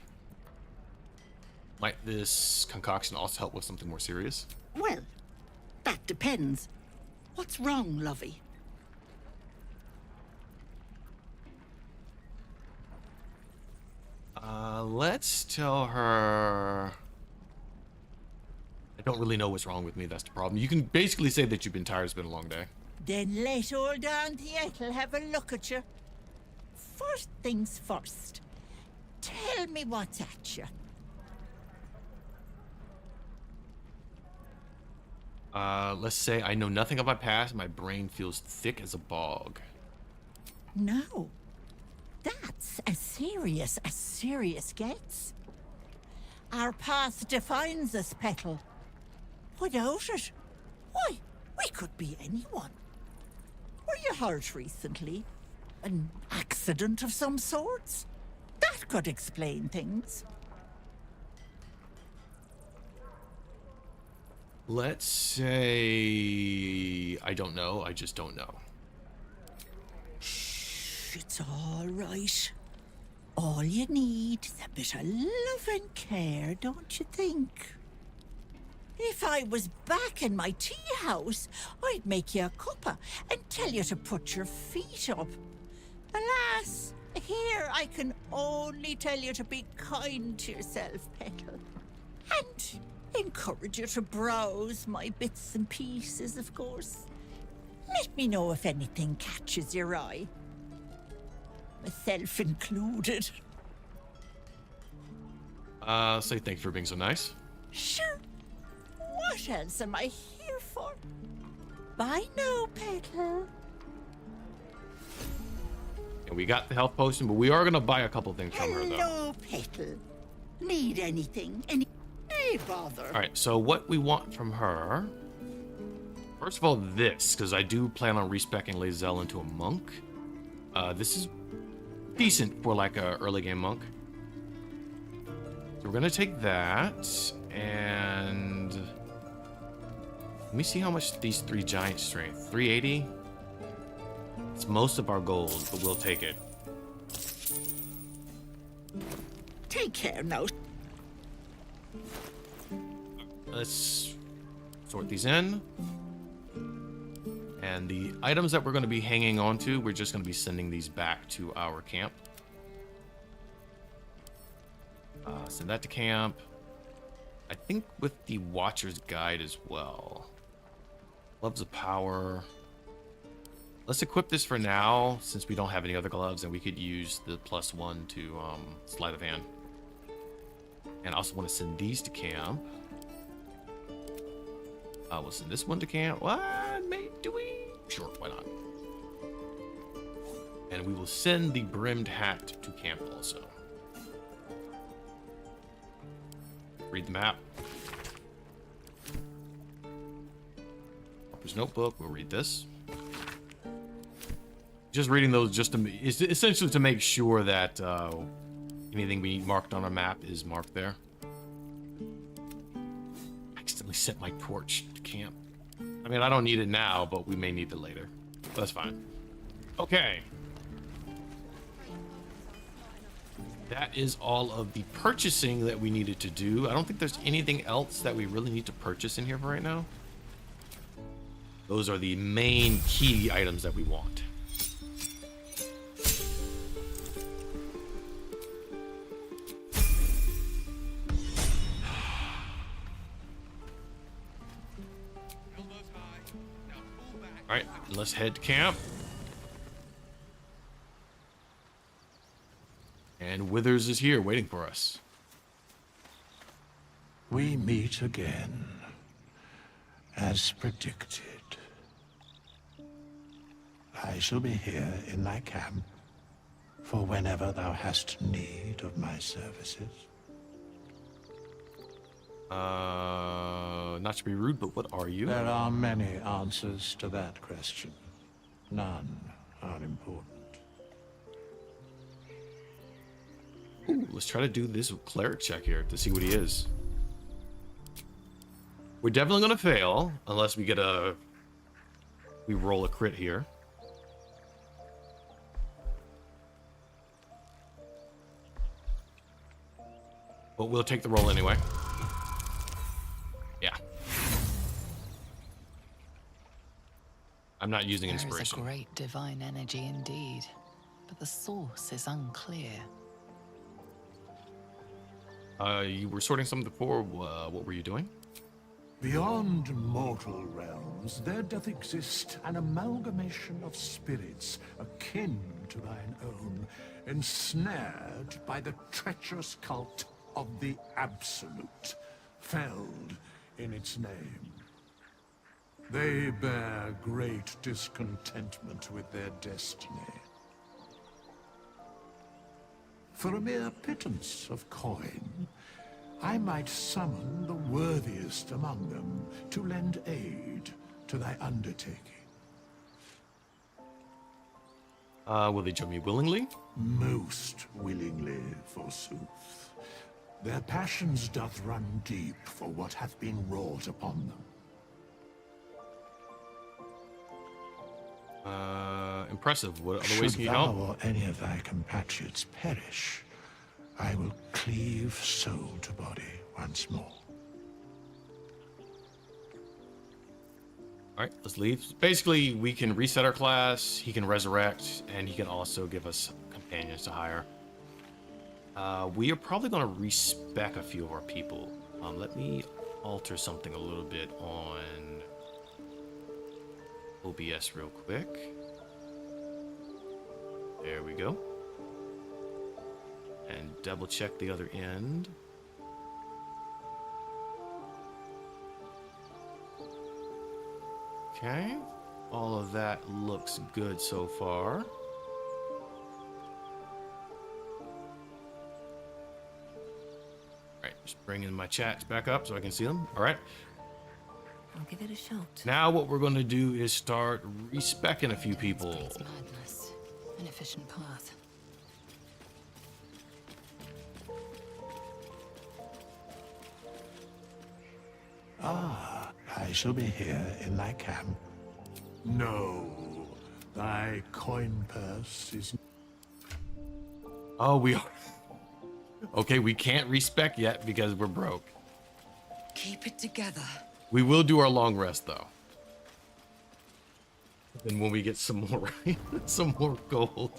Might this concoction also help with something more serious?
Well, that depends. What's wrong, lovey?
Let's tell her... I don't really know what's wrong with me, that's the problem. You can basically say that you've been tired, it's been a long day.
Then let old Auntie Ethel have a look at you. First things first. Tell me what's at you.
Let's say I know nothing of my past, my brain feels thick as a bog.
No. That's as serious gets. Our past defines us, Petal. Without it, why, we could be anyone. Were you hurt recently? An accident of some sorts? That could explain things.
Let's say I don't know. I just don't know.
It's all right. All you need is a bit of love and care, don't you think? If I was back in my tea house, I'd make you a cuppa and tell you to put your feet up. Alas, here I can only tell you to be kind to yourself, Petal. And encourage you to browse my bits and pieces, of course. Let me know if anything catches your eye. Myself included.
Say thanks for being so nice.
Sure. What else am I here for? Bye now, Petal.
And we got the health potion, but we are gonna buy a couple things from her, though.
Hello, Petal. Need anything? Any bother?
All right, so what we want from her... First of all, this, because I do plan on respecking Lae'zel into a monk. This is decent for, like, a early game monk. So we're gonna take that, and... Let me see how much these 3 giant strength. 380? It's most of our gold, but we'll take it.
Take care now.
Let's sort these in. And the items that we're going to be hanging on to, we're just going to be sending these back to our camp. Send that to camp. I think with the Watcher's Guide as well. Gloves of Power. Let's equip this for now, since we don't have any other gloves, and we could use the +1 to sleight of hand. And I also want to send these to camp. We'll send this one to camp. What? Do we? Sure, why not? And we will send the brimmed hat to camp also. Read the map. Harper's Notebook, we'll read this. Just reading those just to, essentially to make sure that anything we marked on our map is marked there. I accidentally set my torch to camp. I mean, I don't need it now, but we may need it later. But that's fine. Okay. That is all of the purchasing that we needed to do. I don't think there's anything else that we really need to purchase in here for right now. Those are the main key items that we want. All right, let's head to camp. And Withers is here waiting for us.
We meet again, as predicted. I shall be here in thy camp for whenever thou hast need of my services.
Not to be rude, but what are you?
There are many answers to that question. None are important.
Ooh, let's try to do this cleric check here to see what he is. We're definitely gonna fail unless we roll a crit here. But we'll take the roll anyway. Yeah. I'm not using inspiration.
There is a great divine energy indeed, but the source is unclear.
You were sorting something before. What were you doing?
Beyond mortal realms, there doth exist an amalgamation of spirits akin to thine own, ensnared by the treacherous cult of the Absolute, felled in its name. They bear great discontentment with their destiny. For a mere pittance of coin, I might summon the worthiest among them to lend aid to thy undertaking.
Will they join me willingly?
Most willingly, forsooth. Their passions doth run deep for what hath been wrought upon them.
Impressive. What other
Should
ways can you
thou
help?
or any of thy compatriots perish, I will cleave soul to body once more.
All right, let's leave. Basically, we can reset our class, he can resurrect, and he can also give us companions to hire. We are probably going to respec a few of our people. Let me alter something a little bit on OBS real quick. There we go. And double check the other end. Okay, all of that looks good so far. Alright, just bringing my chats back up so I can see them. Alright.
I'll give it a shot.
Now what we're going to do is start respecking a few people.
Madness. An efficient path.
Ah, I shall be here in thy camp. No, thy coin purse is...
Oh, we are. Okay, we can't respec yet because we're broke.
Keep it together.
We will do our long rest though. And when we get some more, some more gold,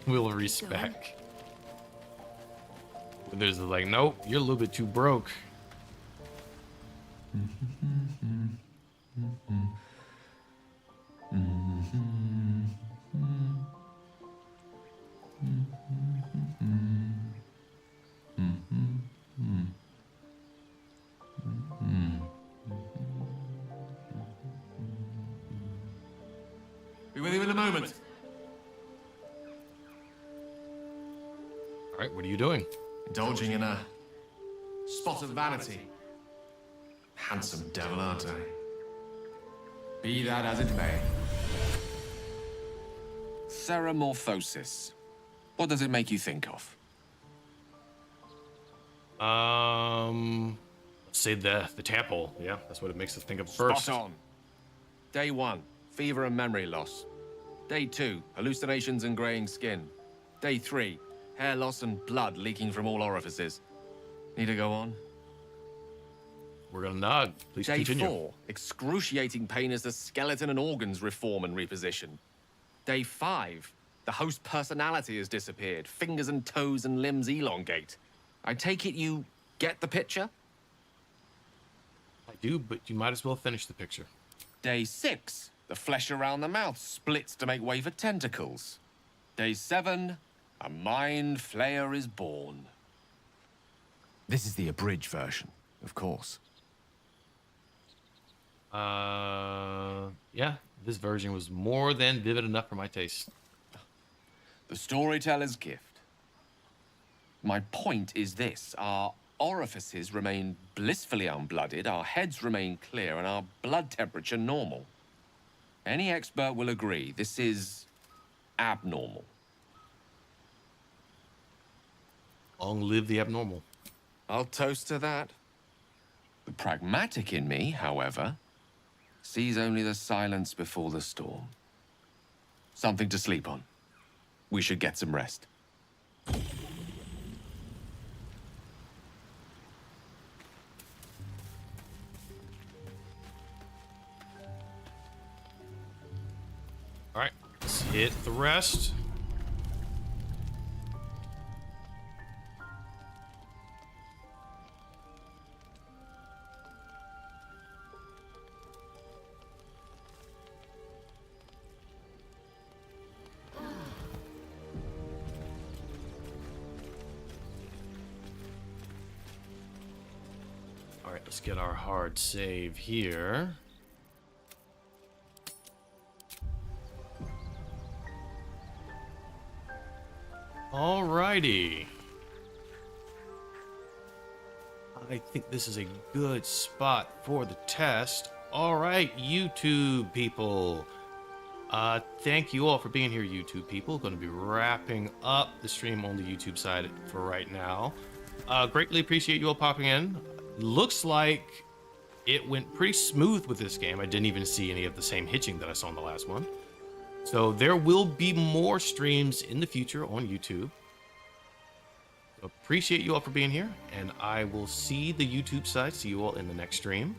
we'll respec. There's like, nope, you're a little bit too broke.
Be with you in a moment.
All right, what are you doing?
Indulging in a spot of vanity. Handsome devil, aren't I? Be that as it may. Ceramorphosis. What does it make you think of?
Let's say the tadpole. Yeah, that's what it makes us think of first.
Spot on. Day 1, fever and memory loss. Day 2, hallucinations and graying skin. Day 3, hair loss and blood leaking from all orifices. Need to go on?
We're gonna nod. Please
Day
continue.
4, excruciating pain as the skeleton and organs reform and reposition. Day 5, the host personality has disappeared. Fingers and toes and limbs elongate. I take it you get the picture?
I do, but you might as well finish the picture.
Day 6, the flesh around the mouth splits to make way for tentacles. Day 7, a mind flayer is born. This is the abridged version, of course.
Yeah, this version was more than vivid enough for my taste.
The storyteller's gift. My point is this: our orifices remain blissfully unblooded, our heads remain clear, and our blood temperature normal. Any expert will agree this is abnormal.
Long live the abnormal.
I'll toast to that. The pragmatic in me, however, sees only the silence before the storm. Something to sleep on. We should get some rest.
All right, let's hit the rest. All right, let's get our hard save here. Alrighty. I think this is a good spot for the test. Alright, YouTube people. Thank you all for being here, YouTube people. Going to be wrapping up the stream on the YouTube side for right now. Greatly appreciate you all popping in. Looks like it went pretty smooth with this game. I didn't even see any of the same hitching that I saw in the last one. So there will be more streams in the future on YouTube. Appreciate you all for being here, and I will see the YouTube side. See you all in the next stream.